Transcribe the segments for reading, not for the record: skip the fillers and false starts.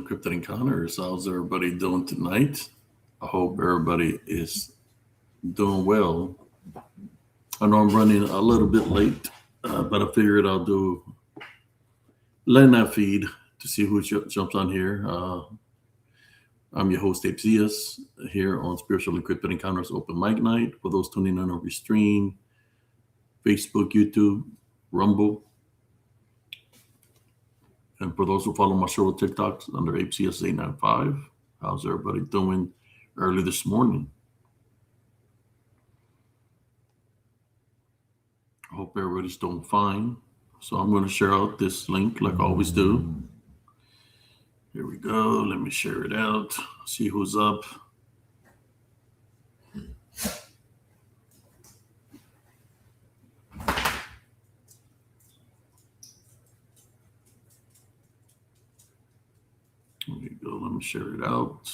Cryptid Encounters. How's everybody doing tonight? I hope everybody is doing well. I know I'm running a little bit late, but I figured I'll do lend that feed to see who jumps on here. I'm your host, Ape here on Spiritual and Cryptid Encounters Open Mic Night. For those tuning in over stream, Facebook, YouTube, Rumble. And for those who follow my show with TikToks under ApeCS895, how's everybody doing early this morning? I hope everybody's doing fine. So I'm going to share out this link like I always do. Here we go. Let me share it out. See who's up. There you go. Let me share it out.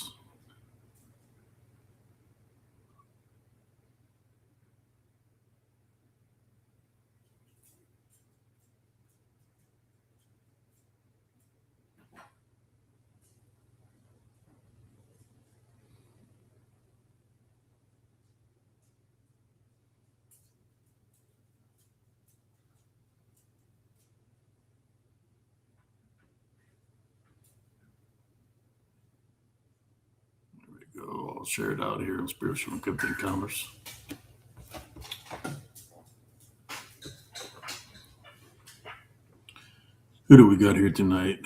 Go. I'll share it out here in Spiritual and Cryptid Encounters. Who do we got here tonight?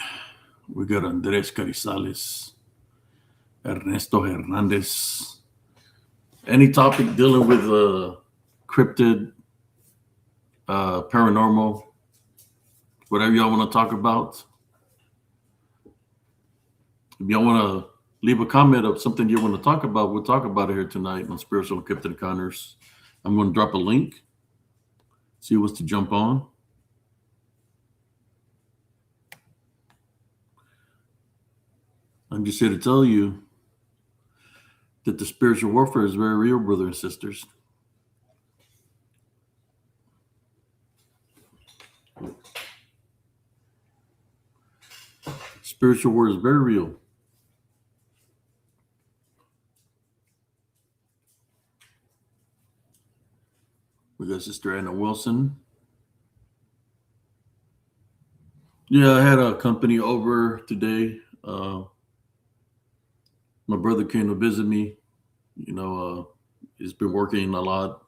We got Andres Carizales, Ernesto Hernandez. Any topic dealing with cryptid, paranormal, whatever y'all want to talk about. If y'all want to leave a comment of something you want to talk about, we'll talk about it here tonight on Spiritual and Cryptid Encounters. I'm going to drop a link. See who wants to jump on. I'm just here to tell you that the spiritual warfare is very real, brothers and sisters. Spiritual war is very real. We got Sister Anna Wilson. Yeah, I had a company over today. My brother came to visit me. He's been working a lot.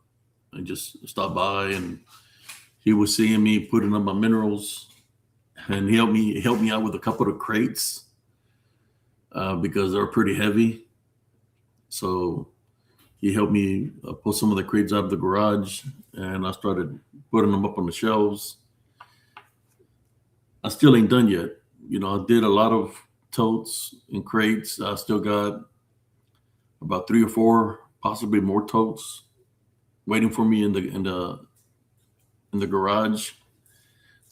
I just stopped by and he was seeing me putting up my minerals, and he helped me out with a couple of crates because they're pretty heavy. So he helped me pull some of the crates out of the garage, and I started putting them up on the shelves. I still ain't done yet. I did a lot of totes and crates. I still got about 3 or 4, possibly more totes waiting for me in the garage.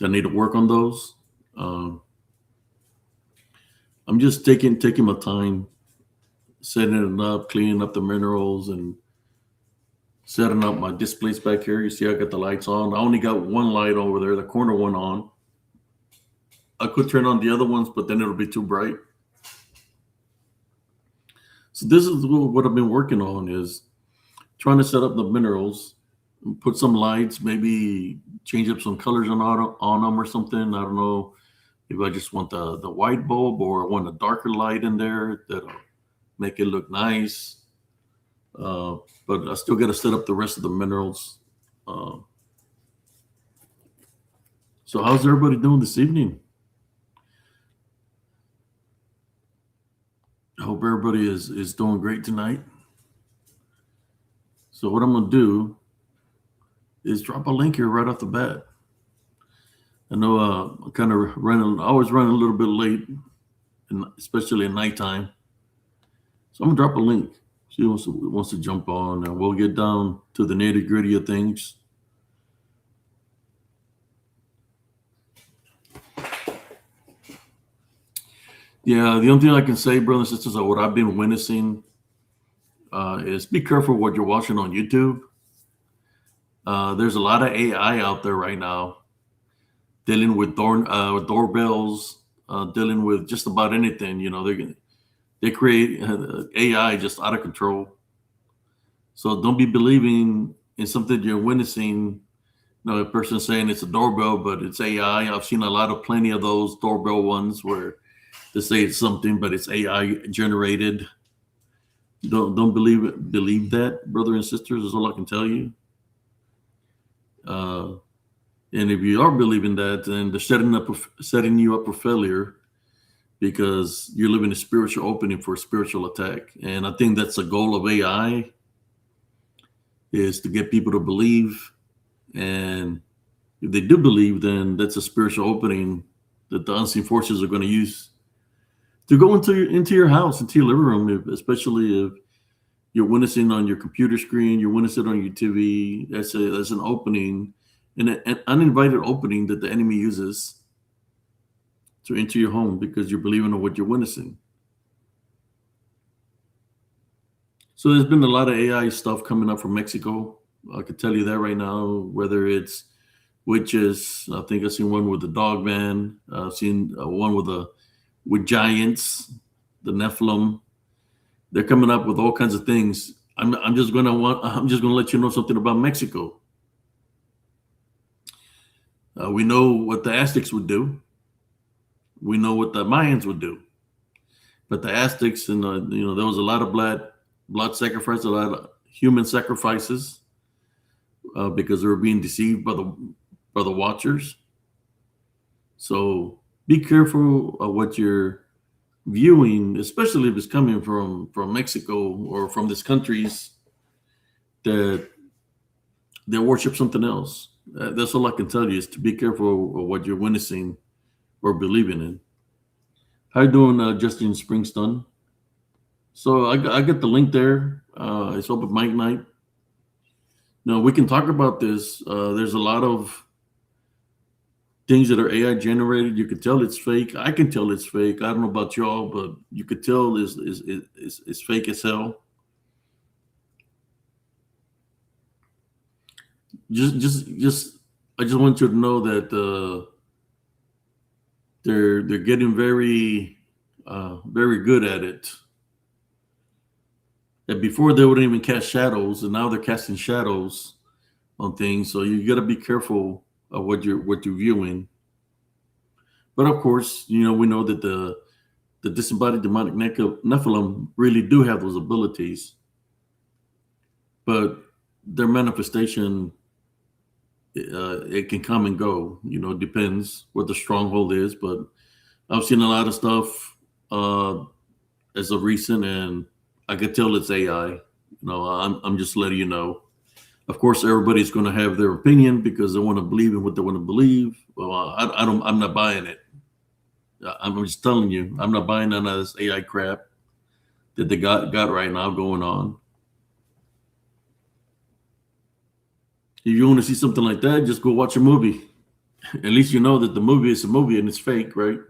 I need to work on those. I'm just taking my time, setting it up, cleaning up the minerals, and setting up my displays back here. You see I got the lights on. I only got one light over there, the corner one on. I could turn on the other ones, but then it'll be too bright. So this is what I've been working on, is trying to set up the minerals, put some lights, maybe change up some colors on them or something. I don't know if I just want the white bulb or I want a darker light in there that'll make it look nice. But I still got to set up the rest of the minerals. So how's everybody doing this evening? I hope everybody is doing great tonight. So what I'm going to do is drop a link here right off the bat. I know I always run a little bit late, and especially at nighttime. So I'm going to drop a link. See who wants to jump on, and we'll get down to the nitty-gritty of things. Yeah, the only thing I can say, brothers and sisters, what I've been witnessing is be careful what you're watching on YouTube. There's a lot of AI out there right now dealing with doorbells, dealing with just about anything. They create AI just out of control. So don't be believing in something you're witnessing. A person saying it's a doorbell, but it's AI. I've seen plenty of those doorbell ones where they say it's something, but it's AI generated. Don't believe that, brother and sisters. Is all I can tell you. And if you are believing that, then they're setting you up for failure because you're living a spiritual opening for a spiritual attack. And I think that's the goal of AI, is to get people to believe. And if they do believe, then that's a spiritual opening that the unseen forces are going to use to go into your house, into your living room, especially if you're witnessing on your computer screen, you're witnessing on your TV. That's an opening, an uninvited opening that the enemy uses to enter your home because you're believing in what you're witnessing. So there's been a lot of AI stuff coming up from Mexico. I could tell you that right now, whether it's witches. I think I've seen one with the dog man. I've seen one with giants, the Nephilim. They're coming up with all kinds of things. I'm just gonna let you know something about Mexico. We know what the Aztecs would do. We know what the Mayans would do. But the Aztecs, and there was a lot of blood sacrifice, a lot of human sacrifices, because they were being deceived by the Watchers. So be careful of what you're viewing, especially if it's coming from Mexico or from these countries that they worship something else. That's all I can tell you, is to be careful of what you're witnessing or believing in. How you doing, Justin Springston? So I get the link there. It's open mic night. Now we can talk about this. There's a lot of things that are AI generated. You could tell it's fake. I can tell it's fake. I don't know about y'all, but you could tell it's fake as hell. I just want you to know that they're getting very good at it. And before they wouldn't even cast shadows, and now they're casting shadows on things. So you got to be careful of what you're viewing. But of course, we know that the disembodied demonic Nephilim really do have those abilities, but their manifestation, it can come and go. It depends what the stronghold is. But I've seen a lot of stuff as of recent, and I could tell it's AI. I'm just letting you know. Of course, everybody's going to have their opinion because they want to believe in what they want to believe. Well, I'm not buying it. I'm just telling you, I'm not buying none of this AI crap that they got right now going on. If you want to see something like that, just go watch a movie. At least you know that the movie is a movie and it's fake, right?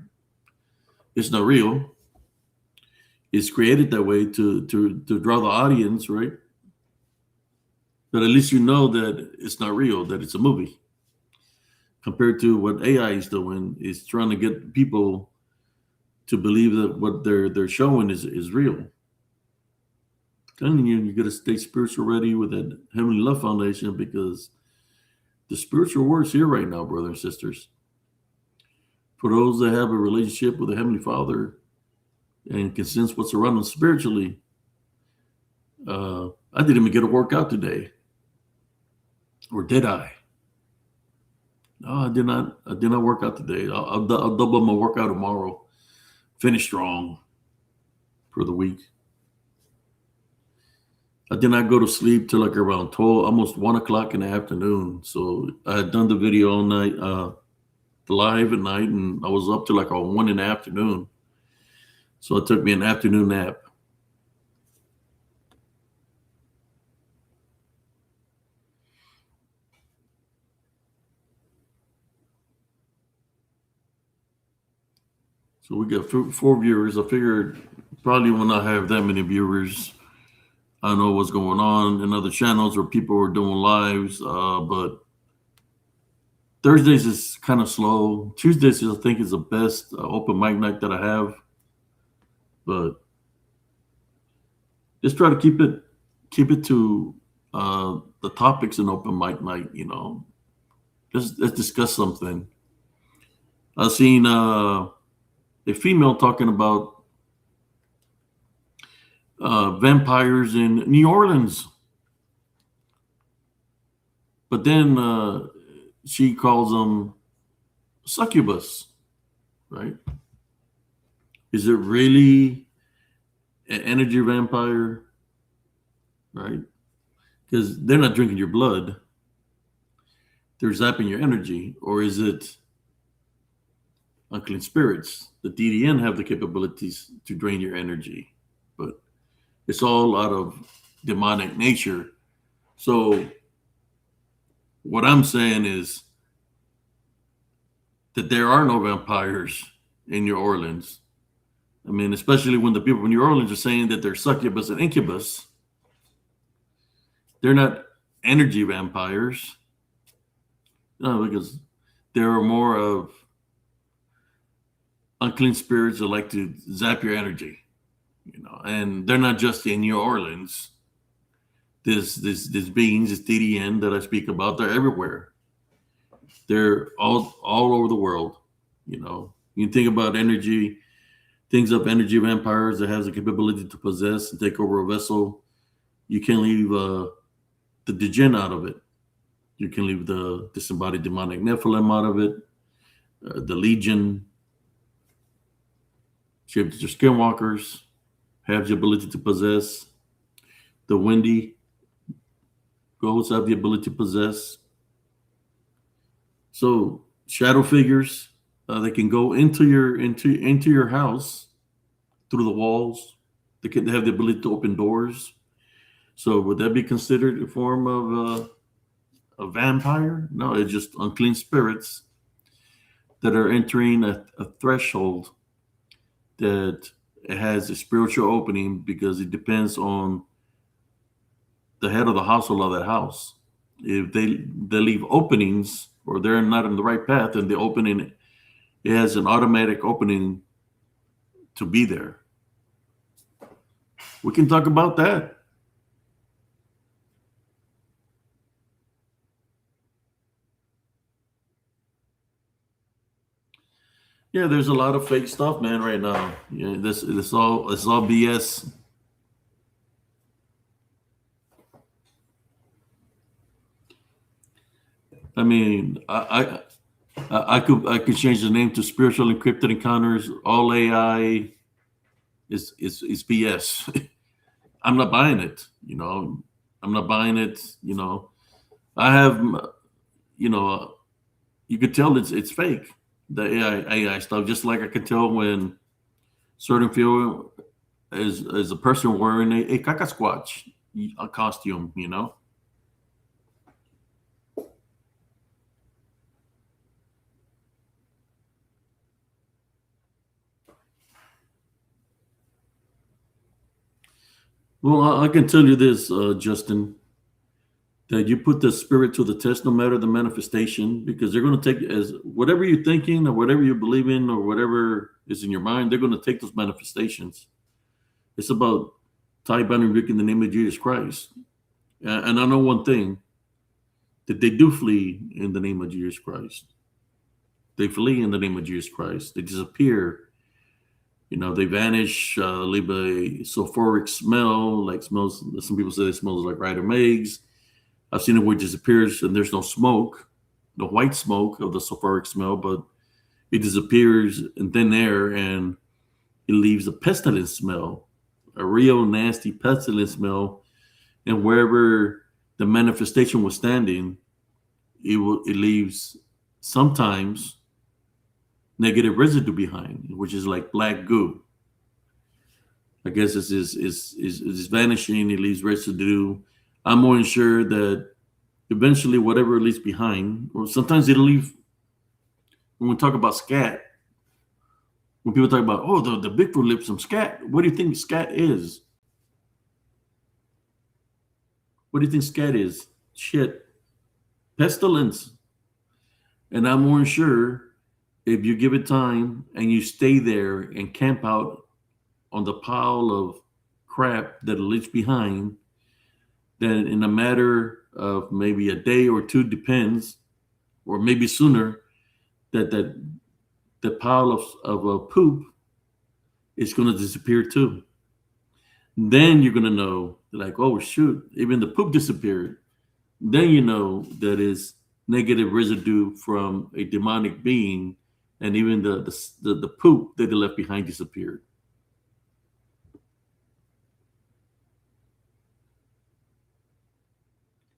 It's not real. It's created that way to draw the audience, right? But at least you know that it's not real, that it's a movie. Compared to what AI is doing, is trying to get people to believe that what they're showing is real. Telling you got to stay spiritual ready with that Heavenly Love Foundation, because the spiritual work's here right now, brothers and sisters. For those that have a relationship with the Heavenly Father and can sense what's around them spiritually, I didn't even get a workout today. Or did I? No, I did not. I did not work out today. I'll double my workout tomorrow. Finish strong for the week. I did not go to sleep till like around 12, almost 1 o'clock in the afternoon. So I had done the video all night, live at night, and I was up to like 1 in the afternoon. So it took me an afternoon nap. So we got 4 viewers. I figured probably will not have that many viewers. I know what's going on in other channels where people are doing lives, but Thursdays is kind of slow. Tuesdays, I think, is the best open mic night that I have. But just try to keep it to the topics in open mic night. Just let's discuss something. I've seen a female talking about vampires in New Orleans, but then she calls them succubus, right? Is it really an energy vampire, right? Because they're not drinking your blood, they're zapping your energy. Or is it unclean spirits? The DDN have the capabilities to drain your energy, but it's all out of demonic nature. So what I'm saying is that there are no vampires in New Orleans. I mean, especially when the people in New Orleans are saying that they're succubus and incubus, they're not energy vampires. No, because there are more of unclean spirits that like to zap your energy, and they're not just in New Orleans. These beings, this DDN that I speak about, they're everywhere. They're all over the world. You think about energy, things of energy vampires that has the capability to possess and take over a vessel. You can't leave the djinn out of it. You can leave the disembodied demonic Nephilim out of it, the Legion, shapeshifter skinwalkers have the ability to possess. The windy ghosts have the ability to possess. So shadow figures, they can go into your house through the walls. They have the ability to open doors. So would that be considered a form of a vampire? No, it's just unclean spirits that are entering a threshold that it has a spiritual opening, because it depends on the head of the household of that house. If they leave openings, or they're not in the right path, and the opening, it has an automatic opening to be there. We can talk about that. Yeah, there's a lot of fake stuff, man, right now. Yeah, this all it's all BS. I mean, I could change the name to Spiritual and Cryptid Encounters. All AI is BS. I'm not buying it. I'm not buying it. I have, you could tell it's fake. The AI stuff, just like I could tell when certain people is a person wearing a Squatch a costume. Well, I can tell you this, Justin, that you put the spirit to the test, no matter the manifestation, because they're going to take as whatever you're thinking or whatever you believe in or whatever is in your mind. They're going to take those manifestations. It's about tie bound and rebuke in the name of Jesus Christ. And I know one thing, that they do flee in the name of Jesus Christ. They flee in the name of Jesus Christ. They disappear. They vanish, leave a sulfuric smell, like smells. Some people say it smells like random eggs. I've seen it where it disappears and there's no smoke, the white smoke of the sulfuric smell, but it disappears in thin air and it leaves a pestilent smell, a real nasty pestilent smell. And wherever the manifestation was standing, it leaves sometimes negative residue behind, which is like black goo. I guess it's vanishing. It leaves residue. I'm more sure that eventually whatever it leaves behind, or sometimes it'll leave. When we talk about scat, when people talk about, oh, the Bigfoot left some scat, what do you think scat is? What do you think scat is? Shit. Pestilence. And I'm more sure if you give it time and you stay there and camp out on the pile of crap that it leaves behind, then in a matter of maybe a day or two, depends, or maybe sooner, that the pile of poop is going to disappear too. Then you're going to know, like, oh shoot, even the poop disappeared. Then you know that is negative residue from a demonic being, and even the poop that they left behind disappeared.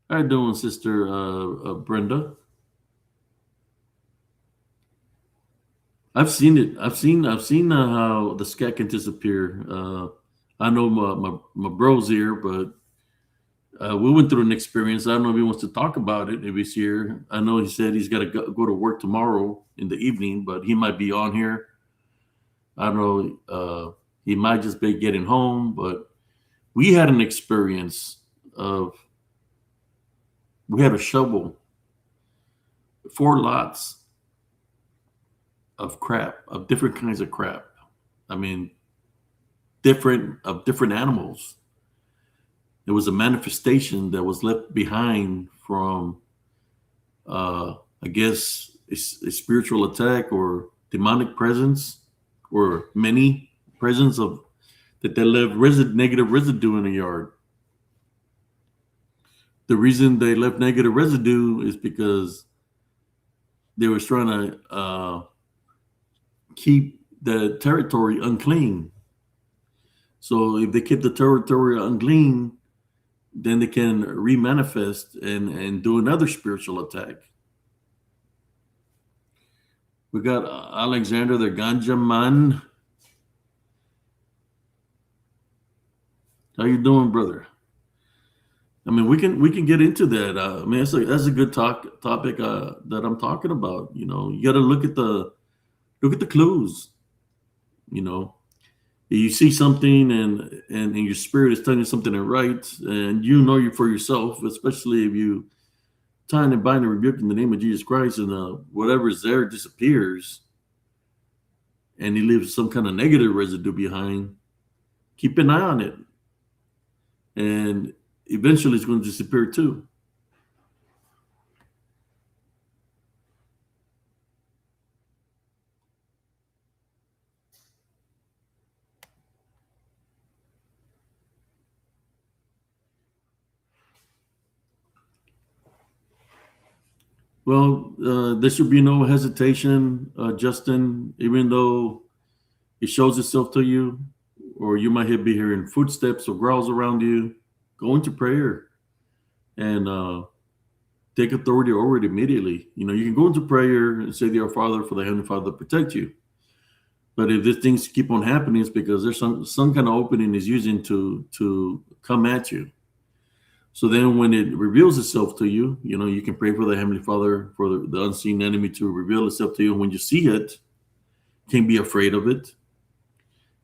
How you doing, Sister Brenda? I've seen it. I've seen how the scat can disappear. I know my bro's here, but we went through an experience. I don't know if he wants to talk about it if he's here. I know he said he's got to go to work tomorrow in the evening, but he might be on here. I don't know. He might just be getting home, but we had an experience of we had a shovel, 4 lots of crap, of different kinds of crap. I mean, different animals. It was a manifestation that was left behind from, I guess, a spiritual attack or demonic presence or many presence of that they left negative residue in the yard. The reason they left negative residue is because they were trying to keep the territory unclean. So if they keep the territory unclean, then they can remanifest and do another spiritual attack. We got Alexander the Ganja Man. How you doing, brother? I mean, we can get into that. I mean, that's a good topic that I'm talking about. You know, you got to look at the clues. You know, you see something and your spirit is telling you something is right, and you know you for yourself, especially if you time and bind and rebuke in the name of Jesus Christ, and whatever is there disappears, and he leaves some kind of negative residue behind. Keep an eye on it, and eventually it's going to disappear too. Well, there should be no hesitation, Justin, even though it shows itself to you, or you might be hearing footsteps or growls around you. Go into prayer and take authority over it immediately. You know, you can go into prayer and say, "Dear Father, for the Heavenly Father to protect you." But if these things keep on happening, it's because there's some kind of opening is using to come at you. So then when it reveals itself to you, you know, you can pray for the Heavenly Father, for the unseen enemy to reveal itself to you. And when you see it, can't be afraid of it.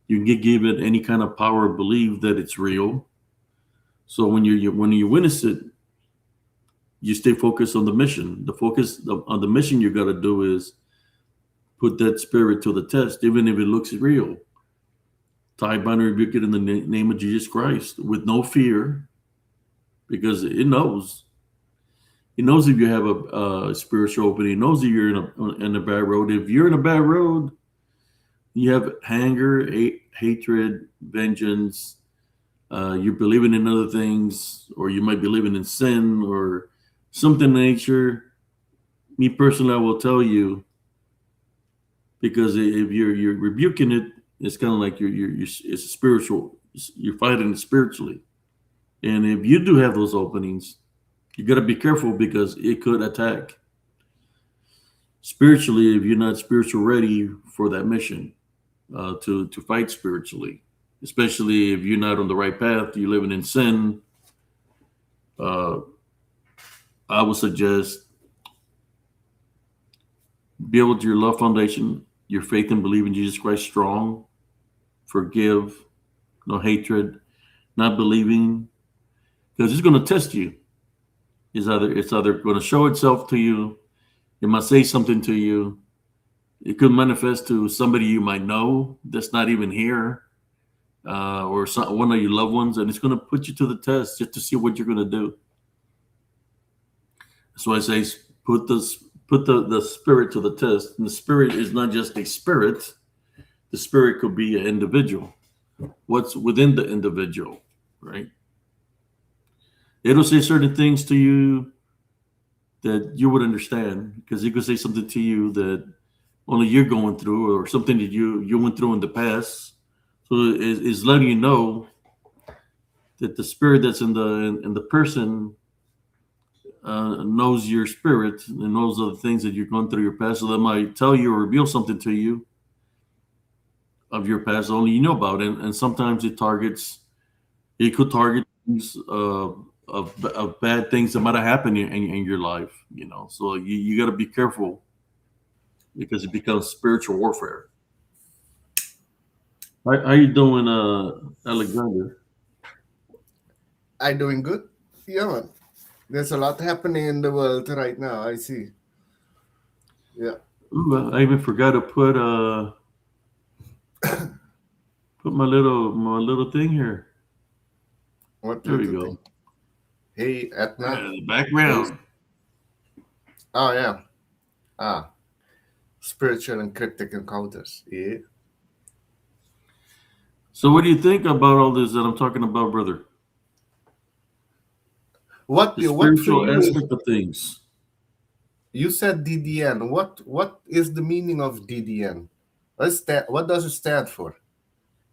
You can give it any kind of power of belief that it's real. So when you witness it, you stay focused on the mission. The focus on the mission you got to do is put that spirit to the test, even if it looks real. Tie, bind, and rebuke it in the name of Jesus Christ with no fear, because it knows. It knows if you have a spiritual opening. It knows if you're in a bad road. If you're in a bad road, you have anger, hatred, vengeance. You're believing in other things, or you might be living in sin or something in nature. Me personally, I will tell you, because if you're rebuking it, it's kind of like it's spiritual. You're fighting it spiritually. And if you do have those openings, you got to be careful because it could attack spiritually if you're not spiritual ready for that mission to fight spiritually, especially if you're not on the right path, you're living in sin. Uh, I would suggest build your love foundation, your faith and believe in Jesus Christ strong, forgive, no hatred, not believing, because it's going to test you. It's either going to show itself to you It might say something to you. It could manifest to somebody you might know that's not even here, or one of your loved ones, and it's going to put you to the test just to see what you're going to do. So I say, put the spirit to the test. And the spirit is not just a spirit. The spirit could be an individual. What's within the individual, right? It'll say certain things to you that you would understand, because it could say something to you that only you're going through, or something that you went through in the past. So it's letting you know that the spirit that's in the person knows your spirit and knows the things that you've gone through your past. So that might tell you or reveal something to you of your past only you know about. And sometimes it could target things of bad things that might have happened in your life. So you got to be careful, because it becomes spiritual warfare. How you doing, Alexander? I doing good? Yeah, man. There's a lot happening in the world right now. I see. Yeah. Ooh, I even forgot to put my little thing here. What There we little go. thing? Hey, Etna. The Hey. background. Oh yeah. Ah, spiritual and cryptic encounters. Yeah. So what do you think about all this that I'm talking about, brother? What The what for spiritual you is, aspect of things. you said DDN. What is the meaning of DDN? What does it stand for?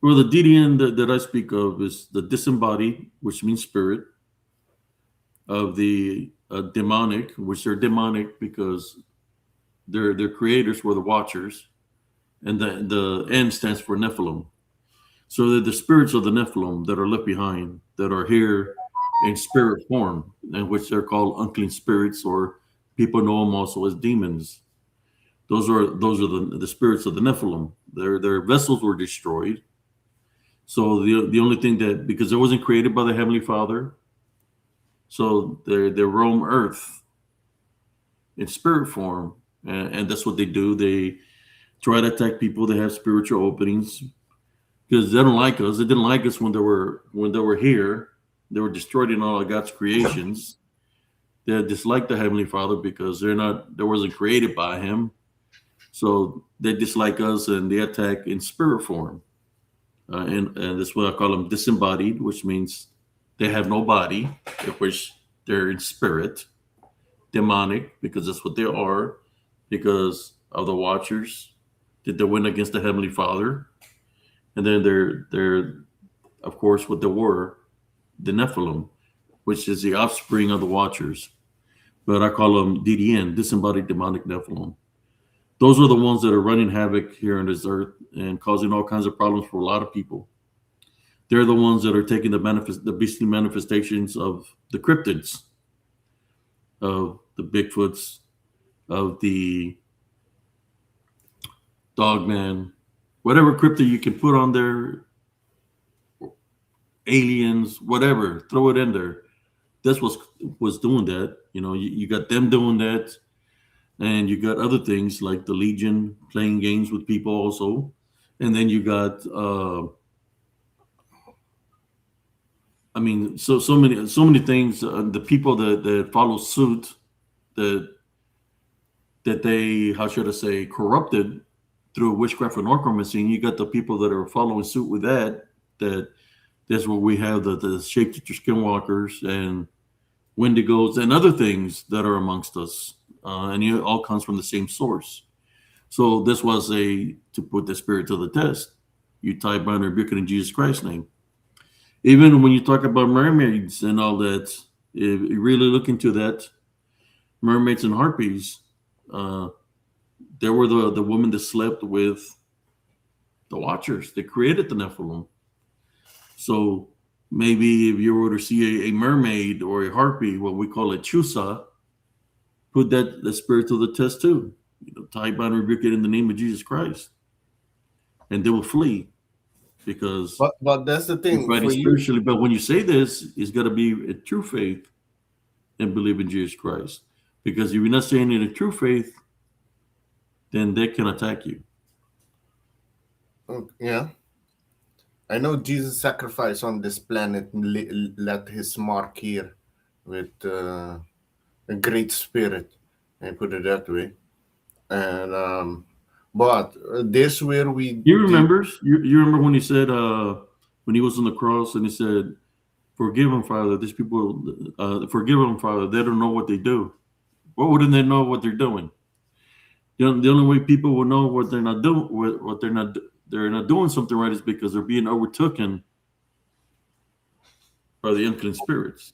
Well, the DDN that I speak of is the disembodied, which means spirit, of the demonic, which they're demonic because their creators were the watchers, and the N stands for Nephilim. So they're the spirits of the Nephilim that are left behind, that are here in spirit form, and which they're called unclean spirits, or people know them also as demons. Those are the spirits of the Nephilim. Their vessels were destroyed. So the only thing that, because it wasn't created by the Heavenly Father, so they roam Earth in spirit form, and that's what they do. They try to attack people that have spiritual openings, because they don't like us. They didn't like us when they were here. They were destroying all of God's creations. They dislike the Heavenly Father because they wasn't created by Him. So they dislike us and they attack in spirit form. And that's what I call them disembodied, which means they have no body, which they're in spirit. Demonic, because that's what they are, because of the Watchers that they went against the Heavenly Father. And then they're of course what they were, the Nephilim, which is the offspring of the Watchers. But I call them DDN, disembodied demonic Nephilim. Those are the ones that are running havoc here on this earth and causing all kinds of problems for a lot of people. They're the ones that are taking the beastly manifestations of the cryptids, of the Bigfoots, of the Dogman, whatever cryptid you can put on there, aliens, whatever, throw it in there. That's what's doing that. You got them doing that, and you got other things like the Legion playing games with people also, and then you got I mean, so many things. The people that follow suit, that they, how should I say, corrupted through witchcraft and necromancy. And you got the people that are following suit with that. That's where we have the shapeshifter skinwalkers and wendigos and other things that are amongst us, and it all comes from the same source. So this was to put the spirit to the test. You tie, bind, and rebuke it in Jesus Christ's name. Even when you talk about mermaids and all that, if you really look into that, mermaids and harpies, uh, they were the women that slept with the Watchers. They created the Nephilim. So maybe if you were to see a mermaid or a harpy, what we call a chusa, put the spirit to the test too. Tie, bind, and rebuke it in the name of Jesus Christ, and they will flee, because But that's the you're thing fighting for you. spiritually. But when you say this, it's got to be a true faith and believe in Jesus Christ. Because if you're not saying in the true faith, then they can attack you. Yeah. I know Jesus sacrificed on this planet, let his mark here with a great spirit. I put it that way. And but this where we You did. remember? You remember when he said when he was on the cross and he said, "Forgive them, Father. These people, forgive them, Father. They don't know what they do. What wouldn't they know what they're doing? The only way people will know what they're not doing, what they're not doing something right is because they're being overtaken by the unclean spirits."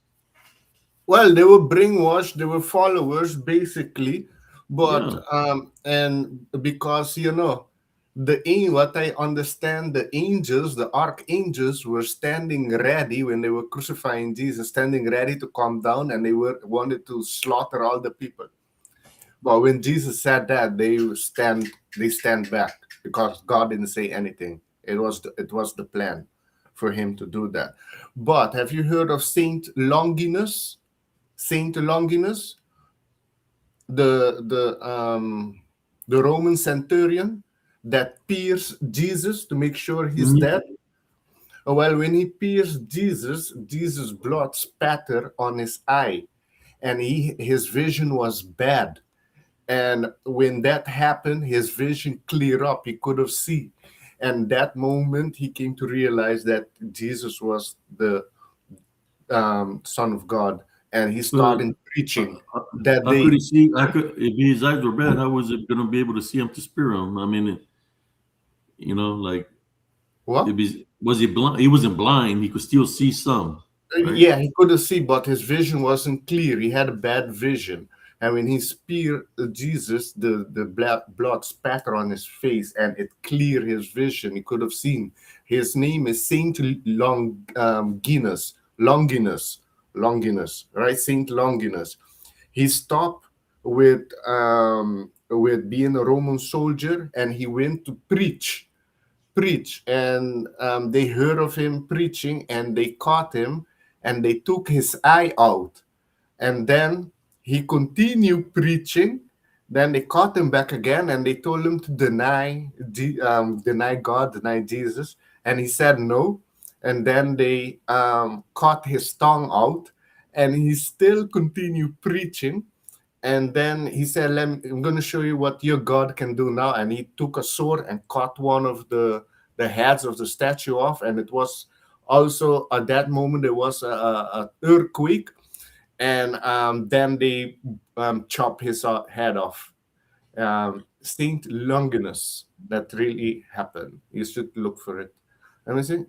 Well, they were brainwashed, they were followers basically, but Yeah. and because what I understand, the angels, the archangels were standing ready when they were crucifying Jesus, standing ready to come down, and they were wanted to slaughter all the people. But when Jesus said that, they stand back because God didn't say anything. It was the plan for him to do that. But have you heard of Saint Longinus? Saint Longinus, the Roman centurion that pierced Jesus to make sure he's Mhm. dead. Well, when he pierced Jesus, Jesus' blood spattered on his eye, and his vision was bad. And when that happened, his vision cleared up. He could have seen. And that moment, he came to realize that Jesus was the Son of God, and he But started uh, preaching uh, that how could day. he see? I could if his eyes were bad. How was it going to be able to see him to spear him? I mean, like What? if he's was he blind? He wasn't blind. He could still see some, right? Yeah, he couldn't see, but his vision wasn't clear. He had a bad vision. And when he speared Jesus, the blood spatter on his face and it cleared his vision. He could have seen. His name is Saint Longinus, right? Saint Longinus. He stopped with being a Roman soldier, and he went to preach, and they heard of him preaching, and they caught him, and they took his eye out, and then he continued preaching. Then they caught him back again, and they told him to deny God, deny Jesus, and he said no. And then they cut his tongue out, and he still continued preaching. And then he said, I'm going to show you what your God can do now. And he took a sword and cut one of the heads of the statue off. And it was also at that moment, there was a earthquake. And then they chopped his head off. Saint Longinus, that really happened. You should look for it. Let me see.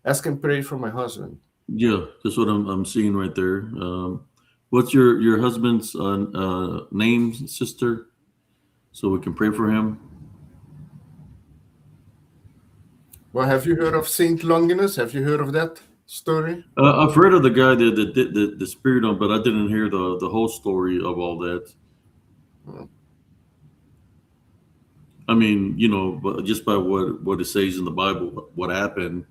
Ask and pray for my husband. Yeah, that's what I'm seeing right there. What's your husband's name, sister, so we can pray for him? Well, have you heard of Saint Longinus? Have you heard of that story? I've heard of the guy that did the spirit on, but I didn't hear the whole story of all that. I mean, but just by what it says in the Bible, what happened.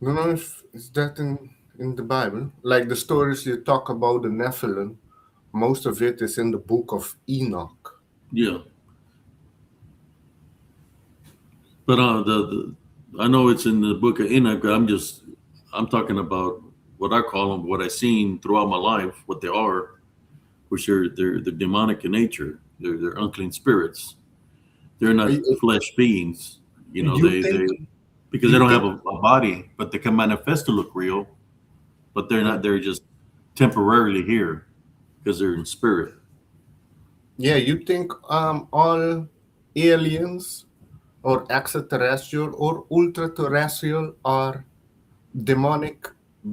Don't know if is that in the Bible. Like the stories you talk about the Nephilim, most of it is in the book of Enoch. Yeah, but the I know it's in the book of Enoch. I'm talking about what I call them, what I've seen throughout my life, what they are, which they're demonic in nature. They're unclean spirits. They're not You flesh beings. you think They because they you don't have think a body, but they can manifest to look real, but they're uh, not. They're just temporarily here because they're in spirit. yeah, you think all aliens or extraterrestrial or ultra terrestrial are demonic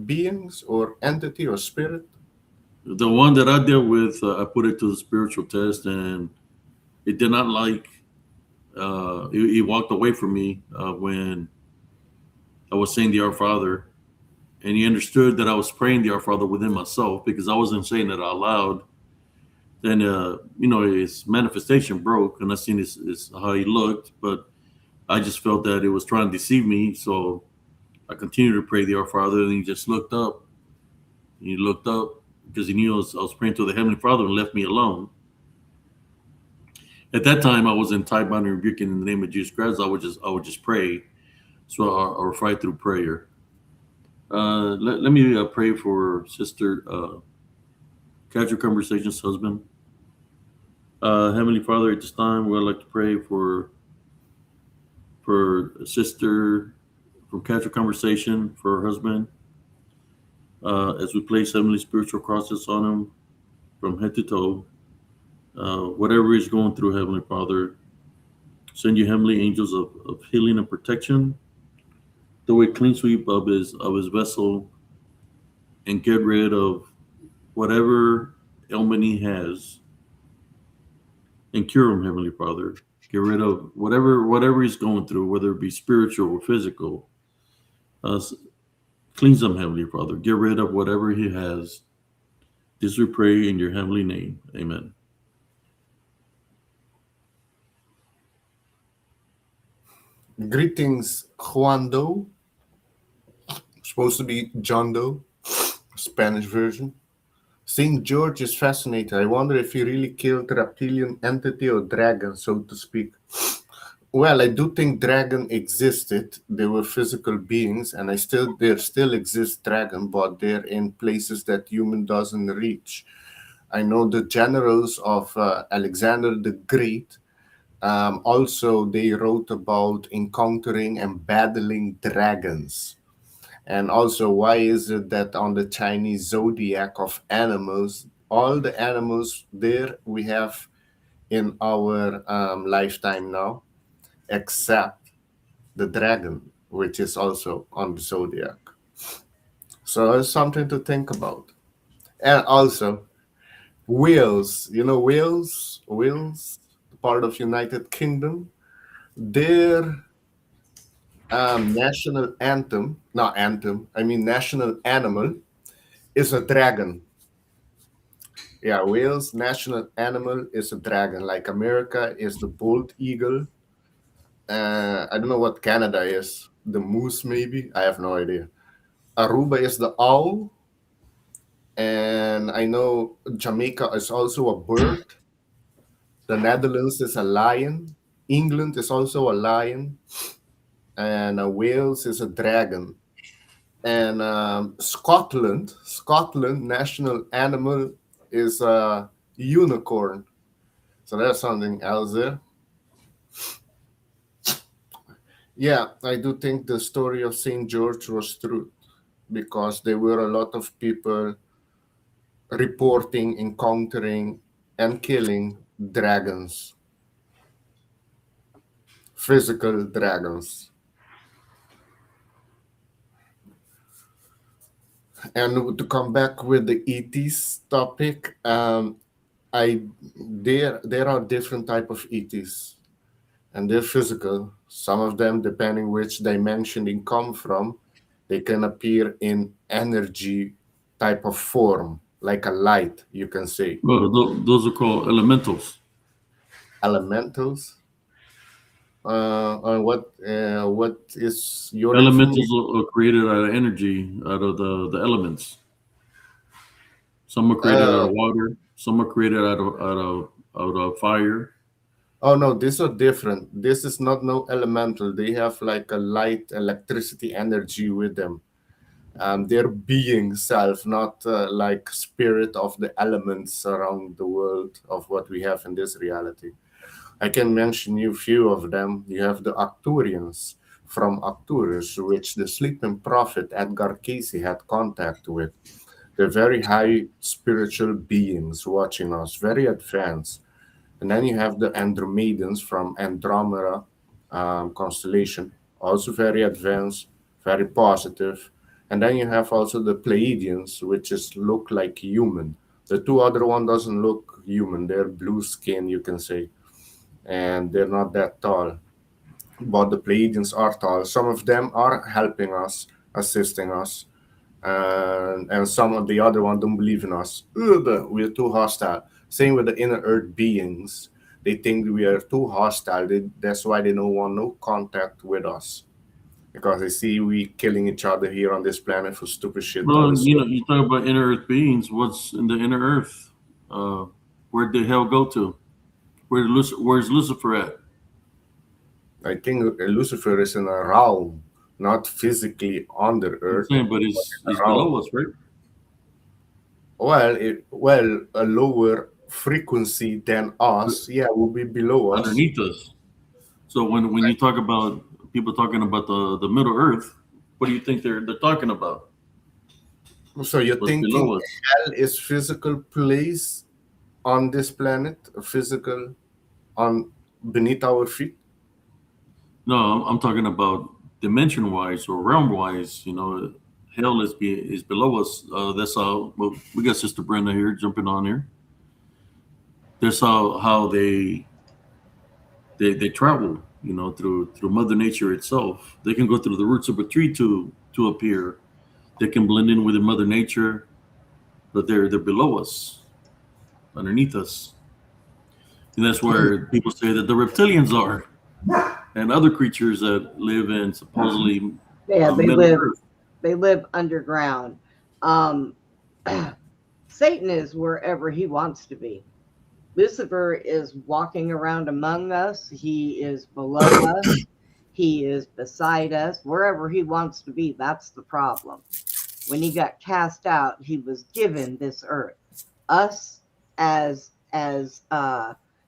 beings or entity or spirit? The one that I dealt with, I put it to the spiritual test, and it did not like. He walked away from me when I was saying the Our Father, and he understood that I was praying the Our Father within myself because I wasn't saying it out loud. Then, his manifestation broke, and I seen his how he looked, but I just felt that it was trying to deceive me, so I continued to pray the Our Father, and he just looked up. He looked up, because he knew I was praying to the Heavenly Father and left me alone. At that time, I was in tie binding and rebuking in the name of Jesus Christ. I would just pray. So I would fight through prayer. Let me pray for Sister Casual Conversations husband. Heavenly Father, at this time, we'd like to pray for Sister from Casual Conversation, for her husband, as we place heavenly spiritual crosses on him from head to toe. Whatever he's going through, Heavenly Father, send you heavenly angels of healing and protection. Do a clean sweep of his vessel and get rid of whatever ailment he has and cure him, Heavenly Father. Get rid of whatever he's going through, whether it be spiritual or physical. Uh, Cleanse him, Heavenly Father. Get rid of whatever he has. This we pray in your heavenly name. Amen. Greetings, Juan Doe. Supposed to be John Doe, Spanish version. St. George is fascinating. I wonder if he really killed reptilian entity or dragon, so to speak. Well, I do think dragon existed. They were physical beings, and there still exist dragon, but they're in places that human doesn't reach. I know the generals of Alexander the Great. Also, they wrote about encountering and battling dragons. And also, why is it that on the Chinese zodiac of animals, all the animals there we have in our lifetime now, except the dragon, which is also on the zodiac. So it's something to think about. And also, Wales, Wales, part of United Kingdom, their national anthem, not anthem, I mean national animal is a dragon. Yeah, Wales' national animal is a dragon. Like America is the bald eagle. I don't know what Canada is. The moose, maybe? I have no idea. Aruba is the owl. And I know Jamaica is also a bird. The Netherlands is a lion. England is also a lion. And Wales is a dragon. And Scotland national animal is a unicorn. So that's something else there. Yeah, I do think the story of St. George was true because there were a lot of people reporting, encountering, and killing dragons, physical dragons. And to come back with the ETs topic, there are different type of ETs, and they're physical. Some of them, depending which dimension they come from, they can appear in energy type of form, like a light, you can say. Well, those are called elementals. Elementals. And what is your Elementals information? are created out of energy, out of the elements. Some are created out Uh, of water. Some are created out of fire. oh no, these are different. This is not no elemental. They have like a light electricity energy with them. Their being self, not like spirit of the elements around the world of what we have in this reality. I can mention you few of them. You have the Arcturians from Arcturus, which the sleeping prophet Edgar Casey had contact with. They're very high spiritual beings watching us, very advanced. And then you have the Andromedans from Andromeda constellation, also very advanced, very positive. And then you have also the Pleiadians, which is look like human. The two other one doesn't look human. They're blue skin, you can say, and they're not that tall. But the Pleiadians are tall. Some of them are helping us, assisting us, and some of the other one don't believe in us. Ugh, we're too hostile. Same with the inner earth beings. They think we are too hostile. That's why they don't want no contact with us. because I see we killing each other here on this planet for stupid shit on Well, the surface. you talk about inner earth beings. What's in the inner earth? Uh, where'd the hell go to? Where's Lucifer at? I think Lucifer is in a realm, not physically on the I'm earth, saying, but but he's in a realm. below us, right? Well, a lower frequency than us, yeah, will be below us. Underneath us. So when you talk about people talking about the Middle Earth, what do you think they're talking about? So you're What's thinking below us? hell is physical place on this planet, a physical on beneath our feet? No, I'm talking about dimension wise or realm wise. Hell is below us. That's how. Well, we got Sister Brenda here jumping on here. That's how they travel. Through Mother Nature itself. They can go through the roots of a tree to appear. They can blend in with Mother Nature, but they're below us, underneath us, and that's where people say that the reptilians are and other creatures that live in supposedly Yeah, Middle Earth. they live underground. Um, Satan is wherever he wants to be. Lucifer is walking around among us. He is below us. He is beside us. Wherever he wants to be, that's the problem. When he got cast out, he was given this earth. Us as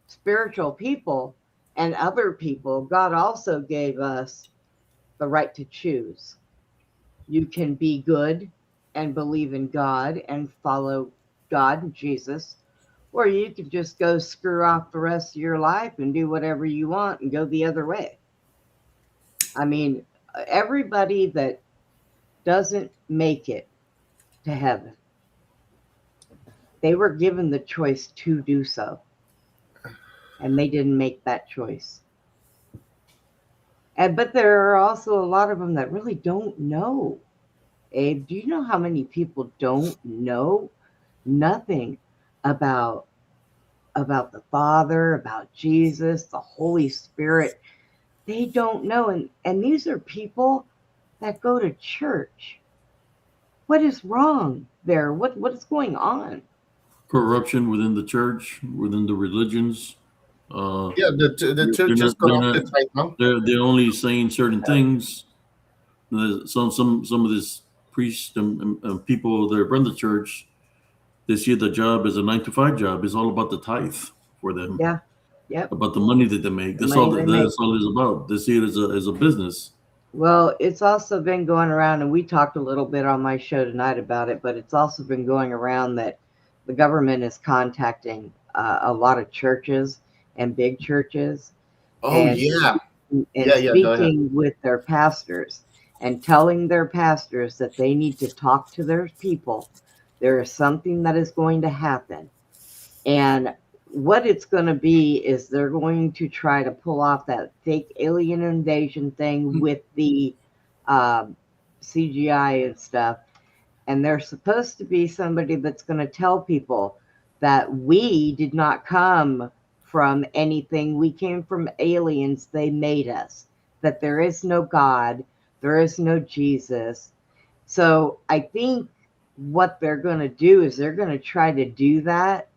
spiritual people and other people, God also gave us the right to choose. You can be good and believe in God and follow God and Jesus, or you could just go screw off the rest of your life and do whatever you want and go the other way. I mean, everybody that doesn't make it to heaven, they were given the choice to do so, and they didn't make that choice. But there are also a lot of them that really don't know. Abe, do you know how many people don't know nothing about the Father, about Jesus, the Holy Spirit? They don't know, and these are people that go to church. What is wrong there? What is going on? Corruption within the church, within the religions. Uh, Yeah, the they're church is not they're not corrupted right now. they're only saying certain things. Some of these priests and people that run the church, they see the job as a 9 to 5 job. It's all about the tithe for them, Yeah, yep, about the money that they make. the money they make. That's all it's about. They see it as a business. Well, it's also been going around, and we talked a little bit on my show tonight about it, but it's also been going around that the government is contacting a lot of churches and big churches Oh and yeah, and yeah. Go ahead. speaking with their pastors and telling their pastors that they need to talk to their people. There is something that is going to happen. And what it's going to be is they're going to try to pull off that fake alien invasion thing with the um, CGI and stuff. And there's supposed to be somebody that's going to tell people that we did not come from anything. We came from aliens. They made us. That there is no God. There is no Jesus. So I think what they're going to do is they're going to try to do that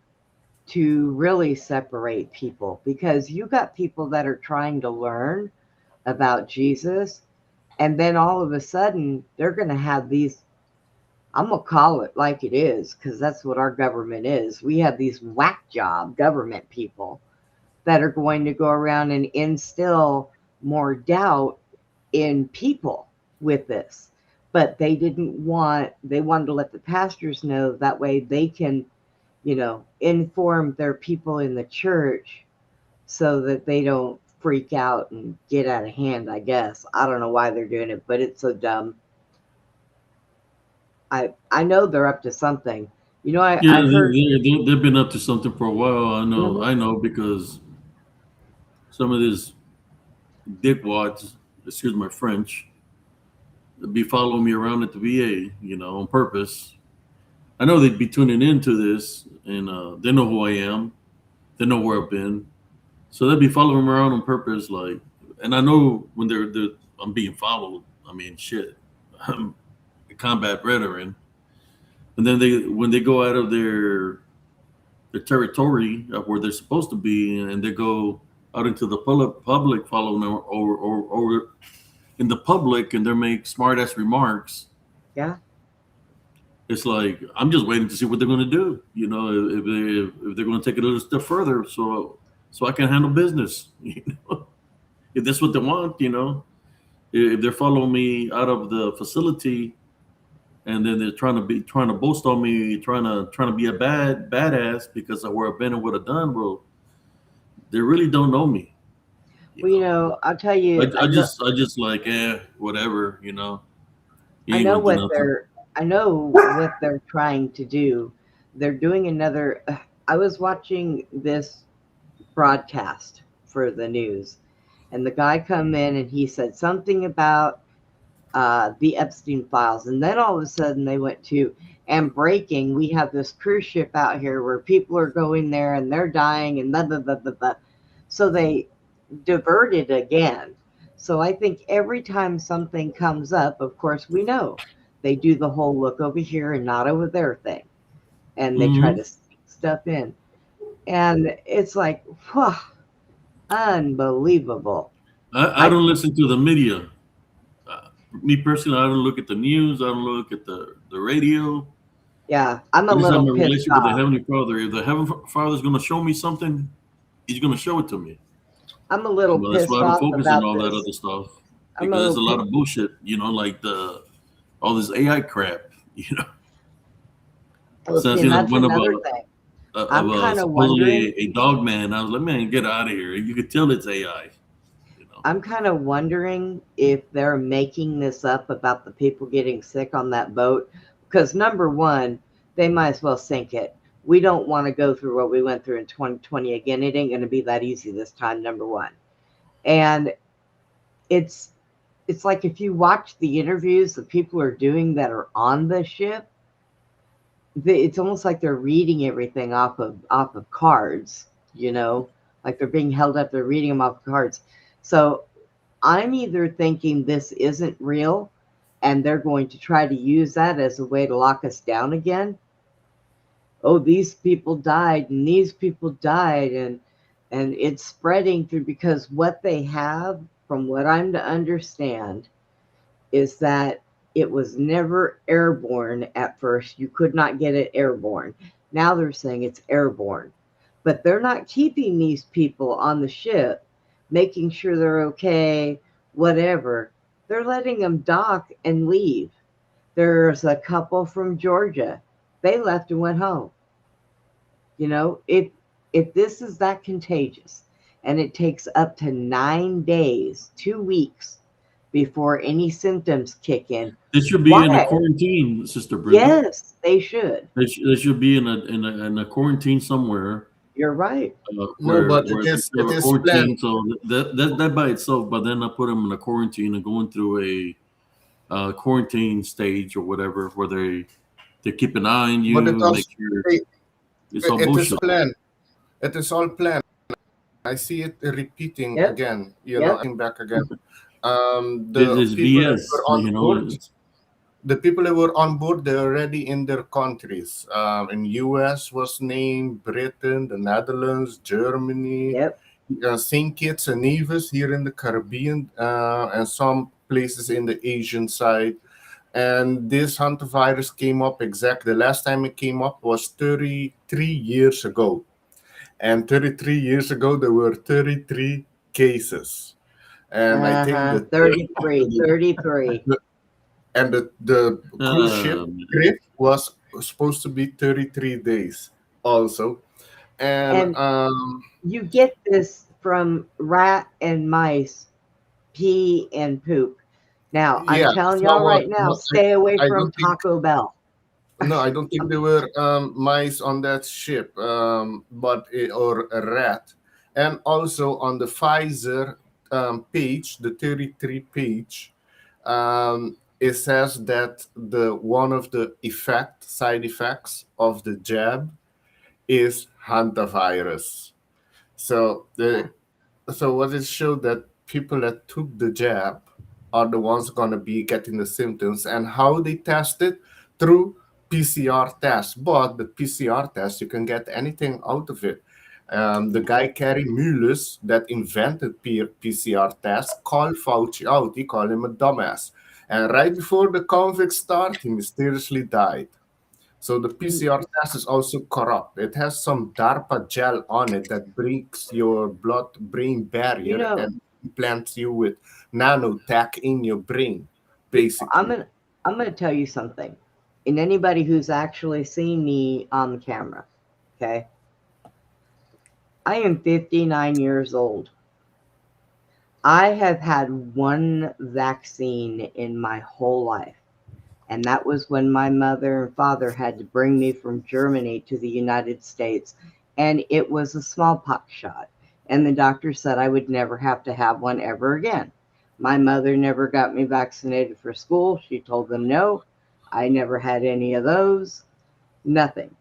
to really separate people, because you got people that are trying to learn about Jesus, and then all of a sudden they're going to have these, I'm going to call it like it is because that's what our government is. We have these whack job government people that are going to go around and instill more doubt in people with this. But they wanted to let the pastors know, that way they can, inform their people in the church so that they don't freak out and get out of hand, I guess. I don't know why they're doing it, but it's so dumb. I know they're up to something. Yeah, I heard. they've been up to something for a while. Mhm. I know because some of these dickwads, excuse my French, be following me around at the VA, on purpose. I know they'd be tuning into this, and they know who I am. They know where I've been, so they'd be following me around on purpose. Like, and I know when they're I'm being followed. I mean, shit, I'm a combat veteran. And then when they go out of their territory of where they're supposed to be, and they go out into the public, following or in the public, and they make smart ass remarks. Yeah. It's like I'm just waiting to see what they're going to do. You know, if they're going to take it a little step further, so I can handle business. You know, if that's what they want, you know, if they're following me out of the facility, and then they're trying to boast on me, trying to be a badass because of where I've been and what I've done. Well, they really don't know me. You Well, you know, know, I'll tell you, I just like whatever. You know, you I ain't know gonna do what nothing. they're, I know what they're trying to do. They're doing another. I was watching this broadcast for the news, and the guy come in and he said something about the Epstein files, and then all of a sudden they went to and breaking. We have this cruise ship out here where people are going there and they're dying and blah blah blah blah blah. So they diverted again. So I think every time something comes up, of course we know they do the whole look over here and not over there thing, and they try Hmm. to sneak stuff in, and it's like, whew, unbelievable. I I don't listen to the media. Me personally, I don't look at the news. I don't look at the radio. Yeah, I'm a I just have little my pissed relationship with the off. Heavenly Father. If the Heavenly Father is going to show me something, He's going to show it to me. I'm a little Well, that's why pissed I don't off focus on about all that this. other stuff I'm a because there's little a lot pissed. of bullshit. You know, like the all this AI crap. You know, Well, so I see, and seen that's one of another thing. I'm kind of wondering. supposedly a dog man. I was like, man, get out of here. You could tell it's AI. You know. I'm kind of wondering if they're making this up about the people getting sick on that boat. Because number one, they might as well sink it. We don't want to go through what we went through in 2020 again. It ain't going to be that easy this time. Number one, and it's it's like if you watch the interviews the people are doing that are on the ship, it's almost like they're reading everything off of cards. You know, like they're being held up. They're reading them off cards. So I'm either thinking this isn't real and they're going to try to use that as a way to lock us down again. Oh, these people died and these people died, and it's spreading through because what they have, from what I'm to understand, is that it was never airborne at first. You could not get it airborne. Now they're saying it's airborne. But they're not keeping these people on the ship, making sure they're okay, whatever. They're letting them dock and leave. There's a couple from Georgia. They left and went home. You know, if this is that contagious and it takes up to 9 days, 2 weeks before any symptoms kick in, They should be in a why? quarantine, Sister Brenda. Yes, they should. They should be in a quarantine somewhere You're right. No, but where it they is have it a is planned. quarantine. So that by itself, but then I put them in a quarantine and going through a quarantine stage or whatever, where they keep an eye on But it you, also make sure it, it's all it is bullshit. planned. It is all planned. I see it repeating Yep. again. Yep. Coming back again. It's The people that BS, were on you know. board, the people that were on board, they're already in their countries. In U.S. was named, Britain, the Netherlands, Germany, Yep. St. Kitts and Nevis here in the Caribbean, and some places in the Asian side. And this hantavirus came up exactly. The last time it came up was 33 years ago. And 33 years ago, there were 33 cases. And I think Uh-huh. that 33. 33. the cruise ship Um, trip was supposed to be 33 days also. And And you get this from rat and mice, pee and poop. Now, I'm yeah, telling y'all so right now, stay away I from don't think Taco Bell. no, I don't think there were mice on that ship, but or a rat. And also on the Pfizer page, the 33 page, it says that the one of the side effects of the jab is hantavirus. So Yeah. what it showed that people that took the jab are the ones going to be getting the symptoms. And how they test it? Through PCR test. But the PCR test, you can get anything out of it. The guy Kerry Mullis that invented PCR test called Fauci out. He called him a dumbass. And right before the convict start, he mysteriously died. So the PCR test is also corrupt. It has some DARPA gel on it that breaks your blood-brain You barrier know, and implants you with nanotech in your brain, I'm basically. gonna I'm gonna tell you something. And anybody who's actually seen me on the camera, okay? I am 59 years old. I have had one vaccine in my whole life, and that was when my mother and father had to bring me from Germany to the United States, and it was a smallpox shot. And the doctor said I would never have to have one ever again. My mother never got me vaccinated for school. She told them no. I never had any of those. Nothing.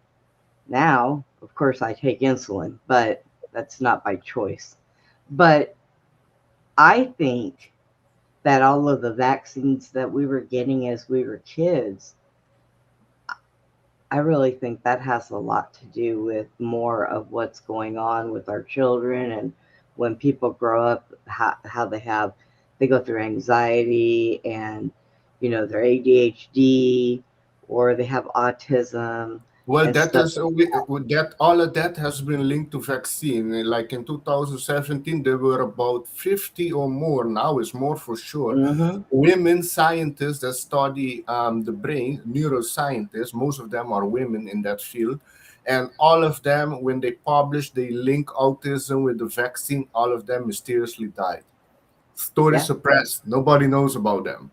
Now, of course, I take insulin, but that's not by choice. But I think that all of the vaccines that we were getting as we were kids, I really think that has a lot to do with more of what's going on with our children, and when people grow up, how they go through anxiety, and their ADHD, or they have autism Well, and that stuff is like that all of that has been linked to vaccine. Like in 2017, there were about 50 or more. Now it's more for sure. that. Women scientists that study the brain, neuroscientists. Most of them are women in that field, and all of them, when they publish, they link autism with the vaccine. All of them mysteriously died. Story Yeah, suppressed. Nobody knows about them.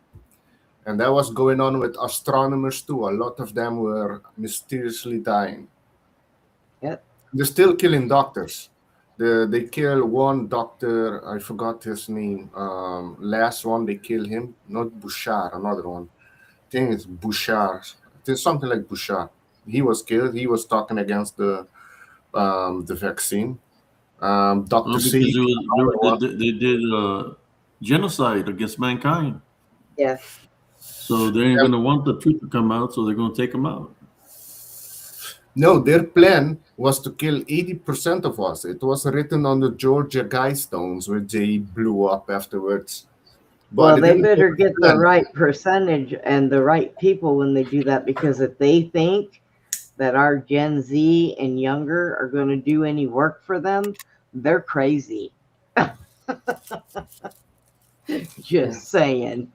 And that was going on with astronomers too. A lot of them were mysteriously dying. yeah. They're still killing doctors. They kill one doctor, I forgot his name. Last one, they kill him. Not Bouchard, another one. I think it's Bouchard. It's something like Bouchard. He was killed. He was talking against the vaccine. Dr. Because C, another one. they did genocide against mankind. Yeah. So they ain't gonna want the truth to come out, so they're gonna take them out. No, their plan was to kill 80% of us. It was written on the Georgia Guidestones, which they blew up afterwards. But Well, it they didn't better work get the then. right percentage and the right people when they do that, because if they think that our Gen Z and younger are going to do any work for them, they're crazy. Just saying.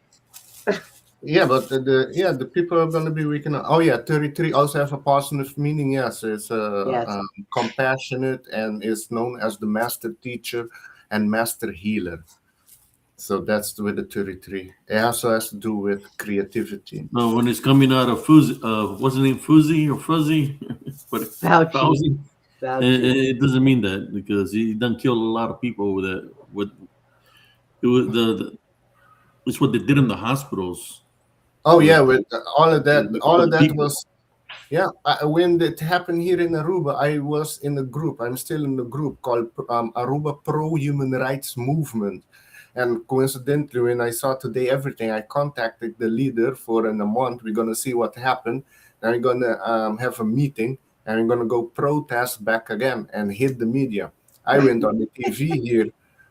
Yeah, but the people are going to be weakened. Oh yeah, 33 also have a positive meaning. Yes, it's Yes. compassionate and is known as the master teacher and master healer. So that's with the 33. It also has to do with creativity. No, when it's coming out of Fuzzy, what's his name, Fuzzy or Fuzzy, but Fauci. Fauci, Fauci. it doesn't mean that because he done killed a lot of people with that. With it was it's what they did in the hospitals Oh yeah, with with all for of the that people. was. Yeah, when it happened here in Aruba, I was in a group. I'm still in the group called Aruba Pro Human Rights Movement. And coincidentally, when I saw today everything, I contacted the leader for in a month. We're going to see what happened. And we're going to have a meeting and we're going to go protest back again and hit the media. I went on the TV here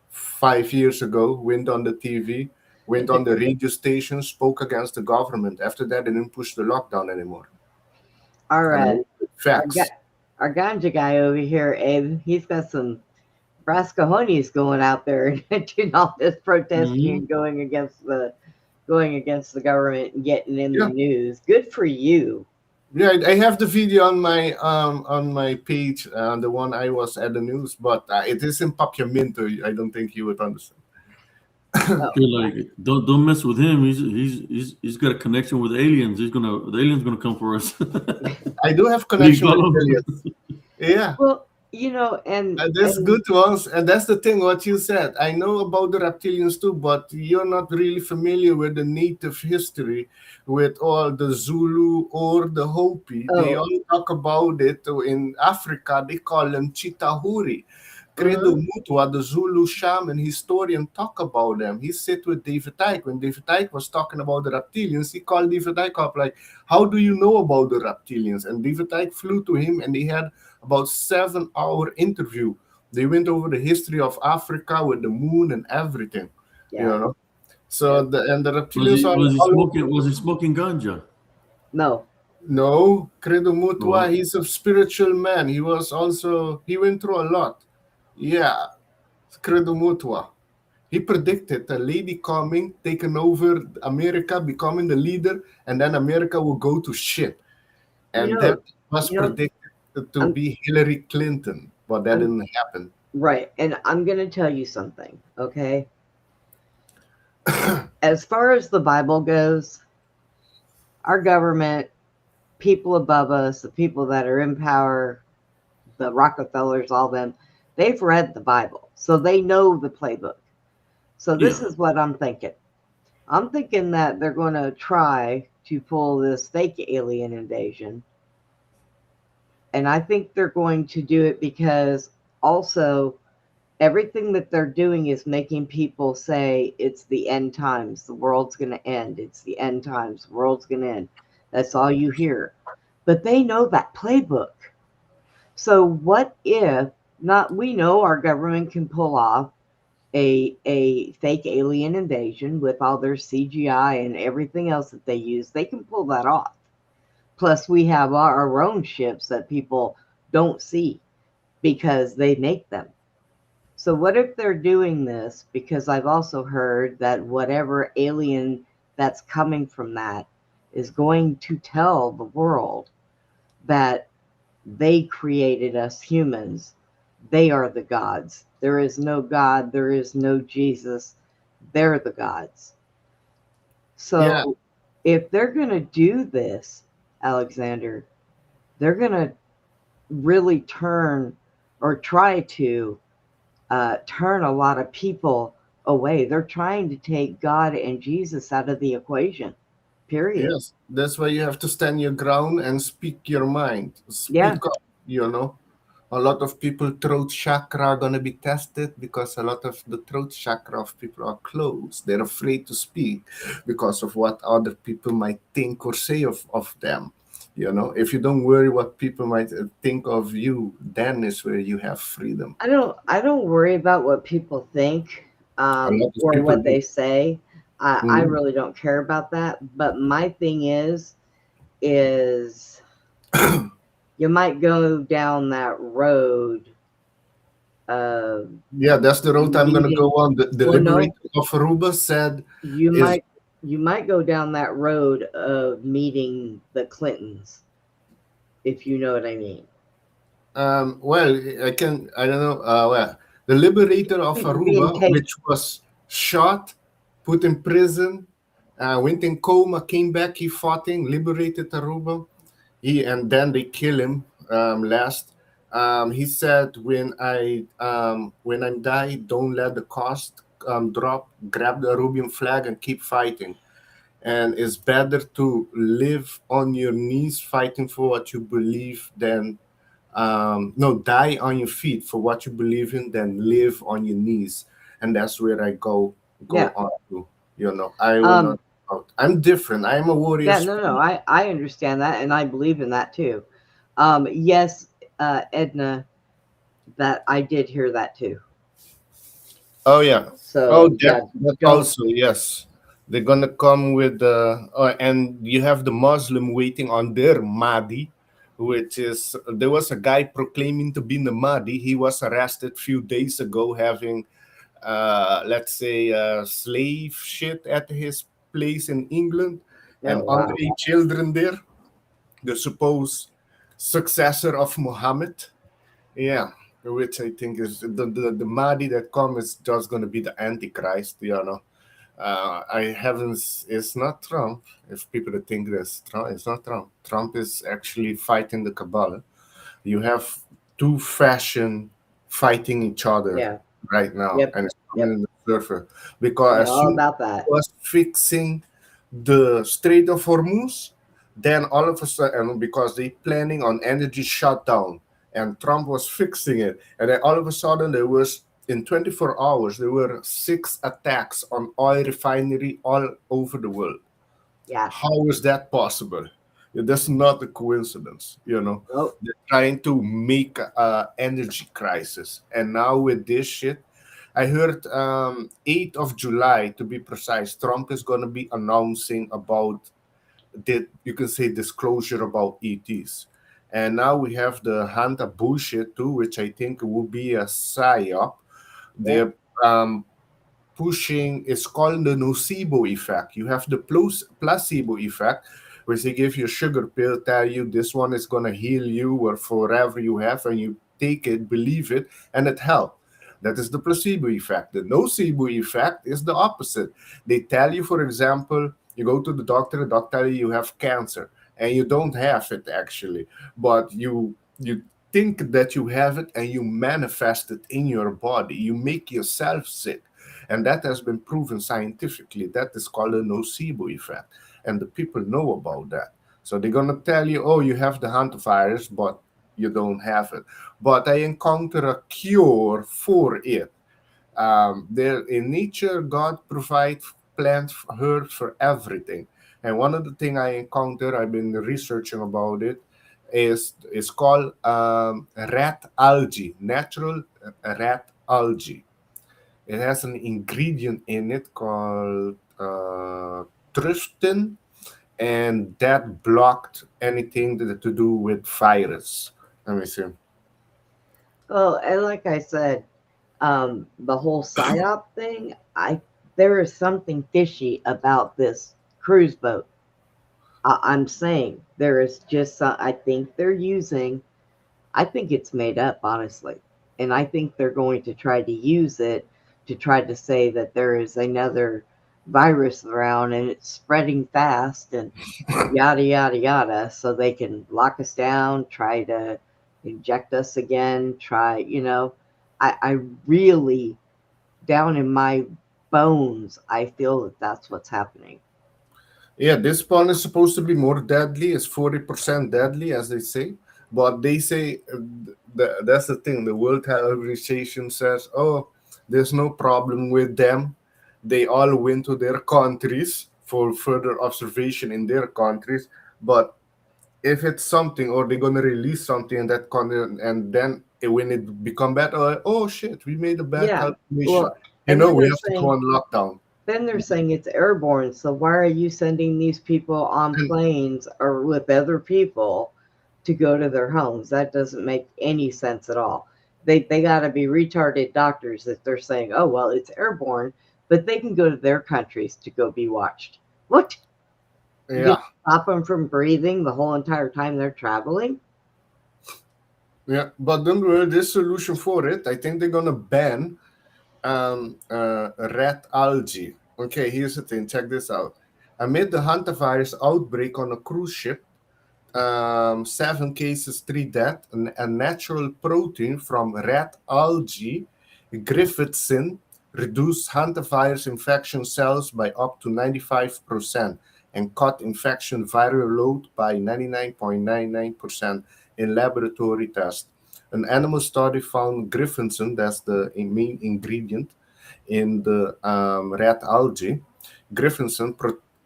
5 years ago, went on the TV, went on the radio station, spoke against the government. After that, they didn't push the lockdown anymore. Our And I uh, went with our facts. our ganja guy over here, Abe, he's got some Brascahonis going out there and doing all this protesting Hmm. and going against the government and getting in the Yeah, news. Good for you. yeah. I have the video on my page, the one I was at the news, but it is in Papiamento. I don't think you would understand. Oh, You're like, don't mess with him. He's got a connection with aliens. The aliens gonna come for us. I do have Big connection with fellow. aliens. Yeah, well, and that's good ones, and that's the thing. What you said, I know about the reptilians too, but you're not really familiar with the native history, with all the Zulu or the Hopi. They oh, all talk about it in Africa. They call them Chitahuri. Credo Mutwa, the Zulu shaman historian, talk about them. He sit with David Icke. When David Icke was talking about the reptilians, he called David Icke up like, how do you know about the reptilians? And David Icke flew to him and they had about 7-hour interview. They went over the history of Africa with the moon and everything, Yeah. you know. So the reptilians Was he smoking ganja? No. No, Credo Mutwa, No. he's a spiritual man. He went through a lot. Yeah, Credo Mutwa. He predicted a lady coming, taking over America, becoming the leader, and then America will go to shit. And that was predicted to be Hillary Clinton, but that didn't happen. Right. And I'm going to tell you something, okay? As far as the Bible goes, our government, people above us, the people that are in power, the Rockefellers, all them, they've read the Bible. So they know the playbook. So this is what I'm thinking. I'm thinking that they're going to try to pull this fake alien invasion. And I think they're going to do it because also everything that they're doing is making people say it's the end times. The world's going to end. It's the end times. The world's going to end. That's all you hear. But they know that playbook. So what if not? We know our government can pull off a fake alien invasion with all their CGI and everything else that they use. They can pull that off. Plus, we have our own ships that people don't see because they make them. So what if they're doing this? Because I've also heard that whatever alien that's coming from that is going to tell the world that they created us humans. They are the gods. There is no God. There is no Jesus. They're the gods. So if they're going to do this, Alexander, they're going to really turn or try to turn a lot of people away. They're trying to take God and Jesus out of the equation, period. Yes, that's why you have to stand your ground and speak your mind. Speak up, you know. A lot of people throat chakra are going to be tested because a lot of the throat chakra of people are closed. They're afraid to speak because of what other people might think or say of them. You know, if you don't worry what people might think of you, then is where you have freedom. I don't worry about what people think or what they say. I really don't care about that. But my thing is you might go down that road. That's the road I'm going to go on. The liberator of Aruba said you might go down that road of meeting the Clintons, if you know what I mean. Well, I don't know. The liberator of Aruba, which was shot, put in prison, went in coma, came back, he fought liberated Aruba. And then they kill him last. He said, when I'm die, don't let the cost drop, grab the Arubian flag and keep fighting. And it's better to live on your knees fighting for what you believe than die on your feet for what you believe in than live on your knees. And that's where I go on to, you know. I will not out. I'm different. I'm a warrior. Yeah, no, I understand that, and I believe in that too. Yes, Edna, that I did hear that too. Oh yeah. So that also, yes. They're gonna come with and you have the Muslim waiting on their Mahdi, which is there was a guy proclaiming to be the Mahdi. He was arrested a few days ago having let's say slave shit at his place in England, and Andre children there, the supposed successor of Muhammad. Yeah, which I think is the Mahdi that comes is just going to be the Antichrist, you know. It's not Trump. If people think that's Trump, it's not Trump. Trump is actually fighting the Kabbalah. You have two fashion fighting each other right now, and it's coming in the surfer because as soon as it was fixing the Strait of Hormuz, then all of a sudden, because they planning on energy shutdown, and Trump was fixing it. And then all of a sudden, there was in 24 hours there were 6 attacks on oil refinery all over the world. Yeah. How is that possible? That's not a coincidence, Oh, They're trying to make a energy crisis, and now with this shit, I heard 8th of July, to be precise, Trump is going to be announcing about that, you can say, disclosure about ETs. And now we have the Hunter bullshit too, which I think will be a psyop. yeah. They're pushing, it's called the nocebo effect. You have the placebo effect, which they give you a sugar pill, tell you this one is going to heal you or forever you have, and you take it, believe it, and it helps. That is the placebo effect. The nocebo effect is the opposite. They tell you, for example, you go to the doctor tell you have cancer, and you don't have it actually, but you think that you have it and you manifest it in your body. You make yourself sick. And that has been proven scientifically. That is called a nocebo effect. And the people know about that. So they're going to tell you, oh, you have the hantavirus, but you don't have it. But I encounter a cure for it. There in nature, God provides plant herbs for everything. And one of the things I encounter, I've been researching about it, is called rat algae, natural rat algae. It has an ingredient in it called trypsin, and that blocked anything to do with virus. Let me see. Well, and like I said, the whole psyop thing, there is something fishy about this cruise boat. I'm saying there is just I think they're using. I think it's made up, honestly, and I think they're going to try to use it to try to say that there is another virus around and it's spreading fast and yada yada yada, so they can lock us down, try to inject us again, I really, down in my bones, I feel that that's what's happening. Yeah, this one is supposed to be more deadly. It's 40% deadly, as they say. But they say that's the thing. The World Health Organization says, oh, there's no problem with them. They all went to their countries for further observation in their countries. But if it's something, or they're gonna release something in that country, and then when it become bad, oh shit, we made a bad Yeah, calculation. well, and then We they're have to go saying on lockdown. it's airborne. So why are you sending these people on And planes or with other people to go to their homes? That doesn't make any sense at all. They got to be retarded doctors if they're saying, oh well, it's airborne, but they can go to their countries to go be watched. What? You yeah, stop them from breathing the whole entire time they're traveling? yeah, but don't worry, there's solution for it. I think they're gonna ban rat algae. Okay, here's the thing. Check this out. Amid the hantavirus outbreak on a cruise ship, 7 cases, 3 deaths, a natural protein from rat algae, griffithsin, reduced hantavirus infection cells by up to 95% and cut infection viral load by 99.99% in laboratory tests. An animal study found griffithsin, that's the main ingredient in the rat algae. Griffithsin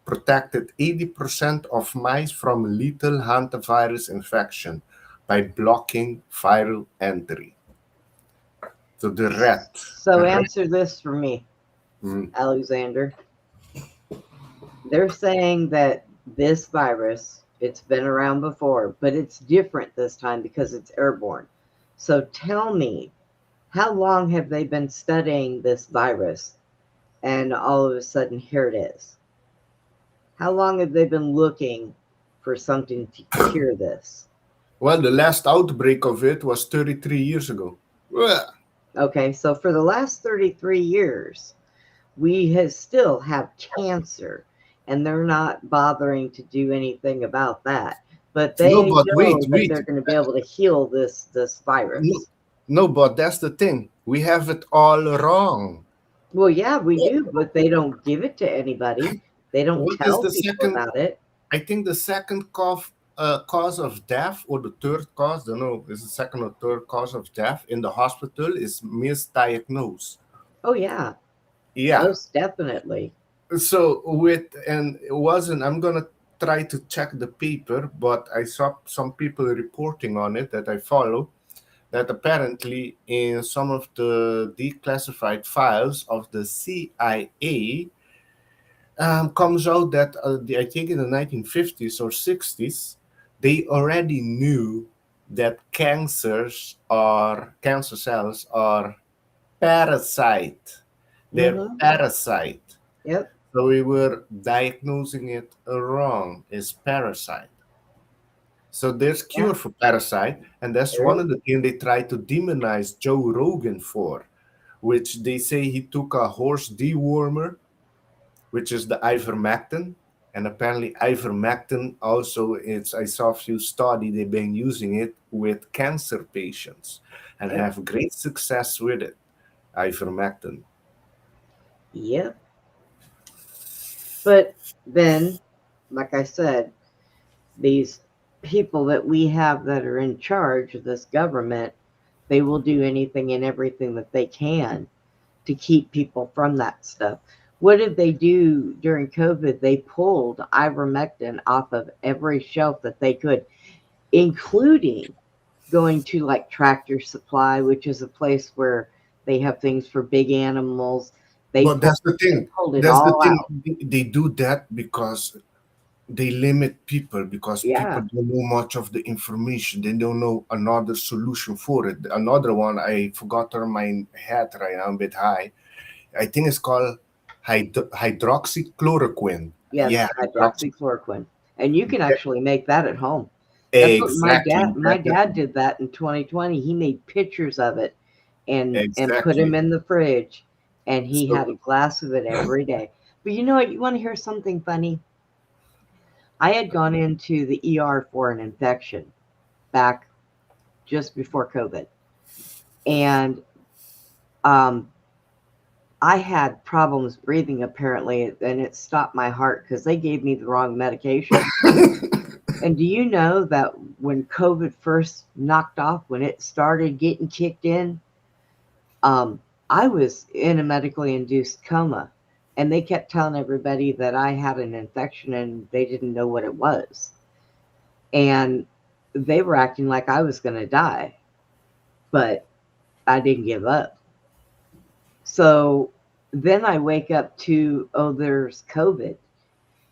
protected 80% of mice from lethal hantavirus infection by blocking viral entry. So the rat. So answer this for me, Mm. Alexander. They're saying that this virus, it's been around before, but it's different this time because it's airborne. So tell me, how long have they been studying this virus? And all of a sudden, here it is. How long have they been looking for something to cure this? Well, the last outbreak of it was 33 years ago. Well, Okay, so for the last 33 years, we still have cancer, and they're not bothering to do anything about that. But they no, but know wait, that wait. they're going to be able to heal this virus. No, but that's the thing. We have it all wrong. Well, yeah, we do, but they don't give it to anybody. They don't What is tell the people second? about it. I think the second cough cause of death, or the third cause, I don't know, is the second or third cause of death in the hospital is misdiagnosed. Oh yeah, Yeah. most definitely. So and it wasn't, I'm gonna try to check the paper, but I saw some people reporting on it that I follow, that apparently in some of the declassified files of the CIA, comes out that I think in the 1950s or 60s, they already knew that cancer cells are parasite. They're Mm-hmm. parasite. Yep. So we were diagnosing it wrong as parasite. So there's Yeah. cure for parasite, and that's There one is. of the things they try to demonize Joe Rogan for, which they say he took a horse dewormer, which is the ivermectin, and apparently ivermectin also, it's, I saw a few studies they've been using it with cancer patients and Yep. have great success with it. Ivermectin. Yep. But then, like I said, these people that we have that are in charge of this government, they will do anything and everything that they can to keep people from that stuff. What did they do during COVID? They pulled ivermectin off of every shelf that they could, including going to like Tractor Supply, which is a place where they have things for big animals. But that's the They thing. pulled it That's the all thing. out. They do that because they limit people, because people Yeah. don't know much of the information. They don't know another solution for it. Another one, I forgot on my head right now, I'm a bit high. I think it's called hydroxychloroquine. Yes, Yeah, hydroxychloroquine. And you can actually make that at home. That's what exactly. my dad did that in 2020. He made pictures of it and put them Exactly. in the fridge, and he So had a glass of it every day. But you know what? You want to hear something funny? I had gone into the ER for an infection back just before COVID, and um, I had problems breathing apparently, and it stopped my heart because they gave me the wrong medication. And do you know that when COVID first knocked off, when it started getting kicked in, um, I was in a medically induced coma, and they kept telling everybody that I had an infection and they didn't know what it was. And they were acting like I was going to die, but I didn't give up. So then I wake up to, oh, there's COVID.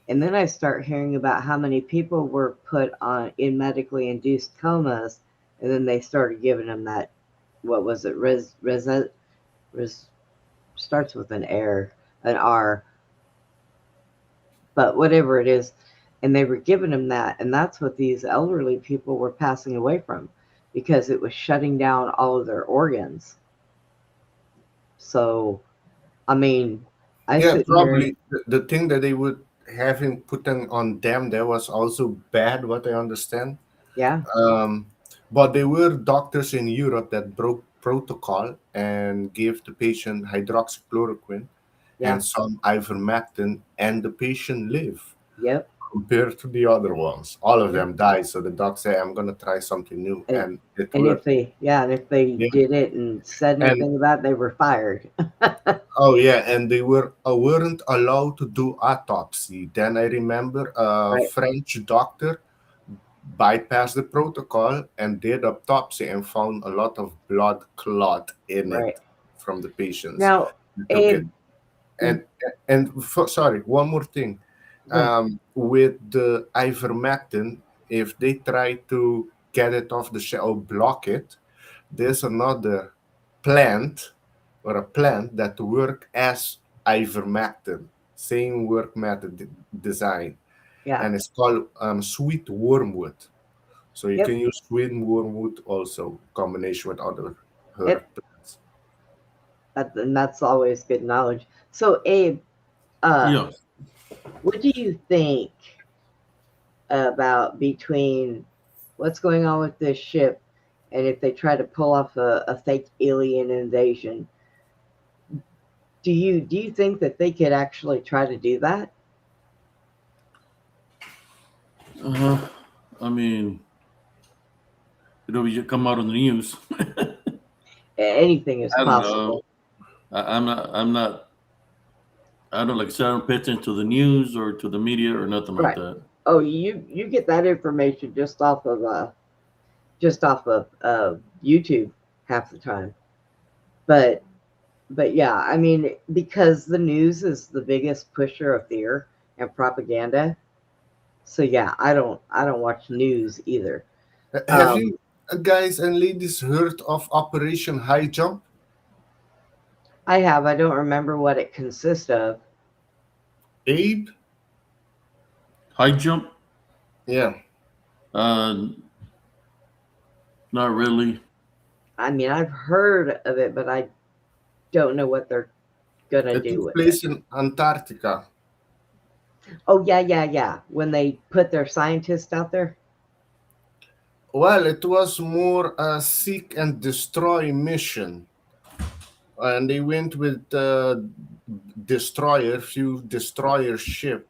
And then I start hearing about how many people were put on in medically induced comas, and then they started giving them that, what was it, res starts with an R, but whatever it is, and they were giving them that, and that's what these elderly people were passing away from, because it was shutting down all of their organs. So, I mean, I yeah, sit here, probably the thing that they would having put on them, that was also bad, what I understand. yeah, Um, but there were doctors in Europe that broke protocol and gave the patient hydroxychloroquine yeah, and some ivermectin, and the patient lived yep, compared to the other ones. All of yep. them died. So the doc said, "I'm gonna try something new," And and it and if worked. they, yeah, and if they Yeah, did it and said and anything about it, they were fired. oh yeah, and they weren't allowed to do autopsy. Then I remember a Right, French doctor bypassed the protocol and did autopsy and found a lot of blood clot in right. it from the patients Now, who took it. Abe, Sorry, one more thing. go. With the ivermectin, if they try to get it off the shelf or block it, there's another plant or a plant that work as ivermectin, same work method design, Yeah, and it's called sweet wormwood. So you yep, can use sweet wormwood also combination with other herb yep. plants. And that's always good knowledge. So, Abe, uh, Yeah. what do you think about between what's going on with this ship and if they try to pull off a fake alien invasion? Do you think that they could actually try to do that? Uh, I mean, you come out on the news. Anything is I don't know. possible. I'm not. I'm not. I don't like. I said, I don't pay attention to the news or to the media or nothing like Right. that. Oh, you get that information just off of YouTube half the time. But yeah, I mean, because the news is the biggest pusher of fear and propaganda. So yeah, I don't watch news either. Have Um, you guys and ladies heard of Operation High Jump? I don't remember what it consists of. Abe? High jump? Yeah. Uh, not really. I mean, I've heard of it, but I don't know what they're gonna It do took with it. place in Antarctica. Oh yeah. When they put their scientists out there. Well, it was more a seek and destroy mission. And they went with few destroyer ship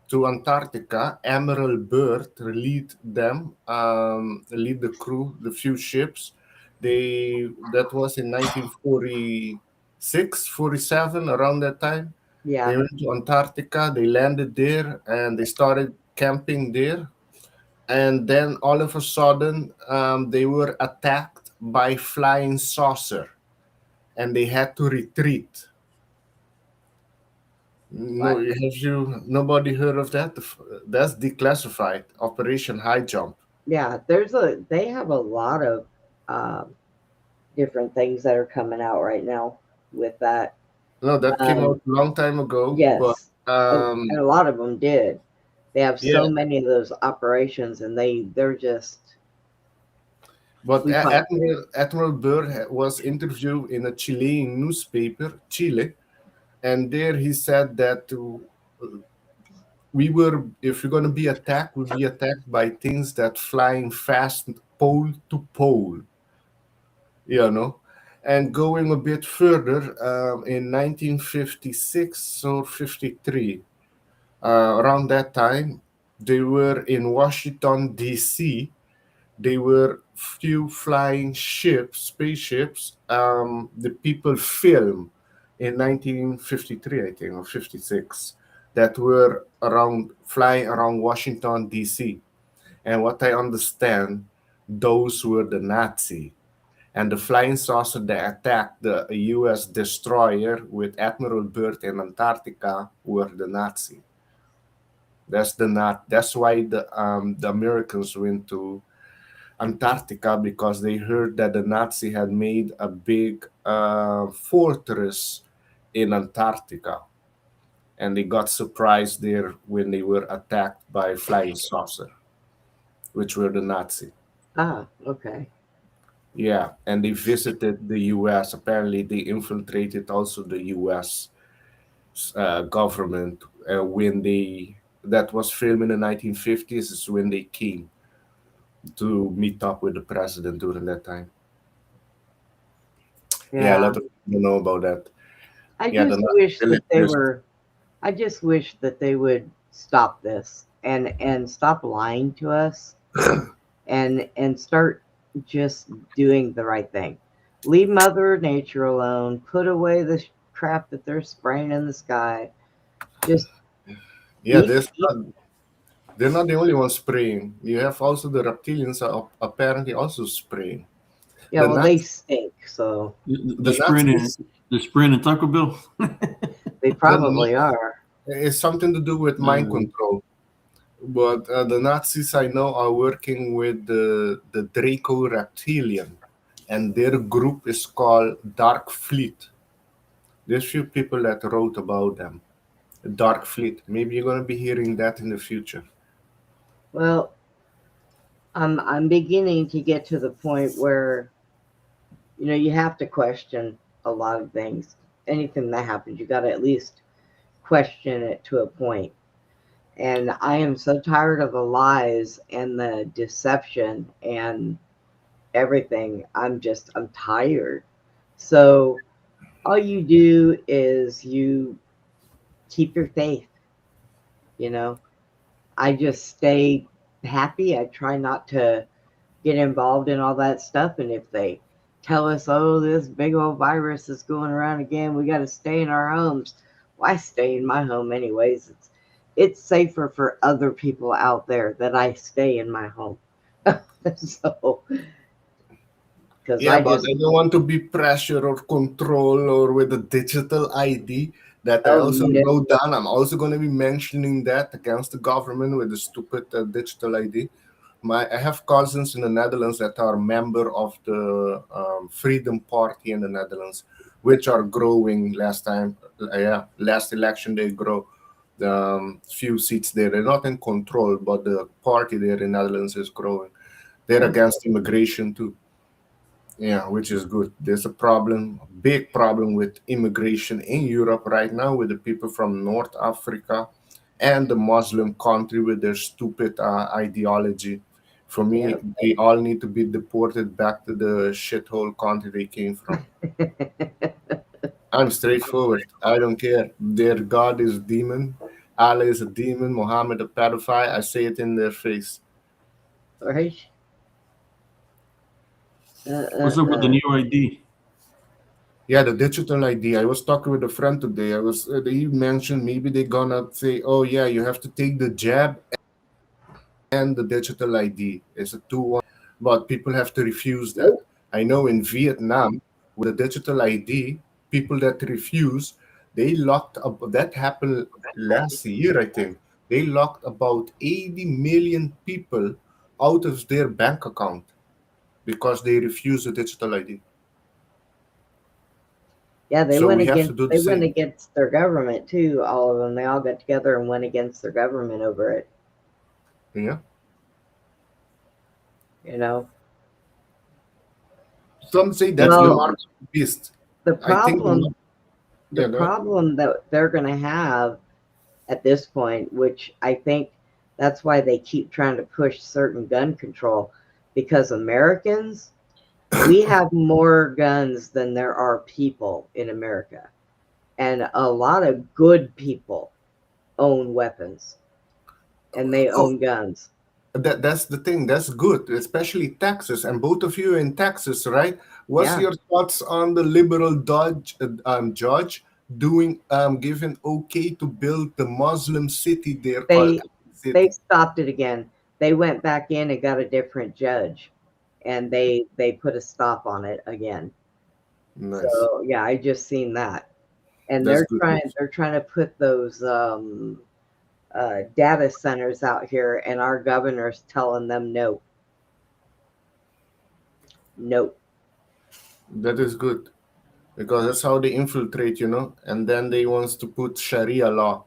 to Antarctica. Admiral Byrd lead the crew, the few ships. That was in 1946, 47, around that time. They Yeah. went to Antarctica, they landed there, and they started camping there. And then all of a sudden, they were attacked by flying saucer, and they had to retreat. No, What? nobody heard of that? That's declassified. Operation High Jump. Yeah. They have a lot of um, different things that are coming out right now with that. No, that came Um, out a long time ago, but yes, and a lot of them did. They have yeah, so many of those operations, and they're just but we find. Admiral Byrd was interviewed in a Chilean newspaper, Chile, and there he said that if we're going to be attacked, we'll be attacked by things that flying fast pole to pole, you know. And going a bit further, in 1956 or 53, around that time, they were in Washington, D.C. They were few flying ships, spaceships. The people film in 1953, I think, or 56, that were flying around Washington, D.C. And what I understand, those were the Nazi. And the flying saucer that attacked the U.S. destroyer with Admiral Byrd in Antarctica were the Nazi. That's why the Americans went to Antarctica, because they heard that the Nazi had made a big fortress in Antarctica, and they got surprised there when they were attacked by flying saucer, which were the Nazi. Okay. Yeah, and they visited the U.S. Apparently, they infiltrated also the U.S. Government when that was filmed in the 1950s. Is when they came to meet up with the president during that time. Yeah, a Yeah. lot of people know about that. I Yeah, just wish that they were. I just wish that they would stop this and stop lying to us and start just doing the right thing. Leave Mother Nature alone. Put away the crap that they're spraying in the sky. Just yeah, eat. they're not the only ones spraying. You have also the reptilians are apparently also spraying. Yeah, The well, they Nazis, stink, so The the sprint in Nazis, the sprint in Taco Bell. they the, probably are. it's something to do with mind Mm. control. But the Nazis I know are working with the Draco reptilian, and their group is called Dark Fleet. There's few people that wrote about them. Dark Fleet. Maybe you're going to be hearing that in the future. Well, I'm beginning to get to the point where you have to question a lot of things. Anything that happens, you got to at least question it to a point. And I am so tired of the lies and the deception and everything. I'm tired. So all you do is you keep your faith, you know. I just stay happy. I try not to get involved in all that stuff. And if they tell us, oh, this big old virus is going around again, we got to stay in our homes. Well, I stay in my home anyways. It's safer for other people out there that I stay in my home. So, because Yeah, I but just, I don't want to be pressure or control or with a digital ID that I oh, also no. wrote down. I'm also going to be mentioning that against the government with the stupid digital ID. I have cousins in the Netherlands that are member of the Freedom Party in the Netherlands, which are growing. Last election they grow the few seats there. They're not in control, but the party there in Netherlands is growing. They're Yeah. against immigration too. Yeah, which is good. There's a problem, a big problem with immigration in Europe right now with the people from North Africa and the Muslim country with their stupid ideology. For me, Yeah. they all need to be deported back to the shithole country they came from. I'm straightforward. I don't care. Their God is demon. Allah is a demon. Muhammad a pedophile. I say it in their face. Right? What's up with the Uh. new ID? Yeah, the digital ID. I was talking with a friend today. He mentioned maybe they're gonna say, "Oh yeah, you have to take the jab and the digital ID." It's a two-one, but people have to refuse that. I know in Vietnam with the digital ID, people that refuse, they locked up. That happened last year, I think. They locked about 80 million people out of their bank account because they refuse the digital ID. Yeah, So we have to do the they went same. against their government too, all of them. They all got together and went against their government over it, Yeah. you know. Some say that's the Well, mark of the beast. the I think problem the yeah, go ahead. problem that they're going to have at this point, which I think that's why they keep trying to push certain gun control, because Americans, we have more guns than there are people in America. And a lot of good people own weapons and they Oh, own guns. that's the thing. That's good, especially Texas. And both of you in Texas, right? What's Yeah. your thoughts on the liberal judge doing giving okay to build the Muslim city there called They City they City? stopped it again. They went back in and got a different judge and they put a stop on it again. Nice. So yeah, I just seen that. And That's good news. they're trying to put those data centers out here, and our governor's telling them no, no. That is good because that's how they infiltrate, and then they wants to put Sharia law,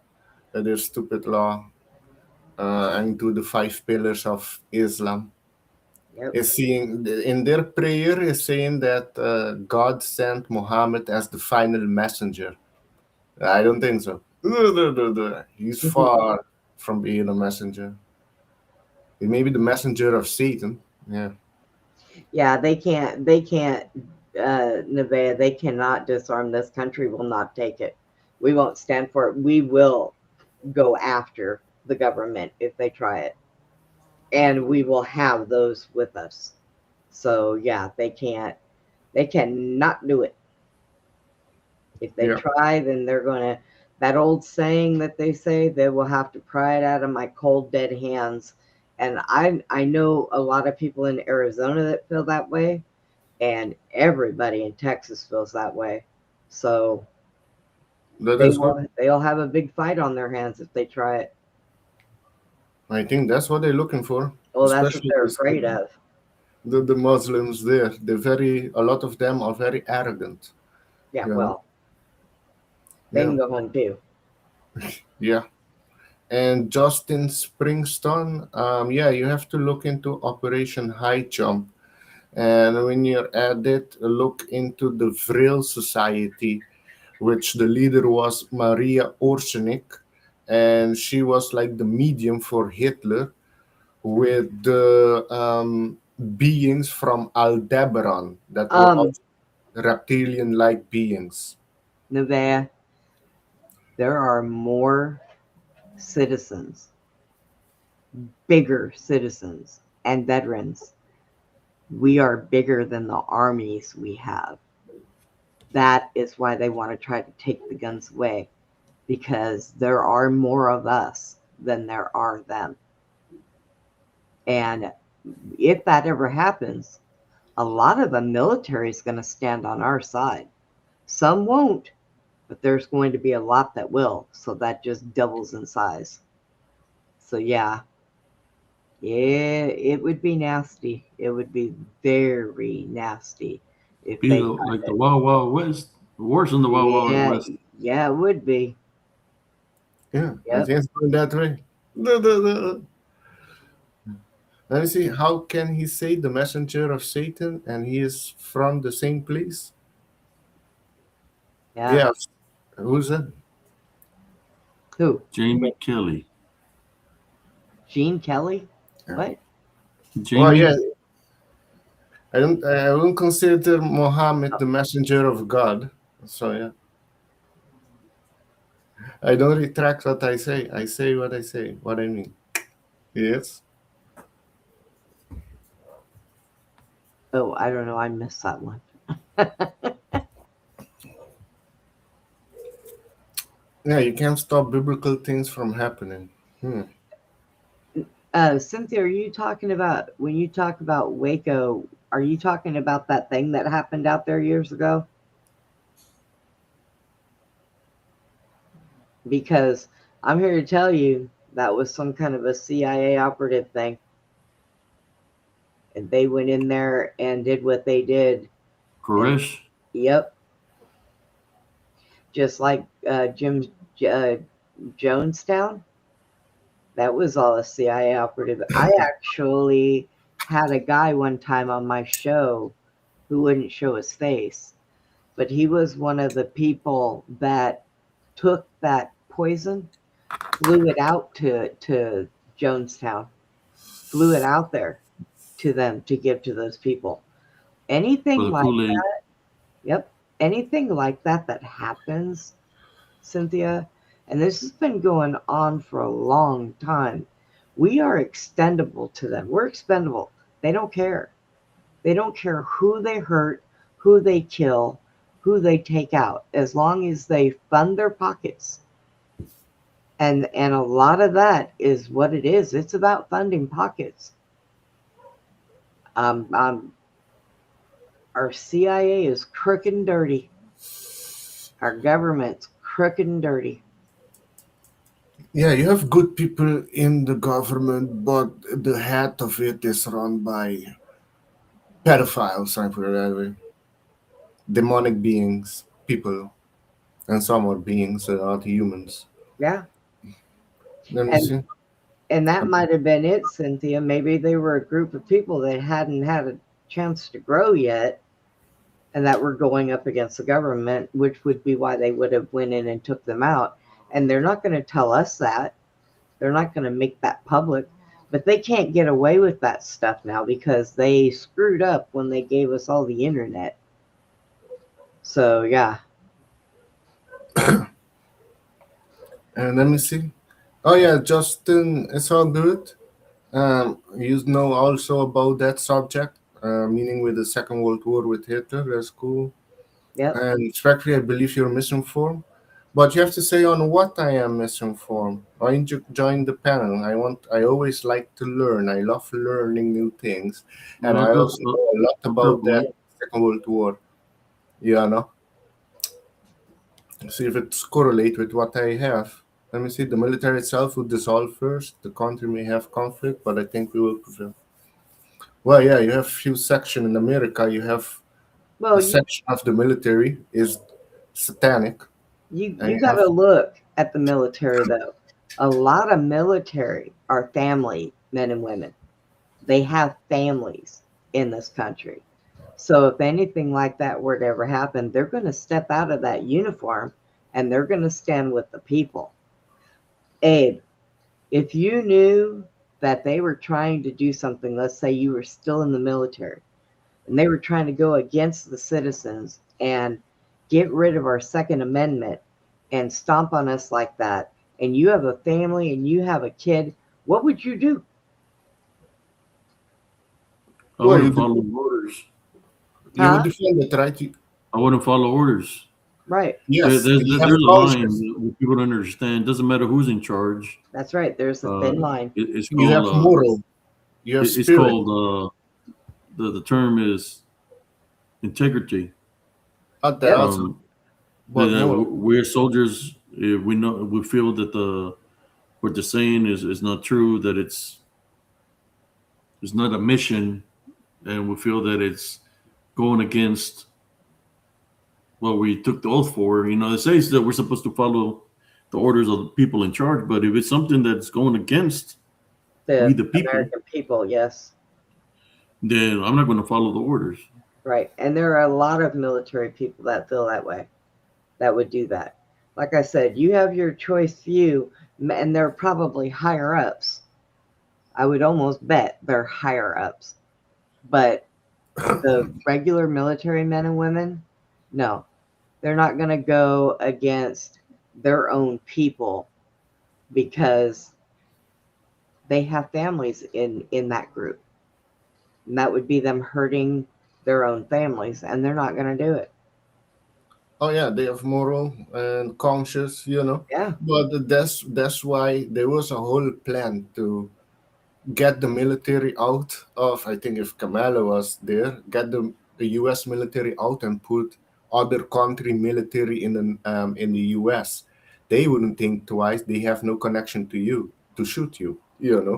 that is stupid law, into the five pillars of Islam. Yep. Is seeing in their prayer is saying that God sent Muhammad as the final messenger. I don't think so. He's far from being a messenger. He may be the messenger of Satan. Yeah, Yeah, they can't Nevada, they cannot disarm this country, will not take it. We won't stand for it. We will go after the government if they try it. And we will have those with us. So yeah, they cannot do it. If they yeah. try, then they're gonna, that old saying that they say, they will have to pry it out of my cold dead hands. And I know a lot of people in Arizona that feel that way, and everybody in Texas feels that way. So That is good. they'll have a big fight on their hands if they try it. I think that's what they're looking for, Well, that's what especially they're afraid of. the Muslims there. A lot of them are very arrogant. Yeah, You know, well, they yeah, can go home too. yeah. And Justin Springston, yeah, you have to look into Operation High Jump. And when you're at it, look into the Vril Society, which the leader was Maria Orsenik, and she was like the medium for Hitler with the beings from Aldebaran that were Um, also reptilian-like beings. Nevada, there are more citizens bigger citizens and veterans. We are bigger than the armies we have. That is why they want to try to take the guns away, because there are more of us than there are them. And if that ever happens, a lot of the military is going to stand on our side. Some won't, but there's going to be a lot that will. So that just doubles in size. So yeah, it would be nasty. It would be very nasty if Be they like the Wild Wild West, worse than the Wild Wild yeah, West. yeah, it would be. Yeah, I Yep. think it's going that way. Let me see. How can he say the messenger of Satan and he is from the same place? Yeah. Yeah. Who's that? Who? Jamie Kelly. Gene Kelly? Yeah. What? Jamie. Well, yeah. I wouldn't consider Muhammad the messenger of God. So yeah. I don't retract what I say. I say what I say, what I mean. Yes. Oh, I don't know. I missed that one. Yeah, you can't stop biblical things from happening. Cynthia, are you talking about, when you talk about Waco, are you talking about that thing that happened out there years ago? Because I'm here to tell you that was some kind of a CIA operative thing. And they went in there and did what they did. Koresh. Yep. Just like Jonestown. That was all a CIA operative. I actually had a guy one time on my show who wouldn't show his face, but he was one of the people that took that poison, flew it out to Jonestown, flew it out there to them to give to those people. Anything like that, yep, anything like that happens, Cynthia, and this has been going on for a long time. We are extendable to them. We're expendable. They don't care. They don't care who they hurt, who they kill, who they take out, as long as they fund their pockets. And a lot of that is what it is. It's about funding pockets. Our CIA is crooked and dirty. Our government's crooked and dirty. Yeah, you have good people in the government, but the head of it is run by pedophiles, I put it that way. Demonic beings, people, and some are beings that are humans. Yeah. Let me see. And that might have been it, Cynthia. Maybe they were a group of people that hadn't had a chance to grow yet, and that were going up against the government, which would be why they would have went in and took them out. And they're not going to tell us that. They're not going to make that public. But they can't get away with that stuff now because they screwed up when they gave us all the internet. So, yeah. And let me see. Oh yeah, Justin, it's all good. You know also about that subject, meaning with the Second World War with Hitler. That's cool. Yep. And respectfully, I believe you're misinformed. But you have to say on what I am misinformed. Why don't you join the panel? I always like to learn. I love learning new things. And I also know a lot about that Second World War. Yeah, no? See if it's correlate with what I have. Let me see. The military itself would dissolve first. The country may have conflict, but I think we will prevail. Well, yeah, you have few sections in America. You have a section of the military is satanic. You got to look at the military, though. A lot of military are family men and women. They have families in this country. So if anything like that were to ever happen, they're going to step out of that uniform and they're going to stand with the people. Abe, if you knew that they were trying to do something, let's say you were still in the military, and they were trying to go against the citizens and get rid of our Second Amendment and stomp on us like that, and you have a family and you have a kid, what would you do? I Well, wouldn't you follow orders. you would Huh? defend it, right? I wouldn't follow orders. Right. Yes, you have There's a line conscience. that people don't understand. Doesn't matter who's in charge. That's right. There's a thin line. It's You called have moral. You have it's spirit. called the term is integrity. Not that Yep. also, but moral. We're soldiers. We know we feel that the what they're saying is not true. That it's not a mission, and we feel that it's going against what we took the oath for. You know, it says that we're supposed to follow the orders of the people in charge, but if it's something that's going against we The the people, American people, yes. then I'm not going to follow the orders. Right. And there are a lot of military people that feel that way, that would do that. Like I said, you have your choice view, and they're probably higher ups. I would almost bet they're higher ups. But the regular military men and women, no, they're not going to go against their own people because they have families in that group. And that would be them hurting their own families, and they're not going to do it. Oh yeah, they have moral and conscious, Yeah. But that's why there was a whole plan to get the military out of. I think if Kamala was there, get the U.S. military out and put other country military in the U.S. They wouldn't think twice. They have no connection to you to shoot you.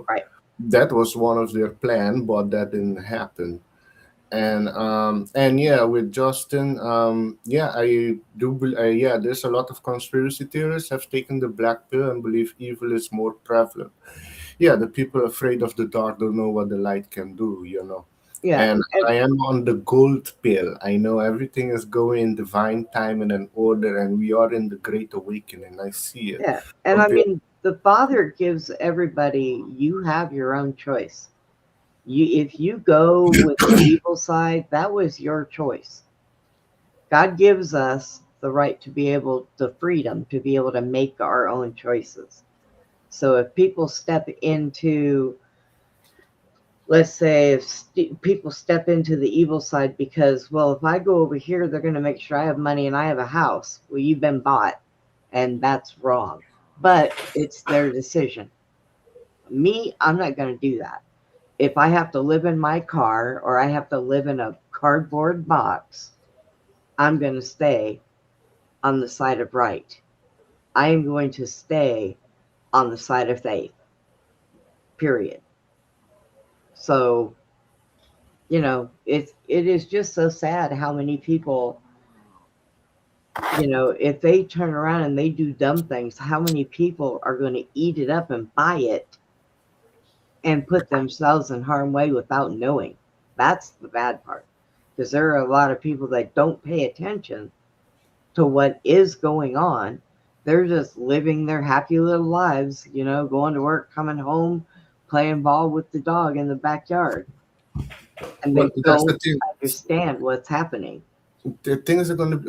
Right. That was one of their plan, but that didn't happen. And yeah, with Justin, yeah, I do. Yeah, there's a lot of conspiracy theorists have taken the black pill and believe evil is more prevalent. Yeah, the people afraid of the dark don't know what the light can do. Yeah. And I am on the gold pill. I know everything is going in divine time and in order, and we are in the great awakening. I see it. Yeah. And I Okay. mean, the Father gives everybody, you have your own choice. If you go with the evil side, that was your choice. God gives us the right to be able, the freedom to be able to make our own choices. So if people step into, let's say, if people step into the evil side because, well, if I go over here, they're going to make sure I have money and I have a house. Well, you've been bought, and that's wrong. But it's their decision. Me, I'm not going to do that. If I have to live in my car or I have to live in a cardboard box, I'm going to stay on the side of right. I am going to stay on the side of faith, period. So, it is just so sad how many people, if they turn around and they do dumb things, how many people are going to eat it up and buy it and put themselves in harm's way without knowing. That's the bad part. Because there are a lot of people that don't pay attention to what is going on. They're just living their happy little lives, going to work, coming home, playing ball with the dog in the backyard. And they Well, that's the don't thing. understand what's happening. The things are going to be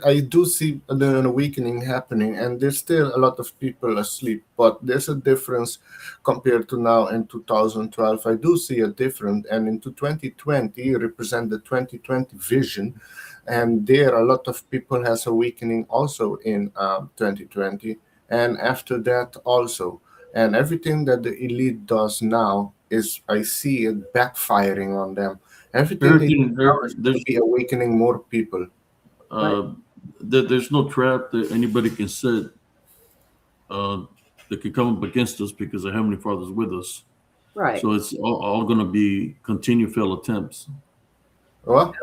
I do see an awakening happening, and there's still a lot of people asleep, but there's a difference compared to now in 2012. I do see a difference, and into 2020 represent the 2020 vision, and there a lot of people has awakening also in 2020, and after that also, and everything that the elite does now is, I see it backfiring on them. Everything they do now is to be awakening more people. There's no trap that anybody can set that could come up against us because the Heavenly Father's with us. Right. So it's all going to be continued failed attempts. What?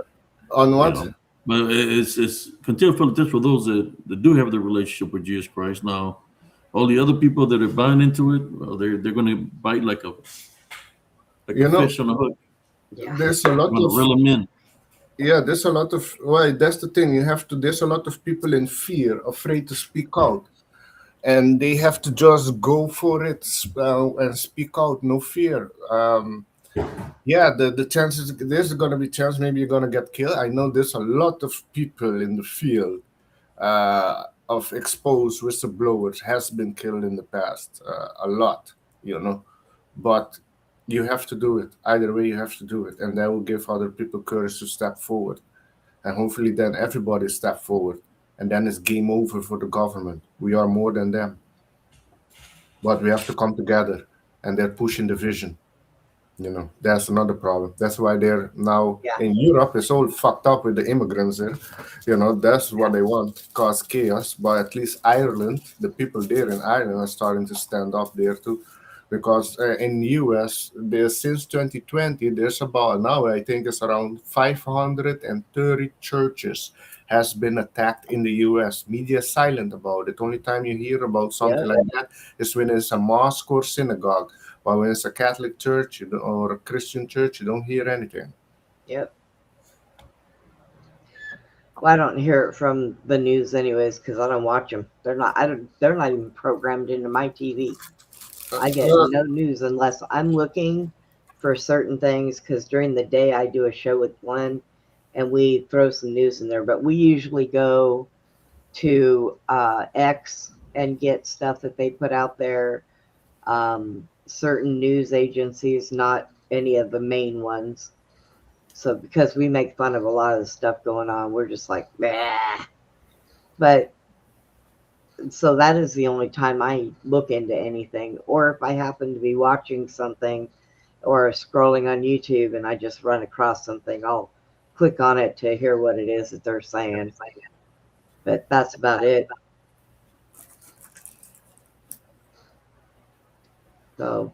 On what? But it's continued failed attempts for those that do have the relationship with Jesus Christ. Now, all the other people that are buying into it, well, they're going to bite like a fish on a hook. Yeah. There's a lot of reel them in. Yeah, there's a lot of that's the thing. There's a lot of people in fear, afraid to speak out. And they have to just go for it and speak out, no fear. Yeah, the chances, there's gonna be chance maybe you're gonna get killed. I know there's a lot of people in the field of exposed whistleblowers has been killed in the past, a lot, you know. But you have to do it. Either way, you have to do it, and that will give other people courage to step forward. And hopefully, then everybody step forward, and then it's game over for the government. We are more than them, but we have to come together, and they're pushing the vision. You know, that's another problem. That's why they're now Yeah. in Europe. It's all fucked up with the immigrants there. You know, that's what they want, cause chaos. But at least Ireland, the people there in Ireland are starting to stand up there too, because in US, there's since 2020, there's about now I think it's around 530 churches has been attacked in the US. Media is silent about it. Only time you hear about something Yep. like that is when it's a mosque or synagogue. But when it's a Catholic church or a Christian church, you don't hear anything. Yep. Well, I don't hear it from the news anyways because I don't watch them. They're not. I don't. They're not even programmed into my TV. I get no news unless I'm looking for certain things because during the day I do a show with Glenn and we throw some news in there. But we usually go to X and get stuff that they put out there. Certain news agencies, not any of the main ones. So because we make fun of a lot of the stuff going on, we're just like, bah. But so that is the only time I look into anything. Or if I happen to be watching something or scrolling on YouTube and I just run across something, I'll click on it to hear what it is that they're saying. But that's about it. So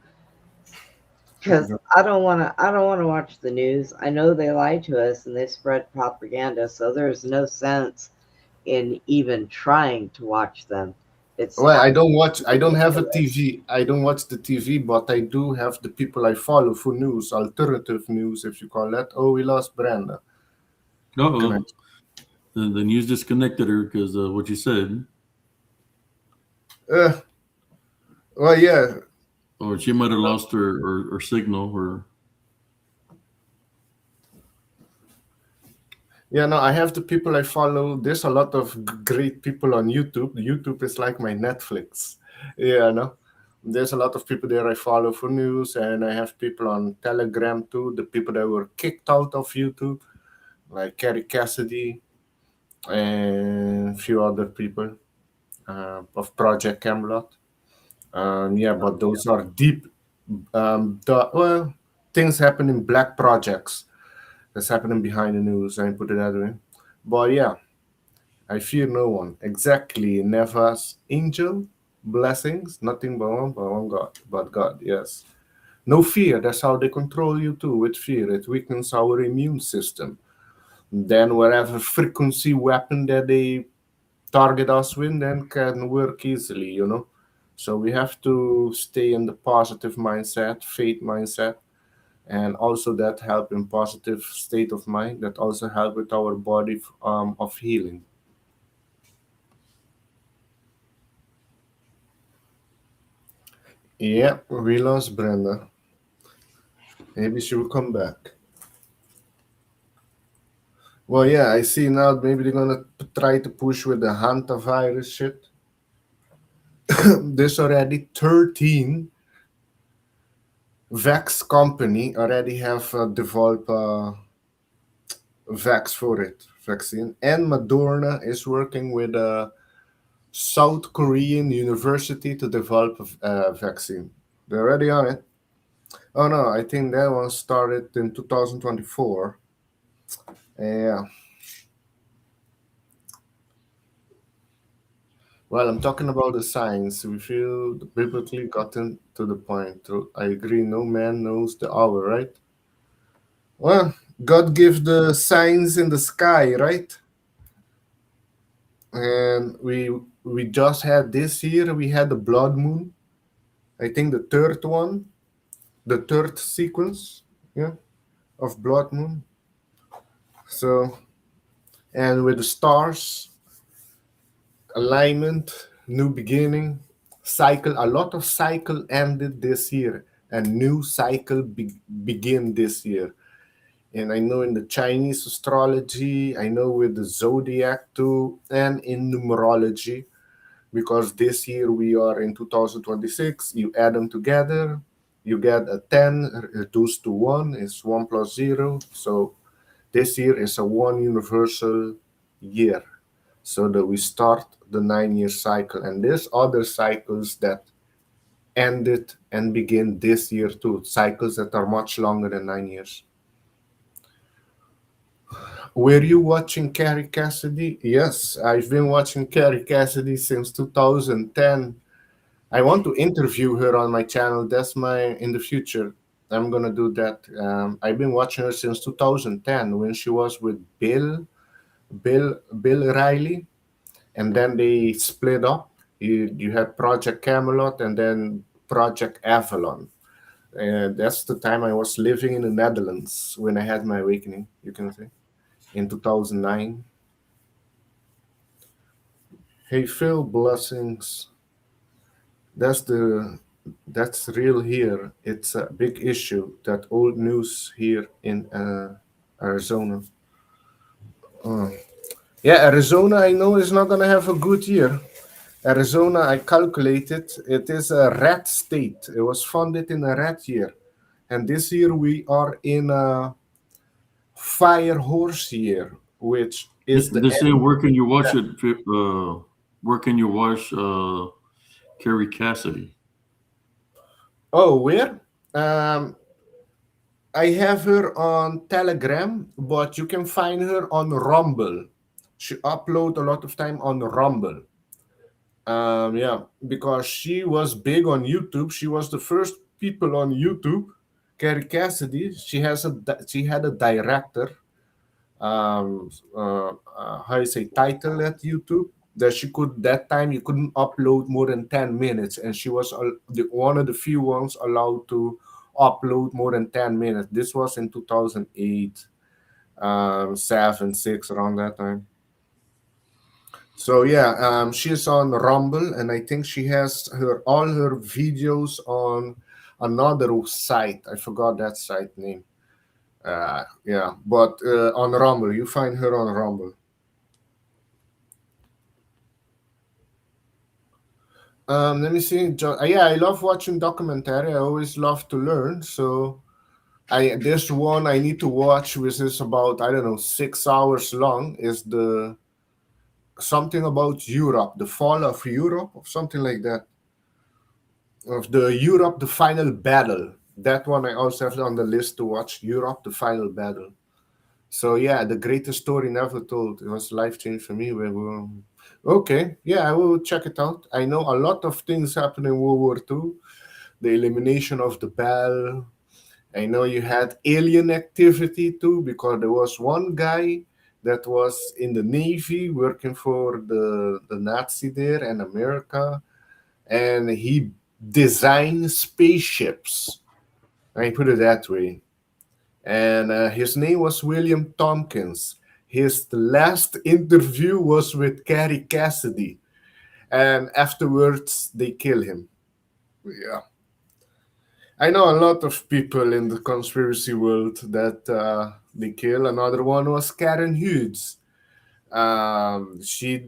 because I don't want to watch the news. I know they lie to us and they spread propaganda, so there's no sense in even trying to watch them. It's Well, I don't watch. I don't have a TV. I don't watch the TV, but I do have the people I follow for news, alternative news, if you call that. Oh, we lost Brenda. Uh-oh. The news disconnected her because what you said. Well, yeah. Or she might have lost her signal or Yeah, no, I have the people I follow. There's a lot of great people on YouTube. YouTube is like my Netflix. Yeah, no. There's a lot of people there I follow for news, and I have people on Telegram too. The people that were kicked out of YouTube, like Kerry Cassidy and a few other people of Project Camelot. Yeah, but those are deep. Well, things happen in black projects that's happening behind the news. I put it that way. But yeah, I fear no one. Exactly, Neva's angel blessings, nothing but one God, but God. Yes, no fear. That's how they control you too. With fear, it weakens our immune system. Then whatever frequency weapon that they target us with, then can work easily. You know. So we have to stay in the positive mindset, faith mindset, and also that help in positive state of mind. That also help with our body of healing. Yeah, we lost Brenda. Maybe she will come back. Well, yeah, I see now. Maybe they're gonna try to push with the hantavirus shit. There's already 13 vax company already have developed vax for it, vaccine, and Moderna is working with a South Korean university to develop a vaccine. They're already on it. Oh no, I think that one started in 2024. Yeah. Well, I'm talking about the science. We feel biblically gotten to the point. I agree, no man knows the hour, right? Well, God gave the signs in the sky, right? And we just had this year, we had the blood moon. I think the third one, the third sequence, yeah, of blood moon. So, and with the stars, alignment, new beginning, cycle. A lot of cycle ended this year, and new cycle begin this year. And I know in the Chinese astrology, I know with the zodiac too, and in numerology, because this year we are in 2026. You add them together, you get a 10 reduced to 1 is 1 plus 0. So this year is a one universal year. So that we start the 9-year cycle. And there's other cycles that ended and begin this year too, cycles that are much longer than 9 years. Were you watching Carrie Cassidy? Yes, I've been watching Carrie Cassidy since 2010. I want to interview her on my channel. That's my in the future. I'm gonna do that. I've been watching her since 2010 when she was with Bill Riley, and then they split up. You had Project Camelot and then Project Avalon. And that's the time I was living in the Netherlands when I had my awakening, you can say, in 2009. Hey Phil, blessings. That's the that's real here. It's a big issue. That old news here in Arizona. Uh, yeah, Arizona. I know is not gonna have a good year. Arizona, I calculated, it is a red state. It was founded in a red year, and this year we are in a fire horse year, which is the They say, end. where can you watch it? Where can you watch Carrie Cassidy? Oh, where? Um, I have her on Telegram, but you can find her on Rumble. She upload a lot of time on Rumble. Yeah, because she was big on YouTube. She was the first people on YouTube. Carrie Cassidy. She had a director. How you say title at YouTube that she could that time you couldn't upload more than 10 minutes, and she was one of the few ones allowed to upload more than 10 minutes. This was in 2008, 7, 6 around that time. So yeah, she's on Rumble, and I think she has her all her videos on another site. I forgot that site name. Yeah, but on Rumble, you find her on Rumble. Let me see. Yeah, I love watching documentary. I always love to learn. So there's one I need to watch, which is about I don't know 6 hours long. Is the something about Europe, the fall of Europe, or something like that. Of the Europe, the final battle. That one I also have on the list to watch. Europe, the final battle. So yeah, the greatest story never told. It was life changing for me. Okay, yeah, I will check it out. I know a lot of things happened in World War II. The elimination of the Bell. I know you had alien activity too, because there was one guy that was in the Navy working for the Nazi there and America, and he designed spaceships. I put it that way. And his name was William Tompkins. His last interview was with Carrie Cassidy, and afterwards they kill him. Yeah, I know a lot of people in the conspiracy world that they kill. Another one was Karen Hughes. She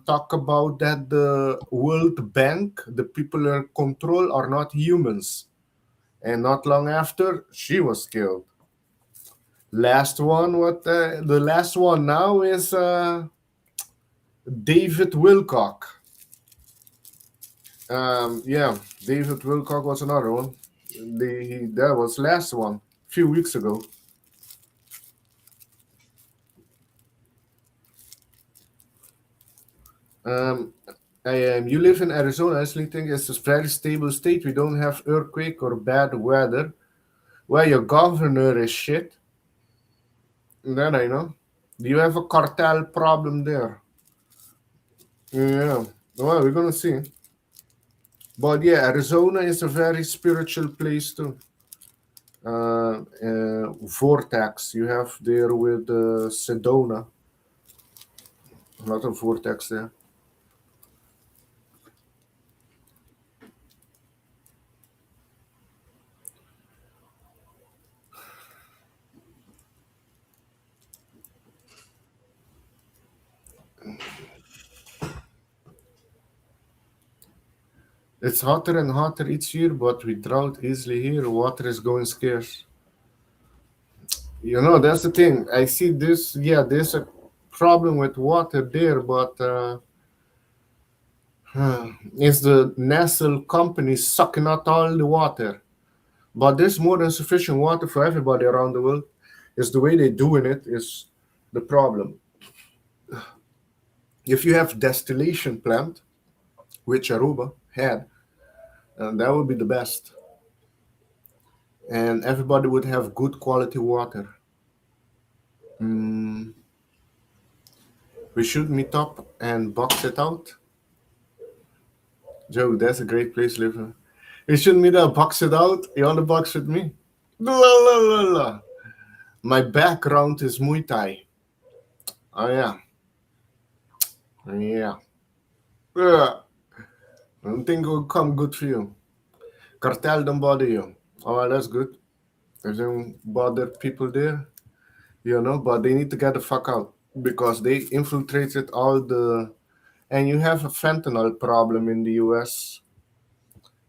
talked about that the World Bank, the people in control, are not humans, and not long after she was killed. Last one, what the last one now is David Wilcock. Yeah, David Wilcock was another one. That was last one a few weeks ago. Um, you live in Arizona. I actually think it's a very stable state. We don't have earthquake or bad weather. Well, your governor is shit. Then I know. Do you have a cartel problem there? Yeah. Well, we're gonna see. But yeah, Arizona is a very spiritual place too. Vortex you have there with Sedona. A lot of vortex there. It's hotter and hotter each year, but with drought easily here, water is going scarce. That's the thing. I see this. Yeah, there's a problem with water there, but it's the national company sucking out all the water. But there's more than sufficient water for everybody around the world. It's the way they're doing it is the problem. If you have distillation plant, which Aruba had, that would be the best, and everybody would have good quality water. Mm, we should meet up and box it out. Joe, that's a great place to live. We should meet up, box it out. You want to box with me? La, la, la, la. My background is Muay Thai. Oh, yeah. Yeah. Yeah. I don't think it will come good for you. Cartel don't bother you. Oh, well, that's good. They don't bother people there, but they need to get the fuck out because they infiltrated all the. And you have a fentanyl problem in the US.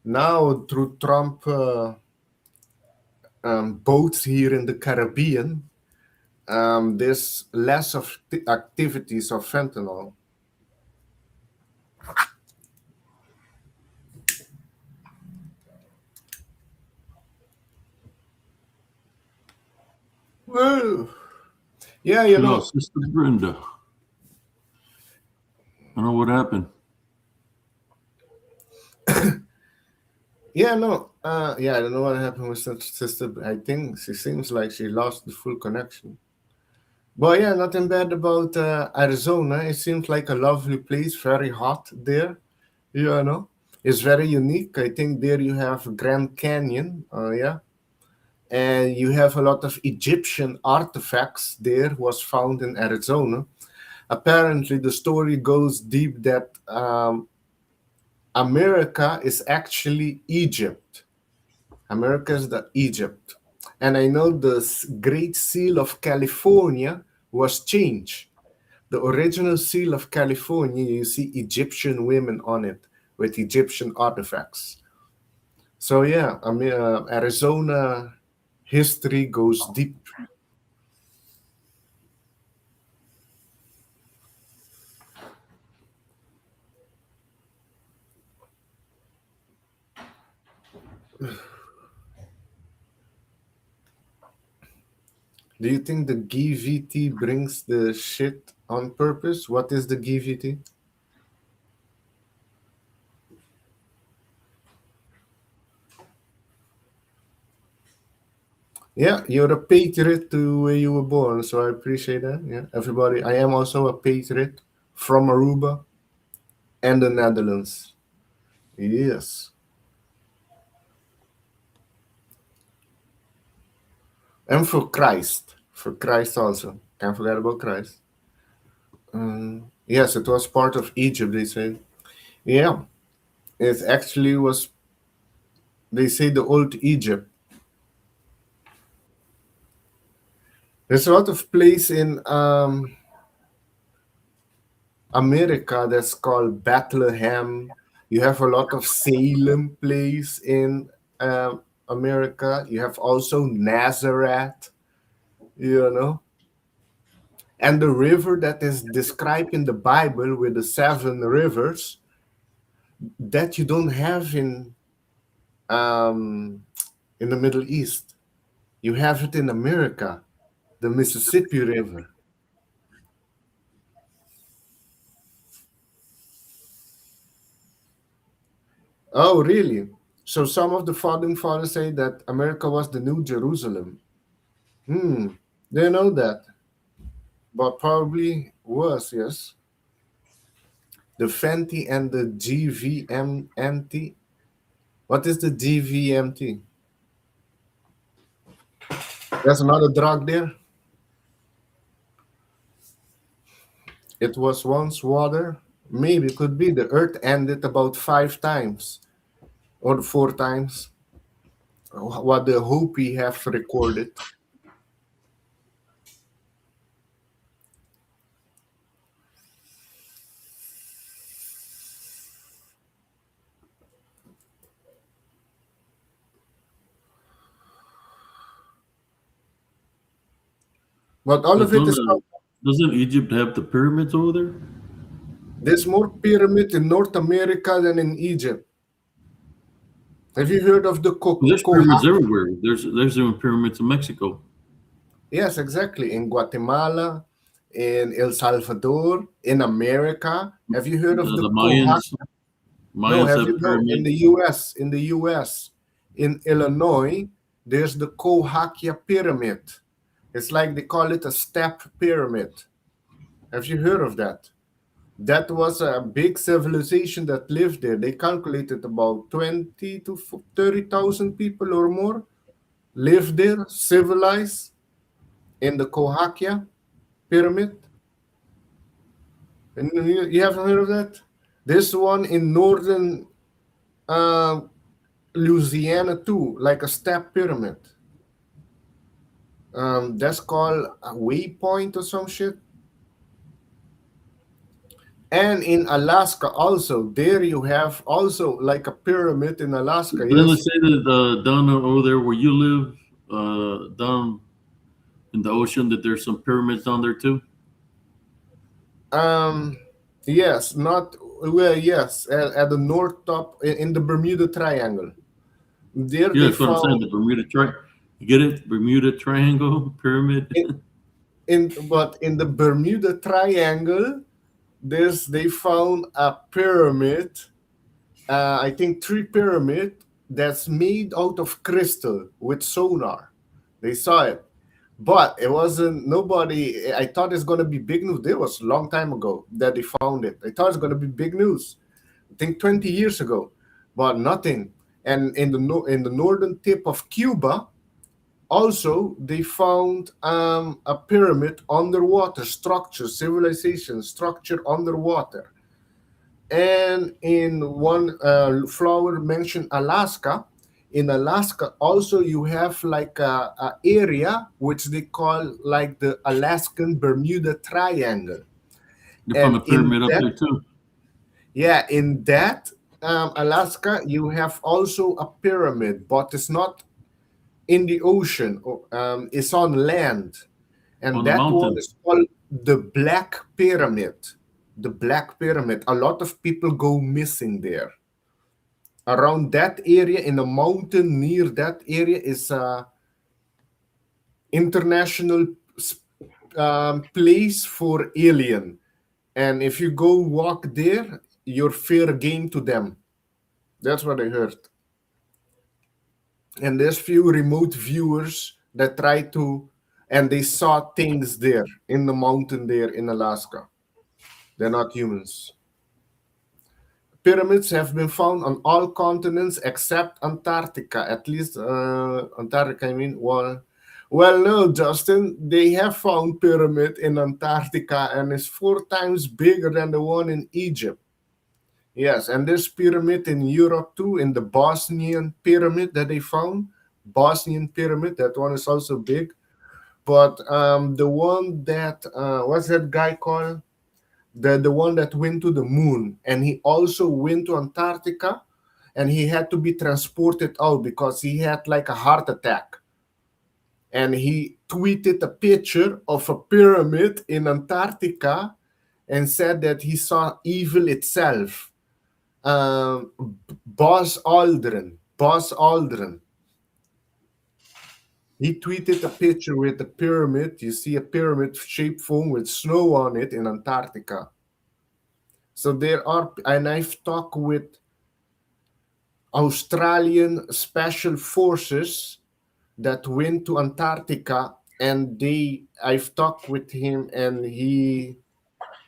Now, through Trump boats here in the Caribbean, there's less of activities of fentanyl. Well, yeah, You know, Sister Brenda. I don't know what happened. yeah, no, yeah, I don't know what happened with sister. I think she seems like she lost the full connection. But yeah, nothing bad about Arizona. It seems like a lovely place, very hot there. It's very unique. I think there you have Grand Canyon. Yeah, and you have a lot of Egyptian artifacts there was found in Arizona. Apparently, the story goes deep that America is actually Egypt. America is the Egypt. And I know the Great Seal of California was changed. The original Seal of California, you see Egyptian women on it with Egyptian artifacts. So yeah, I mean, Arizona history goes deep. Do you think the GVT brings the shit on purpose? What is the GVT? Yeah, you're a patriot to where you were born, so I appreciate that. Yeah, everybody. I am also a patriot from Aruba and the Netherlands. Yes. And for Christ also. Can't forget about Christ. Yes, it was part of Egypt, they say. Yeah, it actually was, they say, the old Egypt. There's a lot of place in America that's called Bethlehem. You have a lot of Salem place in America. You have also Nazareth, you know. And the river that is described in the Bible with the 7 rivers that you don't have in the Middle East. You have it in America, the Mississippi River. Oh, really? So some of the founding fathers say that America was the New Jerusalem. Hmm, they know that, but probably was, yes. The Fenty and the GVMT. What is the GVMT? There's another drug there. It was once water. Maybe it could be the earth ended about 5 times or 4 times. What the Hopi have recorded. But all But of it is doesn't Egypt have the pyramids over there? there's more pyramid in North America than in Egypt. Have you heard of the There's pyramids everywhere. There's even pyramids in Mexico. Yes, exactly. In Guatemala, in El Salvador, in America. Have you heard of the The Kohat? Mayans No, Mayans have have you no? In pyramids. the U.S., in Illinois, there's the Cahokia Pyramid. It's like they call it a step pyramid. Have you heard of that? That was a big civilization that lived there. They calculated about 20 to 30,000 people or more lived there, civilized in the Cahokia Pyramid. And you haven't heard of that? This one in northern uh, Louisiana too, like a step pyramid. That's called a waypoint or some shit. And in Alaska also, there you have also like a pyramid in Alaska. Didn't they Yes. say that down over there where you live, down in the ocean, that there's some pyramids down there too? Um. Yes. Not well. Yes. At the north top in the Bermuda Triangle. There Yeah, they that's what I'm saying. found The Bermuda Triangle. You get it? Bermuda Triangle pyramid. but in the Bermuda Triangle, they found a pyramid. I think three pyramid that's made out of crystal with sonar. They saw it, but it wasn't nobody. I thought it's gonna be big news. It was a long time ago that they found it. I thought it's gonna be big news. I think 20 years ago, but nothing. And in the northern tip of Cuba, also they found a pyramid underwater structure, civilization structure underwater. And in one flower mentioned Alaska. In Alaska, also you have like a area which they call like the Alaskan Bermuda Triangle. They found a And in pyramid up that, there too. yeah, in that Alaska, you have also a pyramid, but it's not in the ocean. It's on land, and On the that one mountain. is called the Black Pyramid. The Black Pyramid. A lot of people go missing there. Around that area, in the mountain near that area, is a international place for alien. And if you go walk there, you're fair game to them. That's what I heard. And there's few remote viewers that try to, and they saw things there in the mountain there in Alaska. They're not humans. Pyramids have been found on all continents except Antarctica. At least Antarctica, I mean, well, no, Justin, they have found pyramid in Antarctica and it's 4 times bigger than the one in Egypt. Yes, and there's pyramid in Europe too, in the Bosnian pyramid that they found. Bosnian pyramid, that one is also big. But the one that what's that guy called? The one that went to the moon, and he also went to Antarctica, and he had to be transported out because he had like a heart attack. And he tweeted a picture of a pyramid in Antarctica and said that he saw evil itself. Buzz Aldrin. He tweeted a picture with a pyramid. You see a pyramid shaped foam with snow on it in Antarctica. So there are, and I've talked with Australian special forces that went to Antarctica, and I've talked with him, and he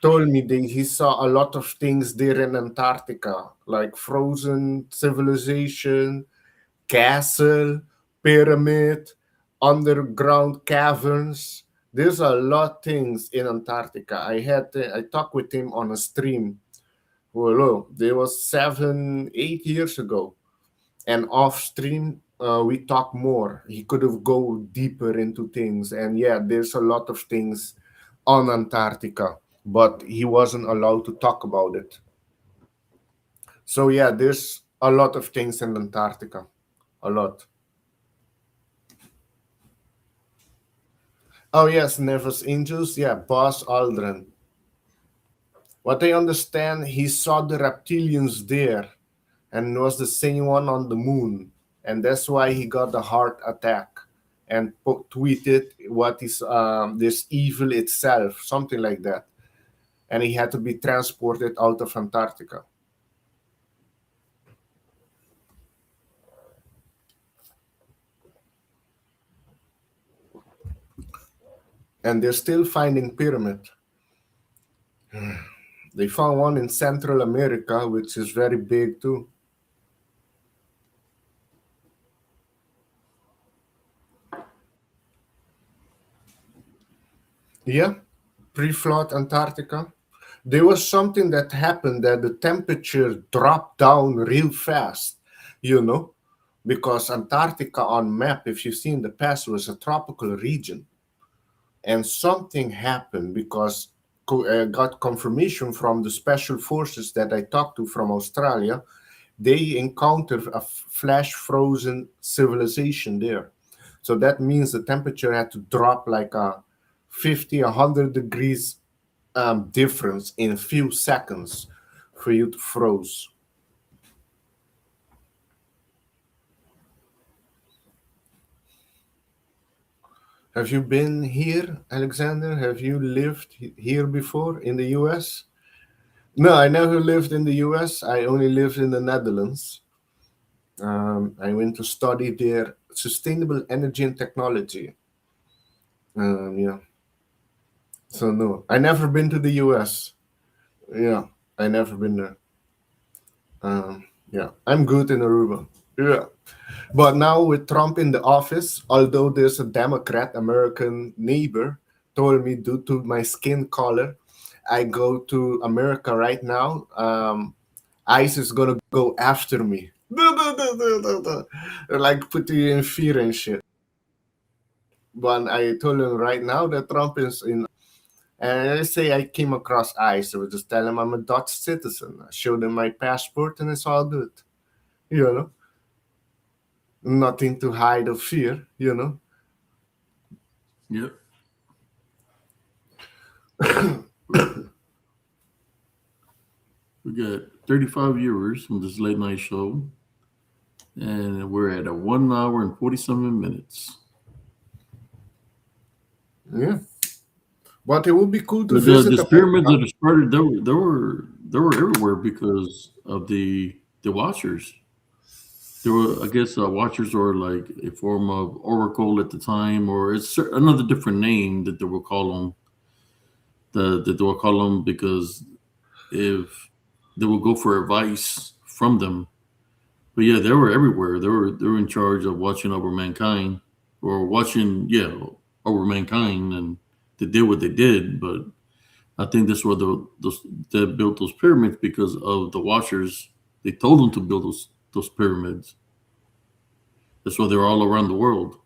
told me that he saw a lot of things there in Antarctica, like frozen civilization, castle, pyramid, underground caverns. There's a lot of things in Antarctica. I talked with him on a stream. Well, there was 7, 8 years ago, and off stream we talk more. He could have go deeper into things, and yeah, there's a lot of things on Antarctica, but he wasn't allowed to talk about it. So yeah, there's a lot of things in Antarctica, a lot. Oh yes, Nervous Angels. Yeah, Buzz Aldrin. What I understand, he saw the reptilians there and was the same one on the moon, and that's why he got the heart attack and tweeted what is this evil itself, something like that, and he had to be transported out of Antarctica. And they're still finding pyramid. They found one in Central America, which is very big too. Yeah, pre-flood Antarctica. There was something that happened that the temperature dropped down real fast, you know, because Antarctica on map, if you see in the past, was a tropical region. And something happened because got confirmation from the special forces that I talked to from Australia. They encountered a flash frozen civilization there. So that means the temperature had to drop like a 50, 100 degrees difference in a few seconds for you to froze. Have you been here, Alexander? Have you lived here before in the US? No, I never lived in the US. I only lived in the Netherlands. I went to study there sustainable energy and technology. Yeah. So no, I never been to the US. Yeah, I never been there. Yeah, I'm good in Aruba. Yeah. But now with Trump in the office, although there's a Democrat American neighbor told me due to my skin color, I go to America right now. ICE is gonna go after me. Like put you in fear and shit. But I told him right now that Trump is in. And let's say I came across ICE, I would just tell him I'm a Dutch citizen. I showed him my passport and it's all good. You know, nothing to hide or fear, you know. Yep. We got 35 viewers on this late night show, and we're at a 1 hour and 47 minutes. Yeah. But it would be cool to But visit the pyramids that America. are started, they were everywhere because of the watchers. There were, I guess, watchers were like a form of oracle at the time, or it's another different name that they will call them. That they will call them because if they will go for advice from them. But yeah, they were everywhere. They were in charge of watching over mankind, or watching, yeah, over mankind, and they did what they did. But I think that's where they built those pyramids because of the watchers. They told them to build those pyramids. That's why they're all around the world.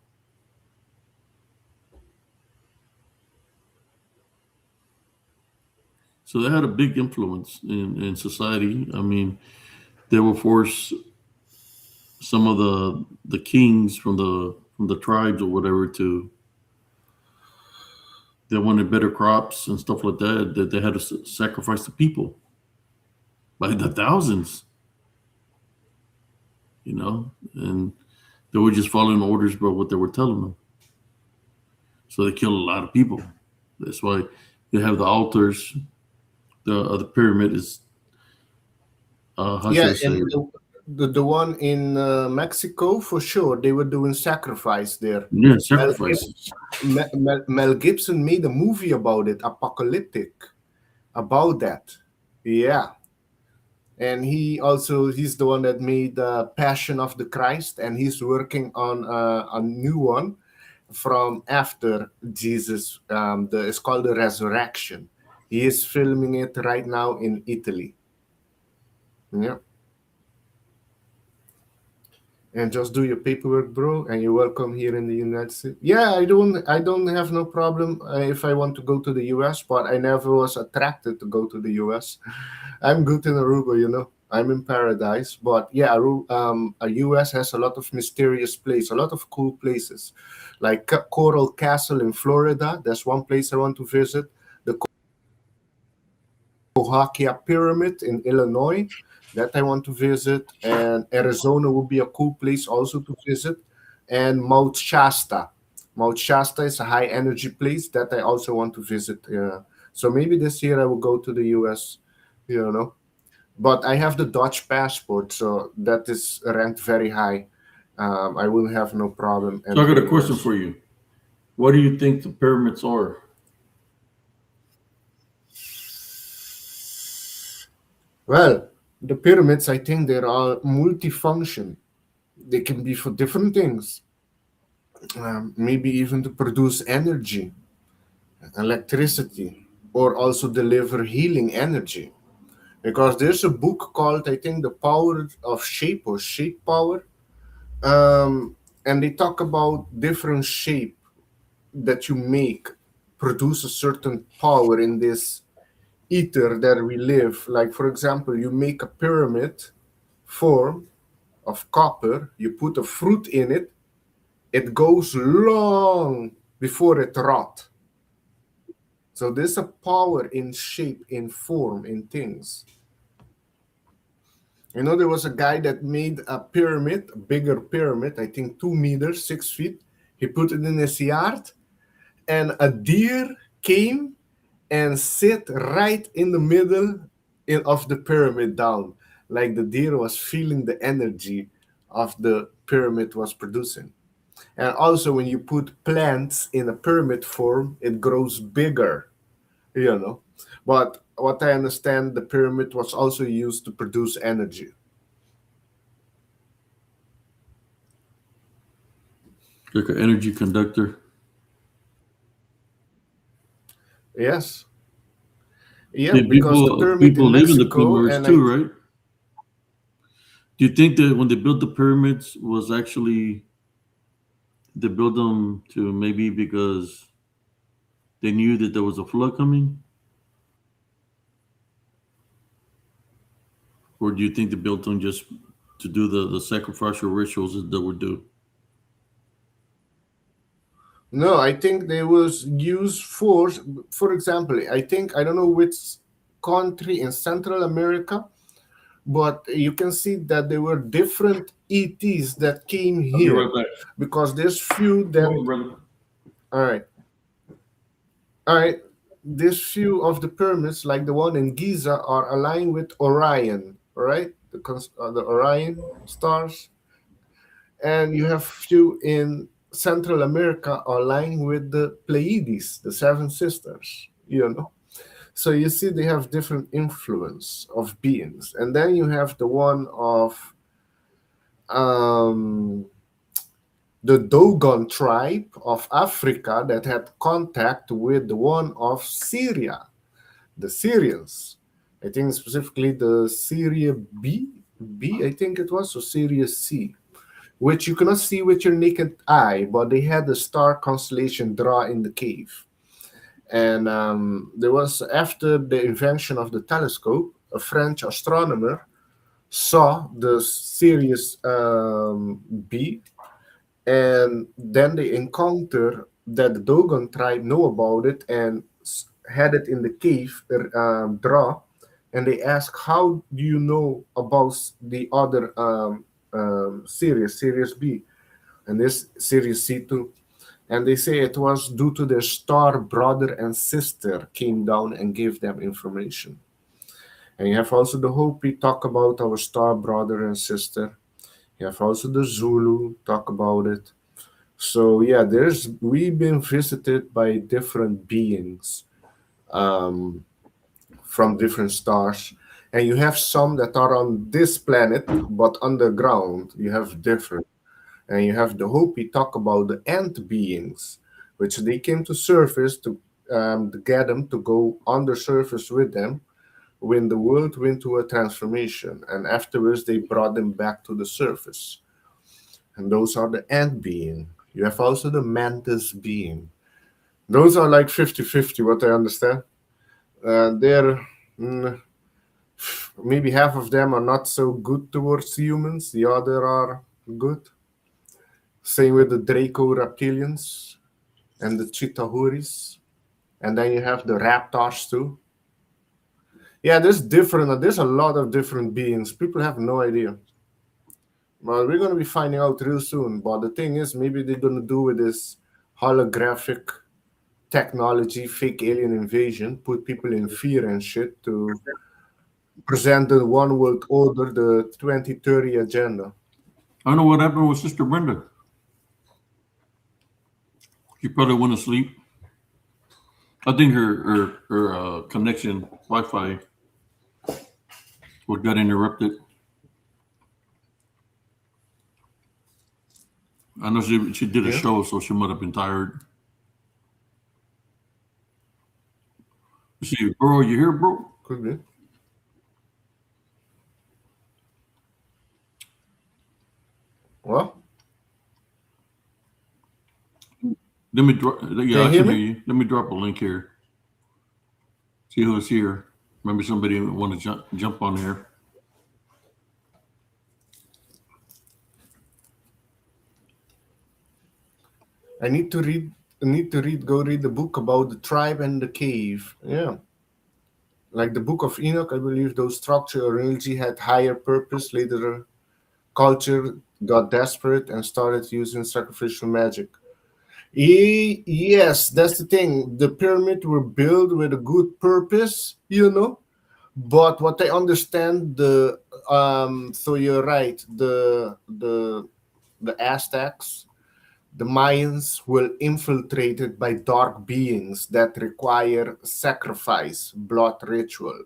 So they had a big influence in society. I mean, they will force some of the kings from the tribes or whatever to they wanted better crops and stuff like that. That they had to sacrifice the people by the thousands, and they were just following orders by what they were telling them. So they killed a lot of people. That's why you have the altars. The pyramid is how should Yeah, I say and it? the one in Mexico, for sure, they were doing sacrifice there. Yeah, Mel, sacrifices. Mel Gibson made a movie about it, apocalyptic, about that. Yeah. And he's the one that made Passion of the Christ, and he's working on a new one from after Jesus. It's called the Resurrection. He is filming it right now in Italy. Yeah, and just do your paperwork, bro, and you're welcome here in the United States. Yeah, I don't have no problem if I want to go to the US, but I never was attracted to go to the US. I'm good in Aruba, I'm in paradise. But yeah, a US has a lot of mysterious places, a lot of cool places, like Coral Castle in Florida. That's one place I want to visit. The Cahokia Pyramid in Illinois, that I want to visit, and Arizona would be a cool place also to visit, and Mount Shasta. Mount Shasta is a high energy place that I also want to visit. So maybe this year I will go to the US, you know. But I have the Dutch passport, so that is ranked very high. I will have no problem So I got a entering question US. for you. What do you think the pyramids are? Well, the pyramids, I think they are multifunction. They can be for different things, maybe even to produce energy, electricity, or also deliver healing energy. Because there's a book called, I think, The Power of Shape or Shape Power. And they talk about different shape that you make produce a certain power in this ether that we live. Like, for example, you make a pyramid form of copper, you put a fruit in it, it goes long before it rot. So there's a power in shape, in form, in things. There was a guy that made a pyramid, a bigger pyramid, I think 2 meters, 6 feet. He put it in his yard, and a deer came and sit right in the middle of the pyramid down. Like the deer was feeling the energy of the pyramid was producing. And also, when you put plants in a pyramid form, it grows bigger, you know. But what I understand, the pyramid was also used to produce energy. Like an energy conductor? Yes. Yeah, Did because the pyramid people in live in the Mexico, pyramids and I too, right? Do you think that when they built the pyramids was actually they built them to maybe because they knew that there was a flood coming? Or do you think they built them just to do the sacrificial rituals that they would do? no, I think they was used for example, I think I don't know which country in Central America, but you can see that there were different ETs that came I'll be here right back. because there's few that Come on, brother. all right, all right. There's few of the pyramids, like the one in Giza, are aligned with Orion, all right? The Orion stars, and you have few in Central America aligned with the Pleiades, the seven sisters. So you see, they have different influence of beings, and then you have the one of um, the Dogon tribe of Africa that had contact with the one of Syria, the Syrians. I think specifically the Syria B, I think it was, or Syria C, which you cannot see with your naked eye, but they had the star constellation draw in the cave. And there was, after the invention of the telescope, a French astronomer saw the Sirius B, and then they encounter that the Dogon tribe know about it and had it in the cave draw, and they ask, how do you know about the other Sirius B, and this Sirius C2? And they say it was due to their star brother and sister came down and gave them information. And you have also the Hopi talk about our star brother and sister. You have also the Zulu talk about it. So yeah, we've been visited by different beings um, from different stars, and you have some that are on this planet but underground. You have different, and you have the Hopi talk about the ant beings, which they came to surface to get them to go under surface with them when the world went through a transformation, and afterwards they brought them back to the surface. And those are the ant being. You have also the mantis being. Those are like 50-50, what I understand. They're maybe half of them are not so good towards humans, the other are good. Same with the Draco reptilians and the Chitahuris. And then you have the raptors too. Yeah, there's a lot of different beings. People have no idea. Well, we're going to be finding out real soon. But the thing is, maybe they're going to do with this holographic technology, fake alien invasion, put people in fear and shit to present the one world order, the 2030 agenda. I don't know what happened with Sister Brenda. She probably went to sleep. I think her connection Wi-Fi got interrupted. I know she did a Yeah. show, so she might have been tired. See, bro, you here, bro? Could be. Well, Let me drop. Yeah, can you I hear can hear me? you. Let me drop a link here. See who's here. Maybe somebody want to jump on here. I need to read. Go read the book about the tribe and the cave. Yeah, like the Book of Enoch. I believe those structure originally had higher purpose. Later, culture got desperate and started using sacrificial magic. Yes, that's the thing. The pyramid were built with a good purpose, you know. But what I understand, so you're right. The Aztecs, the Mayans were infiltrated by dark beings that require sacrifice, blood ritual.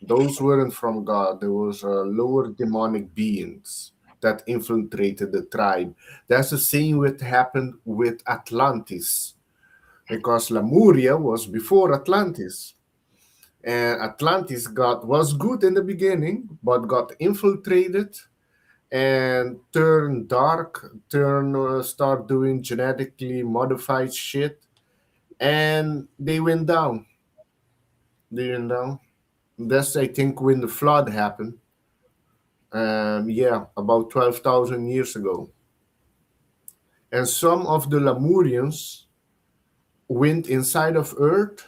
Those weren't from God. There was lower demonic beings that infiltrated the tribe. That's the same what happened with Atlantis, because Lemuria was before Atlantis. And Atlantis was good in the beginning, but got infiltrated and turned dark, start doing genetically modified shit, and they went down. They went down. That's I think when the flood happened. Yeah, about 12,000 years ago. And some of the Lemurians went inside of Earth,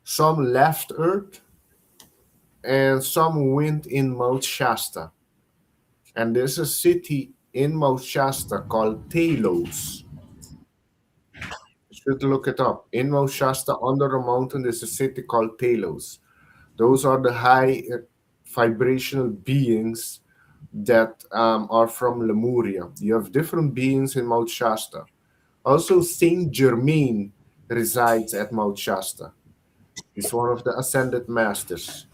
some left Earth, and some went in Mount Shasta. And there's a city in Mount Shasta called Talos. You should look it up. In Mount Shasta, under a mountain, there's a city called Talos. Those are the high vibrational beings that are from Lemuria. You have different beings in Mount Shasta. Also, Saint Germain resides at Mount Shasta. He's one of the ascended masters.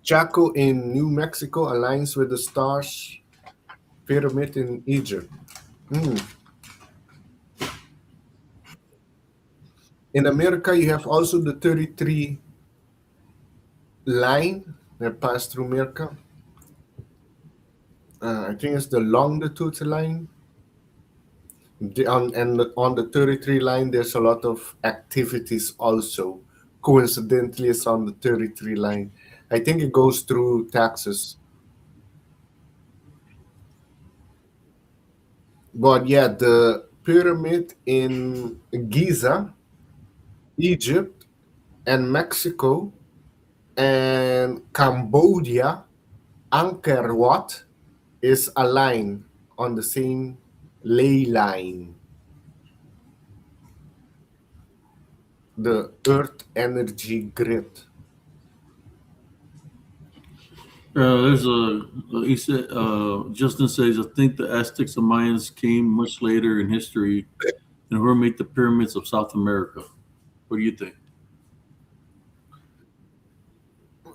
Chaco in New Mexico aligns with the stars pyramid in Egypt. Hmm. In America, you have also the 33 line that passed through America. I think it's the longitude line. On the 33 line, there's a lot of activities also. Coincidentally, it's on the 33 line. I think it goes through Texas. But yeah, the pyramid in Giza, Egypt, and Mexico, and Cambodia, Angkor Wat, is aligned on the same ley line. The Earth energy grid. There's he said, Justin says, I think the Aztecs and Mayans came much later in history and who made the pyramids of South America. What do you think?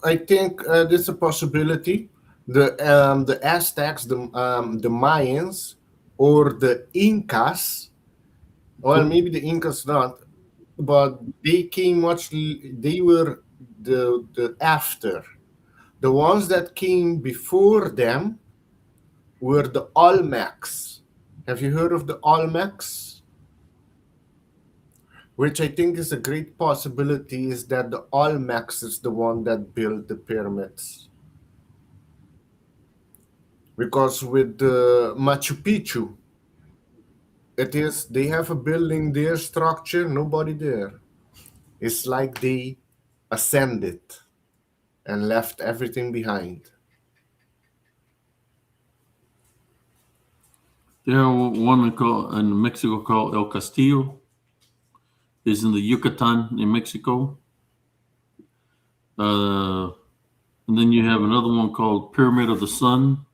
I think there's a possibility. The Aztecs, the Mayans, or the Incas. Well, maybe the Incas not, but they came much. They were the after. The ones that came before them were the Olmecs. Have you heard of the Olmecs? Which I think is a great possibility is that the Olmecs is the one that built the pyramids. Because with the Machu Picchu, it is they have a building there, structure, nobody there. It's like they ascended and left everything behind. There are one in Mexico called El Castillo. It's in the Yucatan in Mexico. And then you have another one called Pyramid of the Sun.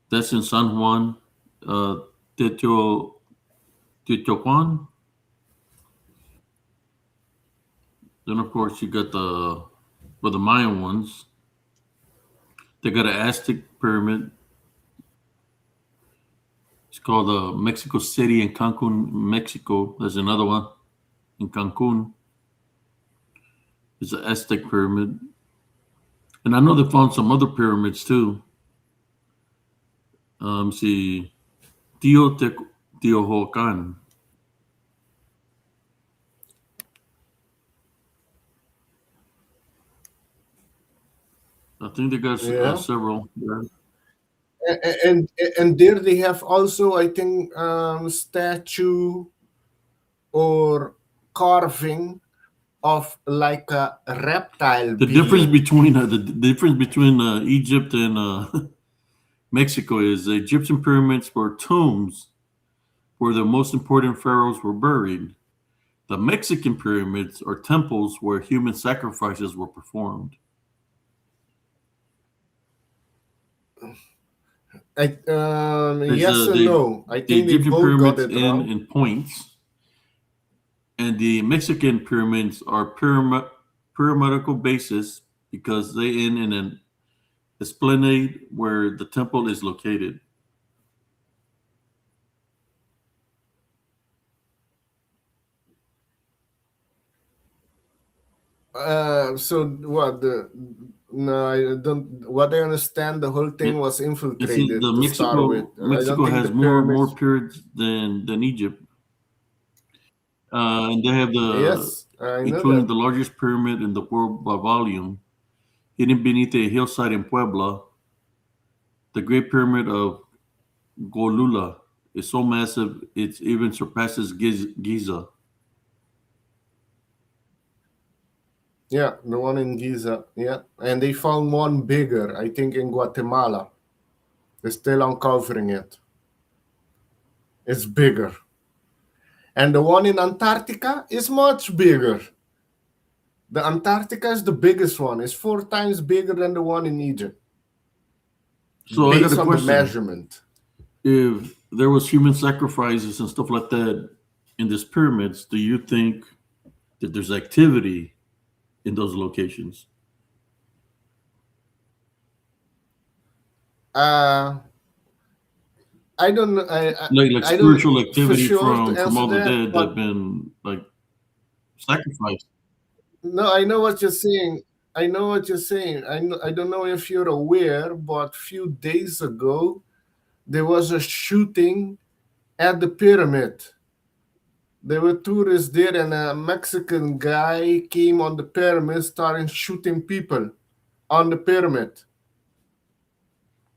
That's in San Juan, Teotihuacan. Then of course you got the Mayan ones. They got an Aztec pyramid. It's called Mexico City in Cancun, Mexico. There's another one in Cancun. It's an Aztec pyramid. And I know they found some other pyramids too. See, Teotihuacan. I think they got Yeah. several. Yeah. And there they have also, I think, statue or carving of like a reptile The being. difference between the difference between Egypt and Mexico is the Egyptian pyramids were tombs where the most important pharaohs were buried. The Mexican pyramids are temples where human sacrifices were performed. Yes and no. I The think they Egyptian both got pyramids it wrong. in points, and the Mexican pyramids are pyramidal bases because they end in an esplanade where the temple is located. So what the no, I don't. What I understand, the whole thing It, was it's infiltrated the to start with. I don't Mexico think has the more pyramids. pyramids than Egypt, and they have Yes, I know including that. the largest pyramid in the world by volume, hidden beneath a hillside in Puebla. The Great Pyramid of Golula is so massive it even surpasses Giza. Yeah, the one in Giza. Yeah, and they found one bigger. I think in Guatemala. They're still uncovering it. It's bigger, and the one in Antarctica is much bigger. The Antarctica is the biggest one. It's 4 times bigger than the one in Egypt, So I got based a on the question: measurement. if there was human sacrifices and stuff like that in these pyramids, do you think that there's activity in those locations? Uh, I don't know. Like I don't spiritual for activity sure to from answer all the that, dead that but have been like sacrificed. no, I know what you're saying. I know what you're saying. I don't know if you're aware, but a few days ago there was a shooting at the pyramid. There were tourists there, and a Mexican guy came on the pyramid, started shooting people on the pyramid.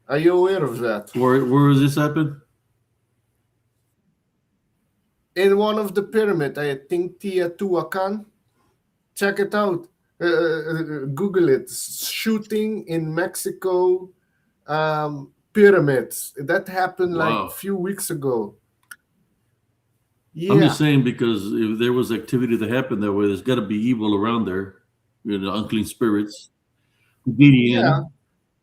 Are you aware of that? Where does this happen? In one of the pyramid, I think Teotihuacan. Check it out. Google it. Shooting in Mexico pyramids. That happened like a Wow. few weeks ago. I'm just Yeah. saying because if there was activity that happened that way, there's got to be evil around there, unclean spirits, Yeah. Gideon.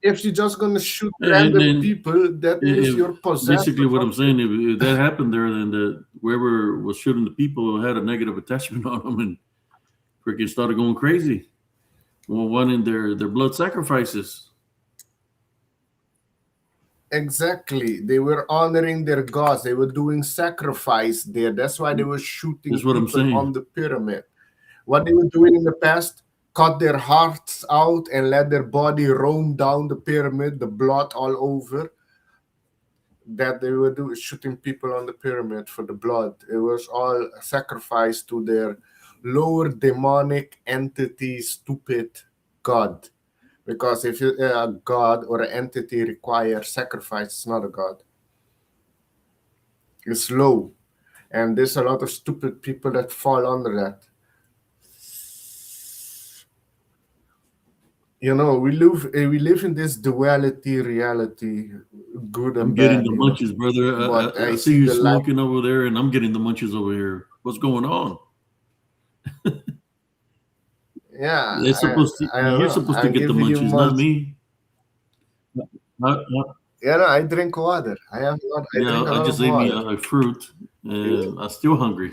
If you're just gonna shoot And random then people, that means if you're possessed basically or what I'm something. saying, if that happened there, then whoever was shooting the people had a negative attachment on them and freaking started going crazy, wanting their blood sacrifices. Exactly. They were honoring their gods. They were doing sacrifice there. That's why they were shooting That's what I'm people saying. on the pyramid. What they were doing in the past, cut their hearts out and let their body roam down the pyramid, the blood all over. that they were shooting people on the pyramid for the blood. It was all sacrifice to their lower demonic entity, stupid god. Because if a god or an entity requires sacrifice, it's not a god. It's low, and there's a lot of stupid people that fall under that. You know, we live in this duality reality, good I'm and getting bad. the You know, munchies, brother. but I I see see you the light. smoking over there, and I'm getting the munchies over here. What's going on? Yeah, They're supposed to. I don't You're know. supposed to I'm get the giving you munchies, not much. me. Yeah, no, I drink water. I drink Yeah, a I lot just of ate me water. a fruit, and I'm still hungry.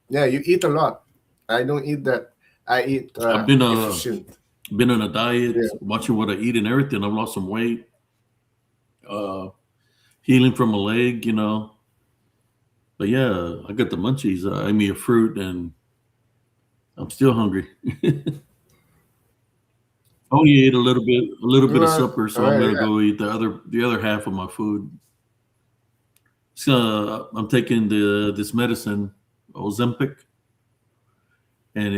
Yeah, you eat a lot. I don't eat that. I eat I've been efficient. been on a diet, Yeah. watching what I eat and everything. I've lost some weight, uh, healing from a leg, you know. But yeah, I got the munchies. I ate me a fruit, and I'm still hungry. I only ate a little bit of No, supper, so I'm yeah. gonna go eat the other half of my food. So I'm taking this medicine, Ozempic, and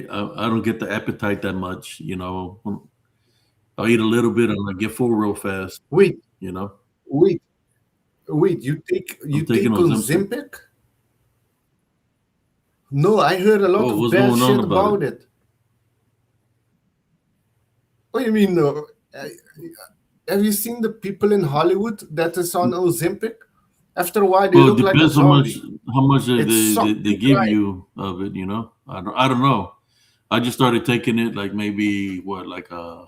I don't get the appetite that much. You know, I'll eat a little bit and I get full real fast. Wait, You know, wait, wait. I'm You taking take Ozempic. Ozempic? No, I heard a lot Oh, of what's bad going on shit about it? about it. What do you mean? No? Have you seen the people in Hollywood that is on Ozempic? After a while, they Well, it look like a depends zombie. how much It sucks they to give try. you of it. You know, I don't know. I just started taking it like maybe what like I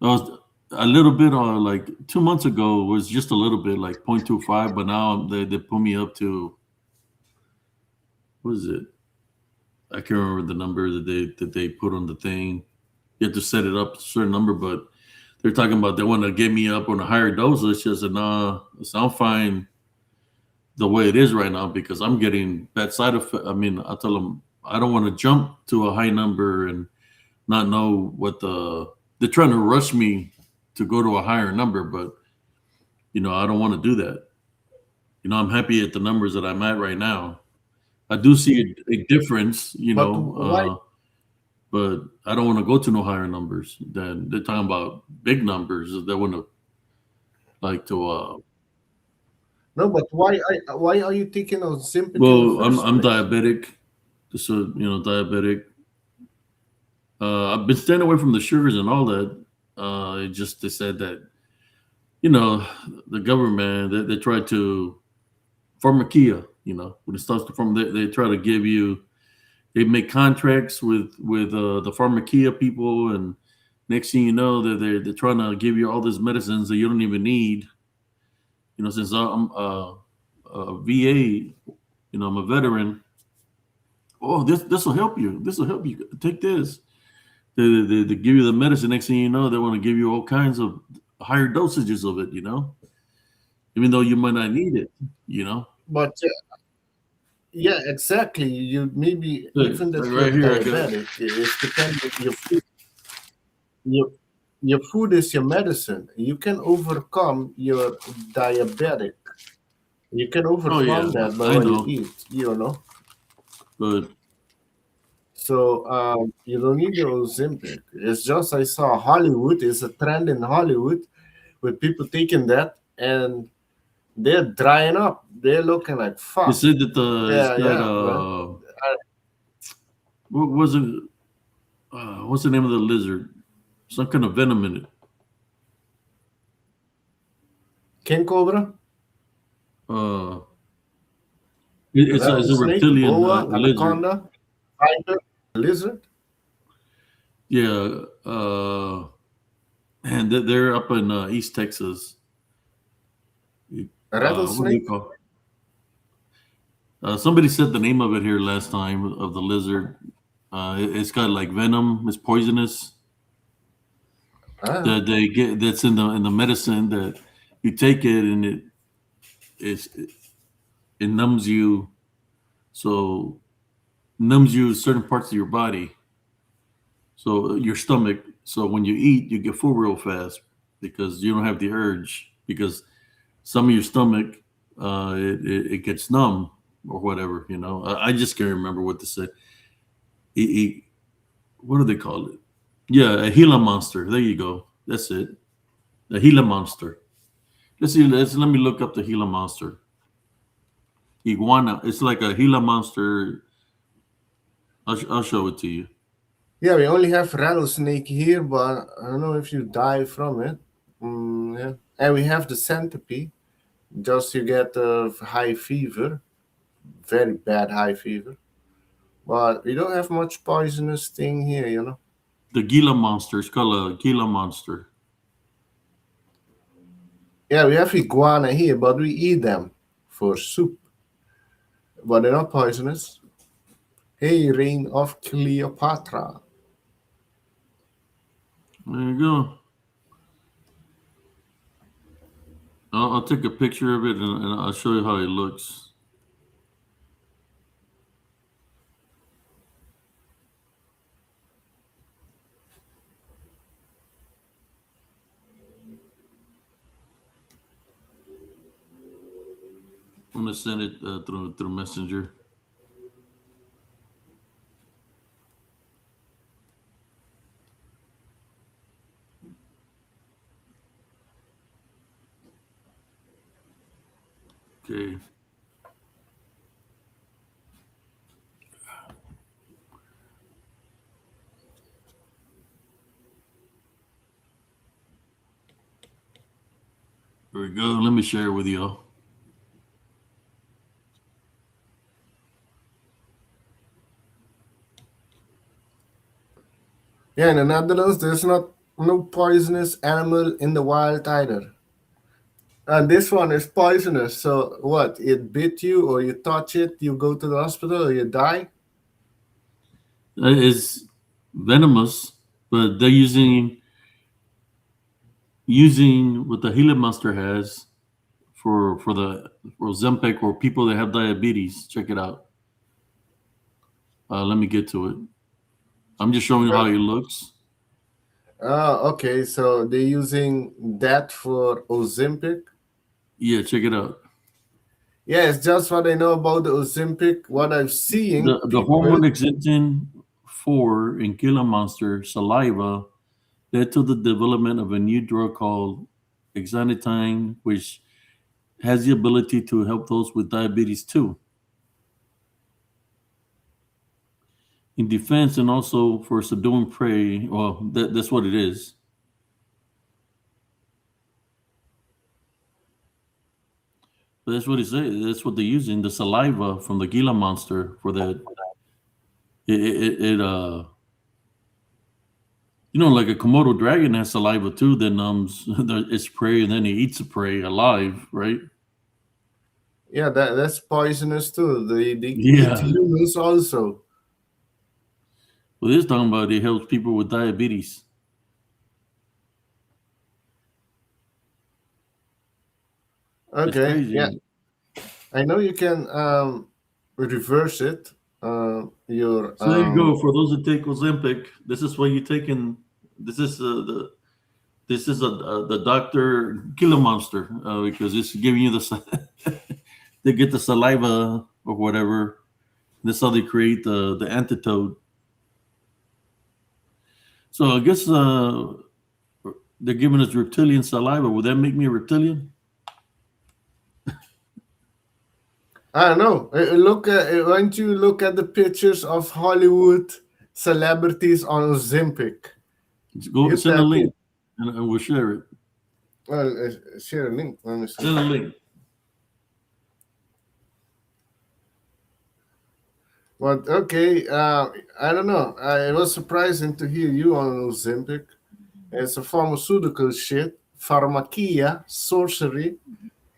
was a little bit like 2 months ago was just a little bit like 0.25, but now they put me up to what is it? I can't remember the number that they put on the thing. You have to set it up a certain number, but they're talking about they want to get me up on a higher dosage. I said, nah, I'm fine the way it is right now because I'm getting bad side effect. I mean, I tell them I don't want to jump to a high number and not know what they're trying to rush me to go to a higher number, but you know, I don't want to do that. You know, I'm happy at the numbers that I'm at right now. I do see a difference, you But know, why? but I don't want to go to no higher numbers. Then they're talking about big numbers. They want to like to. No, but why are you taking Ozempic in the Well, first I'm place? diabetic, so you know, diabetic. I've been staying away from the sugars and all that. It just they said that you know the government they try to pharmakia. You know, when it starts to form, they try to give you. They make contracts with the pharmakia people, and next thing you know, they're trying to give you all these medicines that you don't even need. You know, since I'm a VA, you know, I'm a veteran. Oh, this will help you. This will help you. Take this. They give you the medicine. Next thing you know, they want to give you all kinds of higher dosages of it. You know, even though you might not need it. You know, But yeah, exactly. You maybe look, even like that you're right here, I got. diabetic, it's depending your food. Your your food is your medicine. You can overcome your diabetic. You can Oh yeah, overcome that by I what you know, eat. You know. but So you don't need the Ozempic. It's just I saw Hollywood is a trend in Hollywood with people taking that and they're drying up. They're looking like they fuck. said that it's Yeah, got yeah, man. what was it? What's the name of the lizard? Some kind of venom in it. King cobra, Uh, it's a rattlesnake, reptilian boa, lizard. anaconda, tiger, lizard, Yeah, and they're up in East Texas. a What do you rattlesnake. call? Somebody said the name of it here last time of the lizard. It's got like venom. It's poisonous. Ah, That they get that's in the medicine that you take it and it's, it numbs you. So numbs you certain parts of your body. So your stomach. So when you eat, you get full real fast because you don't have the urge. Because some of your stomach, it gets numb or whatever. I just can't remember what to say. It, what do they call it? Yeah, a Gila monster. There you go. That's it. A Gila monster. Let's see. Let me look up the Gila monster. Iguana. It's like a Gila monster. I'll show it to you. Yeah, we only have rattlesnake here, but I don't know if you die from it. Yeah. And we have the centipede. Just you get high fever, very bad high fever. But we don't have much poisonous thing here. The Gila monster. It's called a Gila monster. Yeah, we have iguana here, but we eat them for soup. But they're not poisonous. Hey, Reign of Cleopatra. There you go. I'll take a picture of it and I'll show you how it looks. I'm gonna send it through Messenger. Okay. Here we go. Let me share it with y'all. Yeah, in the Netherlands, there's not no poisonous animal in the wild either. And this one is poisonous. So what? It bit you, or you touch it, you go to the hospital, or you die. It's venomous, but they're using what the Gila monster has for Ozempic or people that have diabetes. Check it out. Let me get to it. I'm just showing you how it looks. Okay. So they're using that for Ozempic. Yeah, check it out. Yeah, it's just what I know about the Ozempic. What I'm seeing The people. hormone exentin 4 in Gila monster saliva led to the development of a new drug called exenatine, which has the ability to help those with diabetes too. In defense and also for subduing prey. Well, that's what it is. But that's what it says. That's what they're using the saliva from the Gila monster for that. It like a Komodo dragon has saliva too that numbs its prey and then it eats the prey alive, right? Yeah, that's poisonous too. They eat Yeah. humans also. Well, this talking about it helps people with diabetes. It's Okay, yeah, crazy. I know you can reverse it. Your So there you go. For those that take Ozempic, this is what you're taking. This is this is the Doctor Killer Monster because it's giving you they get the saliva or whatever. That's how they create the antidote. So I guess they're giving us reptilian saliva. Would that make me a reptilian? I don't know. Look, why don't you look at the pictures of Hollywood celebrities on Ozempic? Go You send a tell me. link and we'll share it. Well, share a link. Let me see. Send a link. But okay, I don't know. It was surprising to hear you on Ozempic. It's a pharmaceutical shit, pharmakia, sorcery.